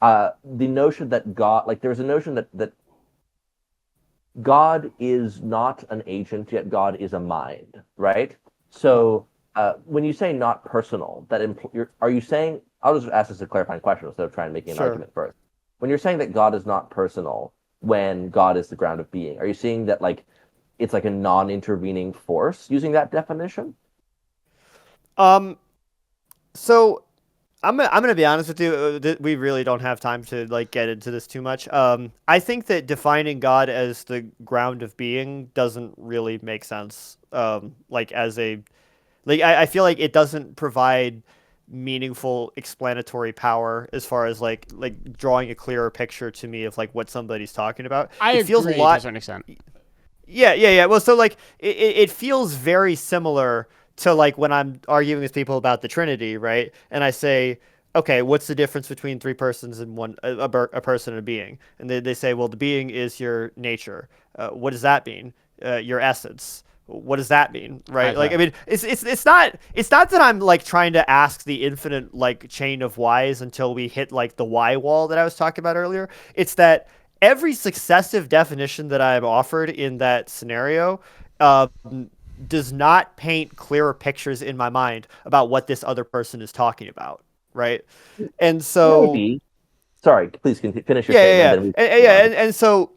the notion that God, like, there's a notion that God is not an agent, yet God is a mind, right? So when you say not personal, are you saying? I'll just ask this as a clarifying question instead of trying to make an Sure. argument first. When you're saying that God is not personal, when God is the ground of being, are you saying that like it's like a non-intervening force using that definition? So I'm gonna be honest with you. We really don't have time to like get into this too much. I think that defining God as the ground of being doesn't really make sense. I feel like it doesn't provide meaningful explanatory power as far as like drawing a clearer picture to me of like what somebody's talking about. I It agree feels a to lot. a certain extent. Yeah. Well, so like it feels very similar to like when I'm arguing with people about the Trinity, right? And I say, okay, what's the difference between three persons and a person and a being? And they say, well, the being is your nature. What does that mean? Your essence. What does that mean, right? Right, Like, right. I mean, it's not that I'm like trying to ask the infinite like chain of whys until we hit like the why wall that I was talking about earlier. It's that every successive definition that I've offered in that scenario does not paint clearer pictures in my mind about what this other person is talking about, right? And so Maybe. Sorry, please finish your yeah, statement. and so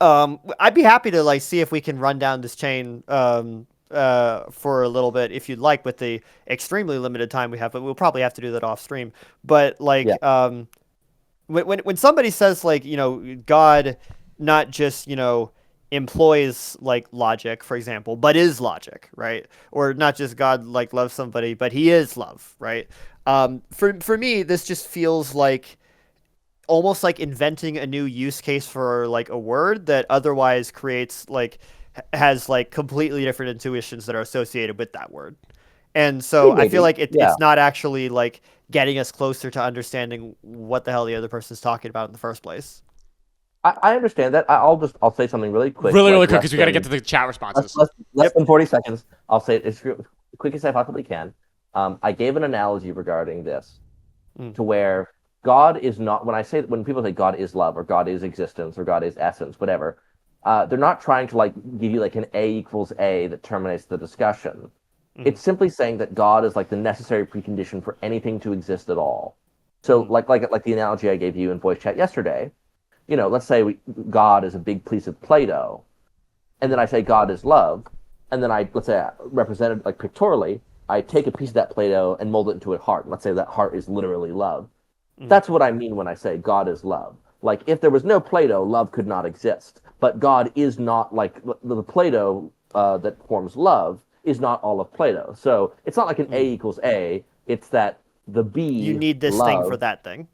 I'd be happy to like see if we can run down this chain for a little bit if you'd like, with the extremely limited time we have, but we'll probably have to do that off stream. But like when somebody says like, God not just, employs like logic, for example, but is logic, right? Or not just God like loves somebody, but he is love, right? For me, this just feels like almost like inventing a new use case for like a word that otherwise creates like has like completely different intuitions that are associated with that word. And so I feel like it's not actually like getting us closer to understanding what the hell the other person's talking about in the first place. I understand that. I'll say something really quick. Really like quick, because we got to than- get to the chat responses. less than 40 seconds. I'll say it as quick as I possibly can. I gave an analogy regarding this to where God is not, when people say God is love or God is existence or God is essence, whatever, they're not trying to like give you like an A equals A that terminates the discussion. It's simply saying that God is like the necessary precondition for anything to exist at all. So like the analogy I gave you in voice chat yesterday, let's say God is a big piece of Play-Doh, and then I say God is love, and then let's say I represent it like pictorially, I take a piece of that Play-Doh and mold it into a heart. Let's say that heart is literally love. That's what I mean when I say God is love. Like, if there was no Play-Doh, love could not exist. But God is not like the Play-Doh that forms love is not all of Play-Doh. So it's not like an A equals A. It's that the B. You need this love, thing for that thing.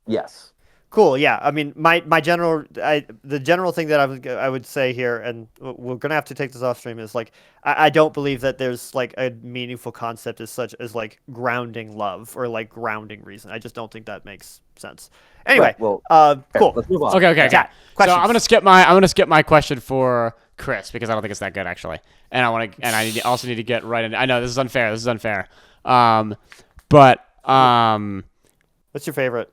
Yes. Cool. Yeah. I mean, the general thing that I would say here, and we're gonna have to take this off stream, is like I don't believe that there's like a meaningful concept as such as like grounding love or like grounding reason. I just don't think that makes sense. Anyway, Right, well, cool. Let's move on. Okay. Chat. So Questions? I'm gonna skip my question for Chris because I don't think it's that good actually, and I also need to get right into. I know this is unfair. But What's your favorite?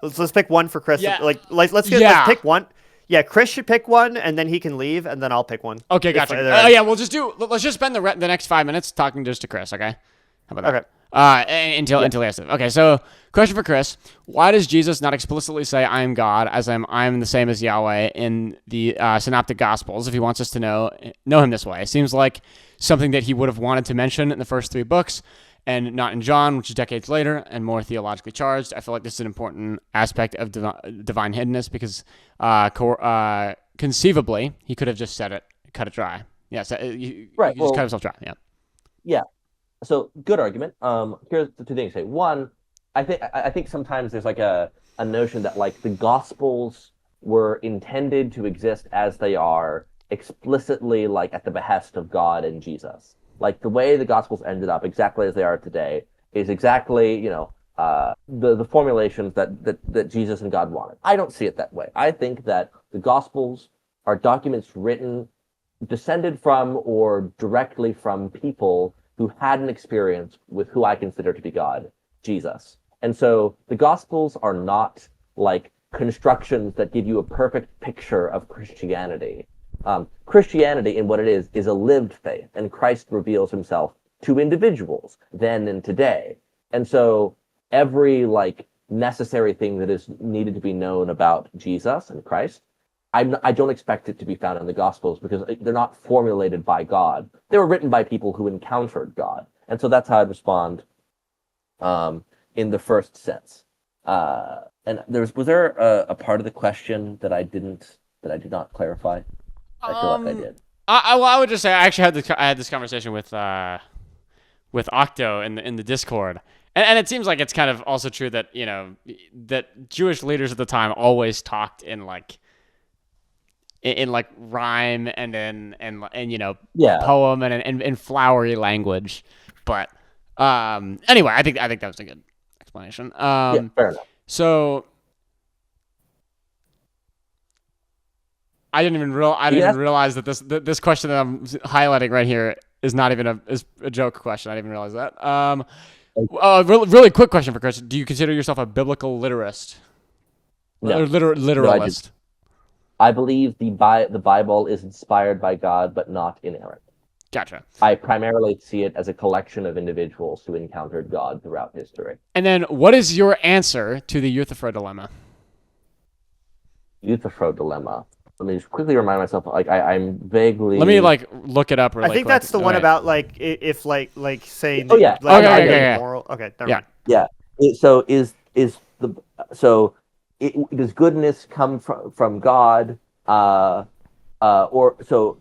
Let's pick one for Chris. Yeah. Let's pick one. Yeah, Chris should pick one, and then he can leave, and then I'll pick one. Okay, gotcha. Let's just spend the next 5 minutes talking just to Chris. Okay, how about that? Okay. Until he has to. Okay, so question for Chris: why does Jesus not explicitly say "I am God" as I'm the same as Yahweh in the Synoptic Gospels if he wants us to know him this way? It seems like something that he would have wanted to mention in the first 3 books, and not in John, which is decades later and more theologically charged. I feel like this is an important aspect of divine hiddenness because conceivably he could have just said it, cut it dry. Yeah, so he just cut himself dry. Yeah. Yeah. So good argument. Here's the 2 things to say. One, I think sometimes there's like a notion that like the Gospels were intended to exist as they are explicitly like at the behest of God and Jesus. Like the way the Gospels ended up exactly as they are today is exactly, the formulations that Jesus and God wanted. I don't see it that way. I think that the Gospels are documents written, descended from or directly from people who had an experience with who I consider to be God, Jesus. And so the Gospels are not like constructions that give you a perfect picture of Christianity. Christianity, in what it is a lived faith, and Christ reveals himself to individuals then and today. And so every like necessary thing that is needed to be known about Jesus and Christ, I don't expect it to be found in the Gospels because they're not formulated by God. They were written by people who encountered God. And so that's how I'd respond in the first sense. And was there a part of the question that I did not clarify? I feel like I did. I would just say I actually had this conversation with Octo in the Discord, and it seems like it's kind of also true that that Jewish leaders at the time always talked in like rhyme and poem and in flowery language, but anyway, I think that was a good explanation. Yeah, fair enough. So. I didn't even realize that this question that I'm highlighting right here is not even a joke question. I didn't even realize that. Really quick question for Chris: do you consider yourself a biblical literist? No. Or literalist? No, I believe the Bible is inspired by God, but not inerrant. Gotcha. I primarily see it as a collection of individuals who encountered God throughout history. And then, what is your answer to the Euthyphro dilemma? Euthyphro dilemma. Let me just quickly remind myself. Like I'm vaguely. Let me look it up. Really I think quick. that's the one about like if like say. Oh yeah. Okay. Moral. Okay. Yeah. Mind. Yeah. Does goodness come from God? Or so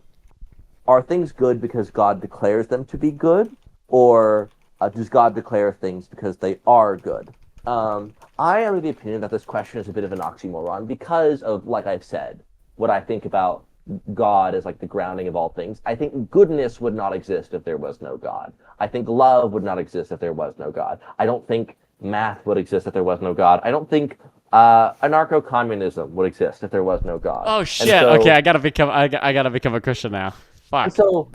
are things good because God declares them to be good, or does God declare things because they are good? I am of the opinion that this question is a bit of an oxymoron because of, like I've said, what I think about God as like the grounding of all things. I think goodness would not exist if there was no God. I think love would not exist if there was no God. I don't think math would exist if there was no God. I don't think anarcho-communism would exist if there was no God. Oh shit! Okay, I gotta become a Christian now. Fuck. So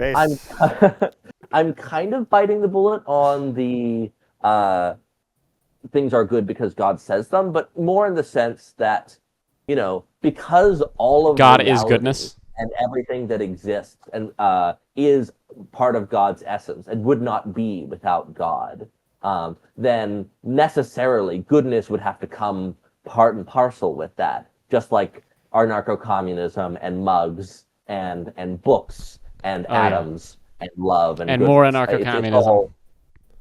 I'm kind of biting the bullet on the things are good because God says them, but more in the sense that, because all of God is reality goodness. and everything that exists and is part of God's essence and would not be without God, then necessarily goodness would have to come part and parcel with that, just like anarcho-communism and mugs and books and Oh yeah, atoms and love and and more goodness. It's anarcho-communism. all,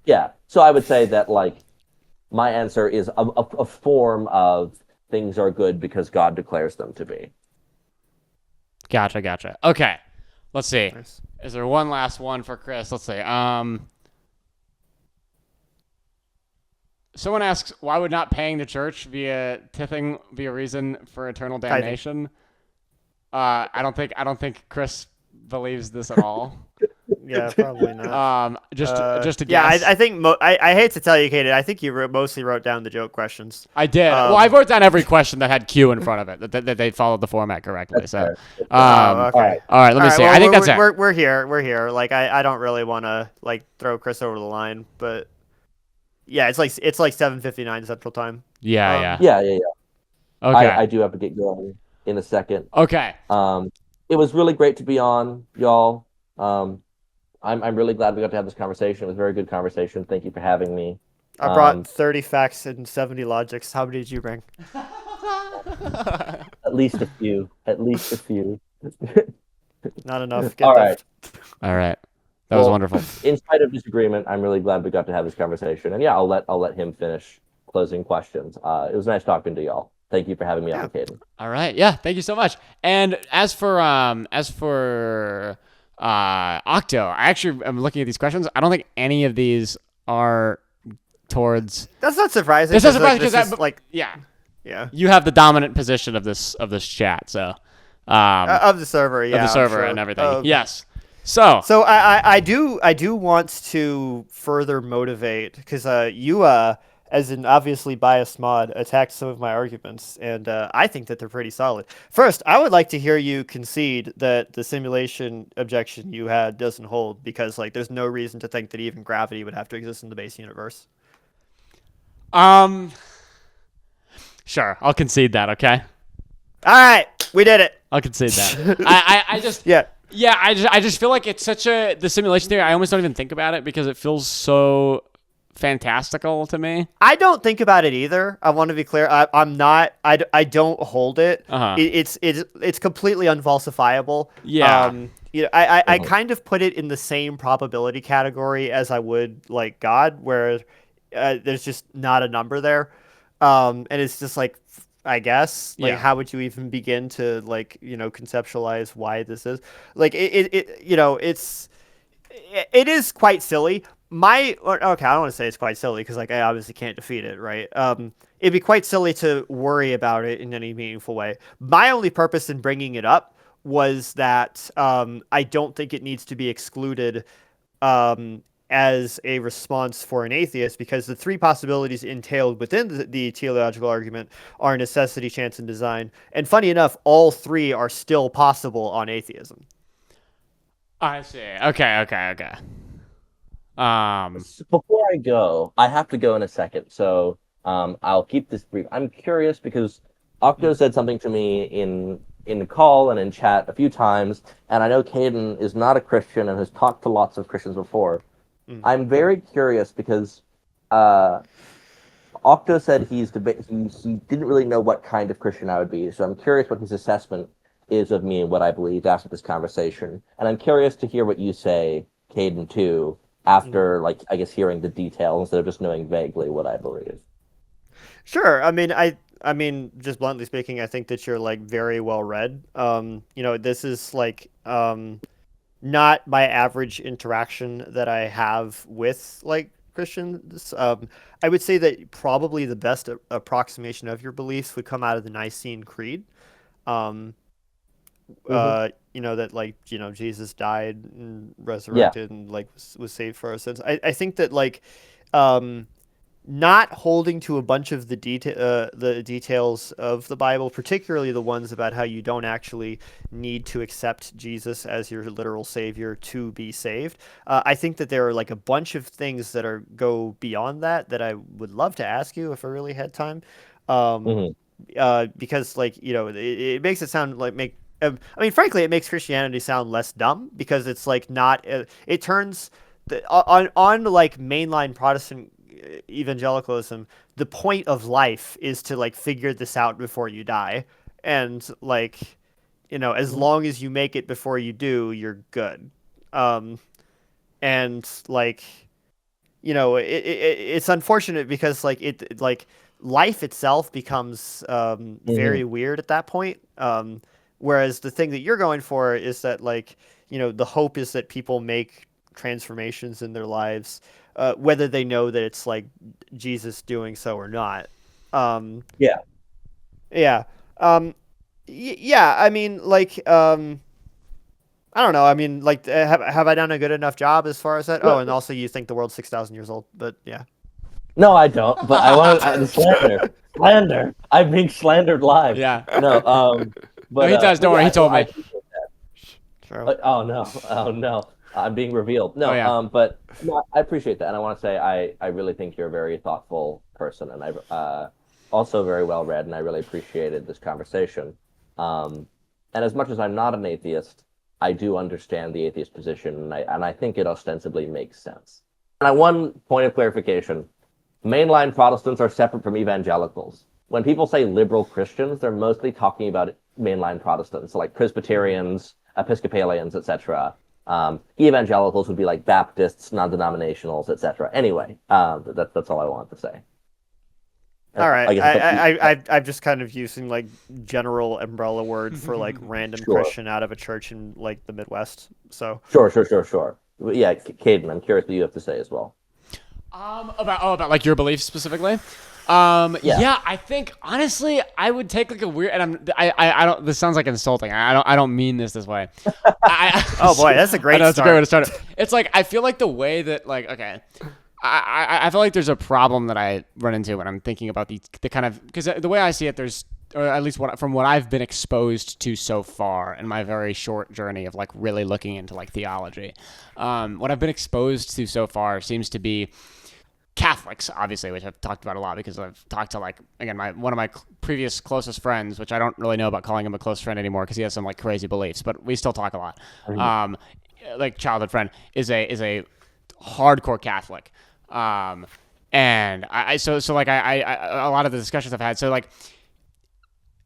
yeah. So I would say that like my answer is a form of things are good because God declares them to be. Gotcha. Okay, let's see. Nice. Is there one last one for Chris? Let's see. Someone asks, why would not paying the church via tithing be a reason for eternal damnation? I don't think Chris believes this at all. Yeah, probably not. Just a Yeah, guess. I think I hate to tell you, Katie. I think you mostly wrote down the joke questions. I did. Well, I wrote down every question that had Q in front of it, that they followed the format correctly. That's So, fair. Oh, okay. all right, let me see. Well, I think that's it. we're here. We're here. Like I don't really want to like throw Chris over the line, but yeah, it's like 7:59 Central Time. Yeah. Yeah. Okay. I do have to get going in a second. Okay. It was really great to be on, y'all. I'm really glad we got to have this conversation. It was a very good conversation. Thank you for having me. I brought 30 facts and 70 logics. How many did you bring? At least a few. At least a few. Not enough. Get All right. All right. That was wonderful. In spite of disagreement, I'm really glad we got to have this conversation. And yeah, I'll let him finish closing questions. It was nice talking to y'all. Thank you for having me on, Caden. All right. Yeah. Thank you so much. And as for Octo, I actually am looking at these questions. I don't think any of these are towards. That's not surprising. It's not surprising because like yeah, yeah. you have the dominant position of this chat. So Of the server, yeah. of the server sure. and everything. Yes. So I do want to further motivate because you as an obviously biased mod attacked some of my arguments, and I think that they're pretty solid. First, I would like to hear you concede that the simulation objection you had doesn't hold because like there's no reason to think that even gravity would have to exist in the base universe. sure, I'll concede that. Okay. All right, we did it. I'll concede that. I just Yeah. Yeah, I just feel like it's such the simulation theory. I almost don't even think about it because it feels so fantastical to me. I don't think about it either. I want to be clear. I'm not. I don't hold it. Uh-huh. It's completely unfalsifiable. Yeah. I kind of put it in the same probability category as I would like God, where there's just not a number there, and it's just like. I guess like how would you even begin to like conceptualize why this is like it is quite silly. Okay, I don't want to say it's quite silly because like I obviously can't defeat it, right? It'd be quite silly to worry about it in any meaningful way. My only purpose in bringing it up was that I don't think it needs to be excluded as a response for an atheist, because the three possibilities entailed within the teleological argument are necessity, chance, and design. And funny enough, all three are still possible on atheism. I see. Okay. Before I go, I have to go in a second, so I'll keep this brief. I'm curious because Octo said something to me in the call and in chat a few times, and I know Caden is not a Christian and has talked to lots of Christians before. I'm very curious because Octo said he didn't really know what kind of Christian I would be, so I'm curious what his assessment is of me and what I believe after this conversation. And I'm curious to hear what you say, Caden, too, after, like, I guess hearing the details instead of just knowing vaguely what I believe. Sure. I mean, just bluntly speaking, I think that you're like very well read. This is like not my average interaction that I have with like Christians. I would say that probably the best approximation of your beliefs would come out of the Nicene Creed. That like Jesus died and resurrected and like was saved for our sins. I think that like not holding to a bunch of the details of the Bible, particularly the ones about how you don't actually need to accept Jesus as your literal savior to be saved. I think that there are like a bunch of things that are go beyond that I would love to ask you if I really had time. Um, Hmm. because like it makes it sound like make I mean frankly it makes Christianity sound less dumb because it's like not it turns on like mainline Protestant evangelicalism, the point of life is to like figure this out before you die, and like as long as you make it before you do, you're good. um and like it's unfortunate because like like life itself becomes Hmm. very weird at that point. Whereas the thing that you're going for is that like the hope is that people make transformations in their lives, whether they know that it's like Jesus doing so or not. um Yeah. yeah. Yeah, I mean like I don't know. I mean, like, have I done a good enough job as far as that? Oh, and No, also you think the world's 6,000 years old, but yeah. no, I don't. But I want the slander, slander. I'm being slandered live. Yeah. No, No, he does. but Don't worry. He yeah, no, told me. True. oh no, oh no, I'm being revealed. Oh No, yeah. but no, I appreciate that, and I want to say I really think you're a very thoughtful person, and I also very well read, and I really appreciated this conversation. Um, and as much as I'm not an atheist, I do understand the atheist position, and I think it ostensibly makes sense. And I one point of clarification: mainline Protestants are separate from evangelicals. When people say liberal Christians, they're mostly talking about mainline Protestants, like Presbyterians, Episcopalians, etc. Evangelicals would be like Baptists, non-denominationals, etc. Anyway, that's all I wanted to say. All right. I guess I'm just kind of using like general umbrella word for like random sure, Christian out of a church in like the Midwest. So, sure. Yeah, Caden, I'm curious what you have to say as well. About like your beliefs specifically. Yeah. Yeah, I think honestly, I would take like a weird, and I don't. This sounds like insulting. I don't mean this way. oh boy, that's a I great know it's a great way to start. start it. It's like I feel like the way that like okay. I feel like there's a problem that I run into when I'm thinking about the kind of because the way I see it, there's or at least from what I've been exposed to so far in my very short journey of like really looking into like theology. What I've been exposed to so far seems to be Catholics, obviously, which I've talked about a lot because I've talked to like again one of my previous closest friends, which I don't really know about calling him a close friend anymore because he has some like crazy beliefs, but we still talk a lot. Like childhood friend is a hardcore Catholic. Um, and so like I a lot of the discussions I've had, so like,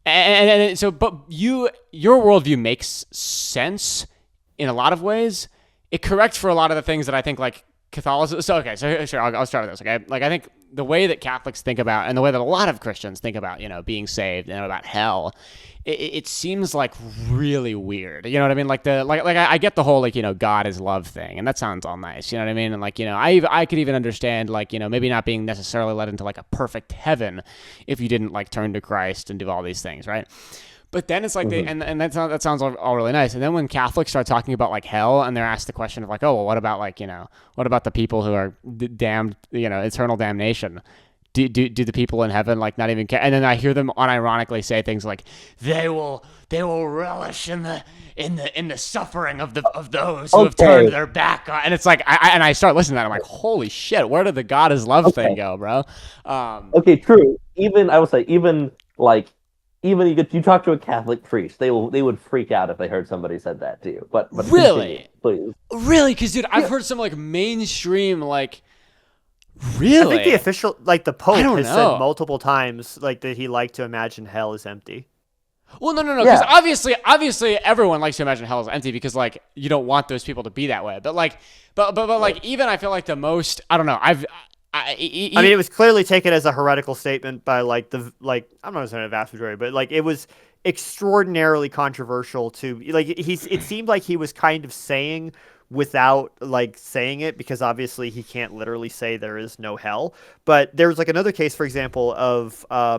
and so, but your worldview makes sense in a lot of ways. It corrects for a lot of the things that I think like Catholicism. So okay, so sure, I'll start with this. Okay, like I think the way that Catholics think about, and the way that a lot of Christians think about, being saved and about hell, it seems like really weird. You know what I mean? Like I get the whole like God is love thing, and that sounds all nice. You know what I mean? And like I could even understand like maybe not being necessarily led into like a perfect heaven if you didn't like turn to Christ and do all these things, right? But then it's like Mm-hmm. and that sounds all really nice. And then when Catholics start talking about like hell, and they're asked the question of like, oh well, what about like what about the people who are damned, eternal damnation? Do the people in heaven like not even care? And then I hear them unironically say things like they will relish in the suffering of those who have turned Okay. their back on. And it's like I start listening to that. I'm like, holy shit, where did the God is love thing Okay. go, bro? Um, Okay. True. Even I would say even like even you talk to a Catholic priest, they would freak out if they heard somebody said that to you. But continue, really, please. really, because dude, I've Yeah. heard some like mainstream like I think the really. official, like the I Pope, don't has said know. multiple times, like that he liked to imagine hell is empty. Well, no, because Yeah. obviously, everyone likes to imagine hell is empty because like you don't want those people to be that way. But like, but Right. like even I feel like the most I don't know. I mean, it was clearly taken as a heretical statement by like I'm not saying a vast majority, but like it was extraordinarily controversial to like it seemed like he was kind of saying without like saying it because obviously he can't literally say there is no hell. But there was like another case, for example, of I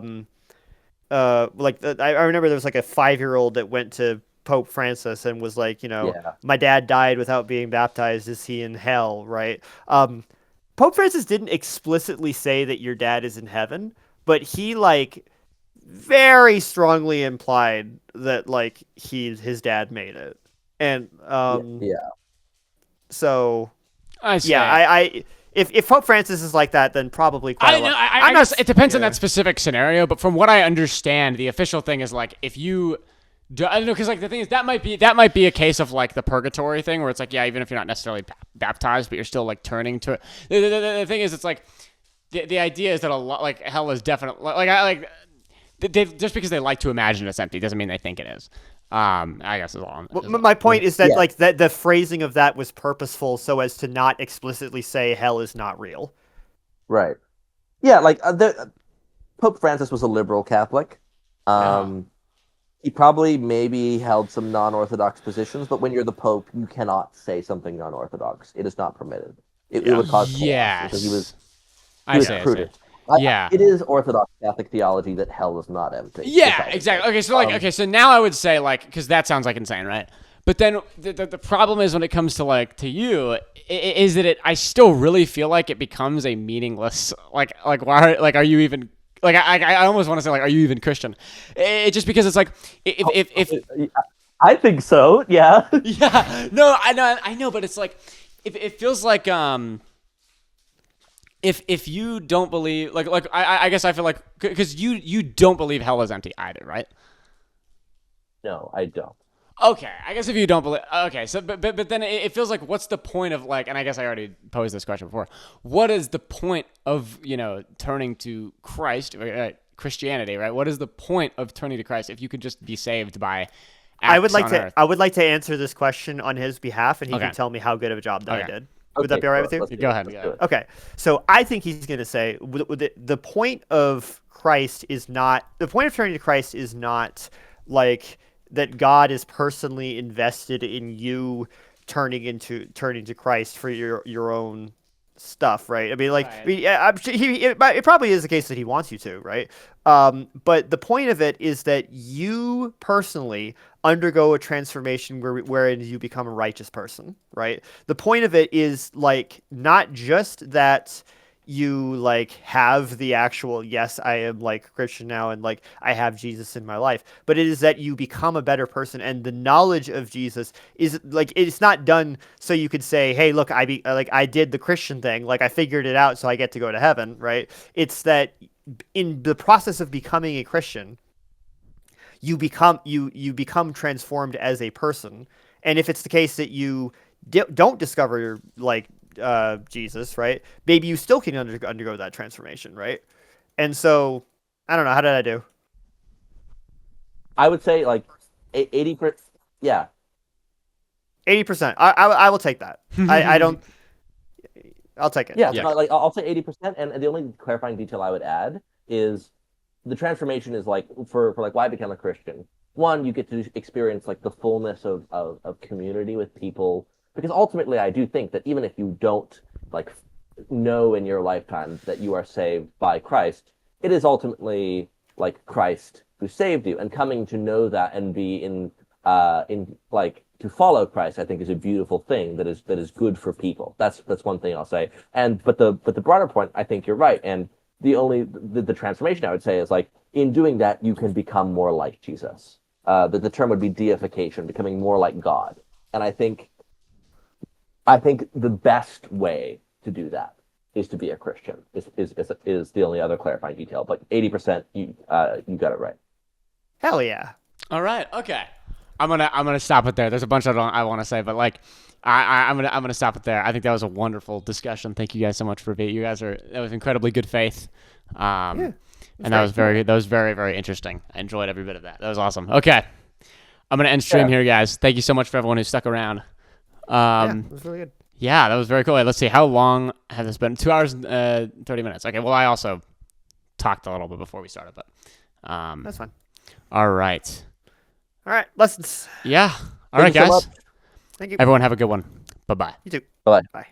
remember there was like a 5-year-old that went to Pope Francis and was like, Yeah. my dad died without being baptized. Is he in hell? Right. Pope Francis didn't explicitly say that your dad is in heaven, but he like very strongly implied that like his dad made it. And Yeah. so I see. yeah, I if Pope Francis is like that, then probably quite I a know. lot. I I'm guess not- it depends on yeah. that specific scenario, but from what I understand, the official thing is like if you. I don't know, because like the thing is that might be a case of like the purgatory thing where it's like, yeah, even if you're not necessarily baptized, but you're still like turning to it. The thing is, it's like the idea is that a lot like hell is definitely just because they like to imagine it's empty doesn't mean they think it is. I guess is all. Well, my point is that Yeah. like that the phrasing of that was purposeful so as to not explicitly say hell is not real. Right. Yeah, like Pope Francis was a liberal Catholic. He probably maybe held some non-orthodox positions, but when you're the Pope, you cannot say something non-orthodox. It is not permitted. It would cause chaos Yes. because he was I see. prudent. Yeah. It is Orthodox Catholic theology that hell is not empty. Yeah, It's exactly. Okay, so like, so now I would say like, because that sounds like insane, right? But then the problem is when it comes to like to you, is that I still really feel like it becomes a meaningless why are you even like I almost want to say like are you even Christian? Just because it's like if I think so. Yeah. yeah, no, I know, but it's like it feels like if you don't believe like I guess I feel like because you don't believe hell is empty either, right? No, I don't. Okay, I guess if you don't believe, okay, so but then it feels like what's the point of like, and I guess I already posed this question before. What is the point of turning to Christ, Christianity, right? What is the point of turning to Christ if you could just be saved by? I would like on to earth? I would like to answer this question on his behalf, and he Okay. can tell me how good of a job that I Okay. did. Would that be all right with you? Let's do Go it. ahead, Let's go do ahead. it. Okay, so I think he's going to say the point of Christ is not the point of turning to Christ is not like that God is personally invested in you turning to Christ for your own stuff, right? I mean, like, Right. I mean, yeah, I'm sure it probably is the case that he wants you to, right? But the point of it is that you personally undergo a transformation wherein you become a righteous person, right? The point of it is like not just that you like have the actual yes I am like Christian now and like I have Jesus in my life, but it is that you become a better person, and the knowledge of Jesus is like it's not done so you could say, hey, look, I did the Christian thing, like I figured it out so I get to go to heaven, right? It's that in the process of becoming a Christian you become transformed as a person. And if it's the case that you don't discover like Jesus, right? Maybe you still can undergo that transformation, right? And so, I don't know. How did I do? I would say like 80%. Yeah. 80%. I will take that. I don't. I'll take it. Yeah. Yeah. So, like I'll say 80%, and the only clarifying detail I would add is the transformation is like for like why I became a Christian. One, you get to experience like the fullness of community with people, because ultimately I do think that even if you don't like know in your lifetime that you are saved by Christ, it is ultimately like Christ who saved you, and coming to know that and be in like to follow Christ, I think is a beautiful thing that is good for people. That's one thing I'll say. And but the broader point, I think you're right. And the transformation I would say is like in doing that you can become more like Jesus. The term would be deification, becoming more like God. And I think the best way to do that is to be a Christian. Is the only other clarifying detail. But 80%, you got it right. Hell yeah. All right. Okay. I'm gonna stop it there. There's a bunch I want to say, but like I'm gonna stop it there. I think that was a wonderful discussion. Thank you guys so much for being. That was incredibly good faith. And that was very very interesting. I enjoyed every bit of that. That was awesome. Okay. I'm gonna end stream here, guys. Thank you so much for everyone who stuck around. Yeah, it was really good. Yeah, that was very cool. Let's see, how long has this been? 2 hours and 30 minutes. Okay, well, I also talked a little bit before we started, but That's fine. all right. All right, lessons. Yeah. All Thank right, you so guys. much. Thank you. Everyone have a good one. Bye-bye. You too. Bye. Bye.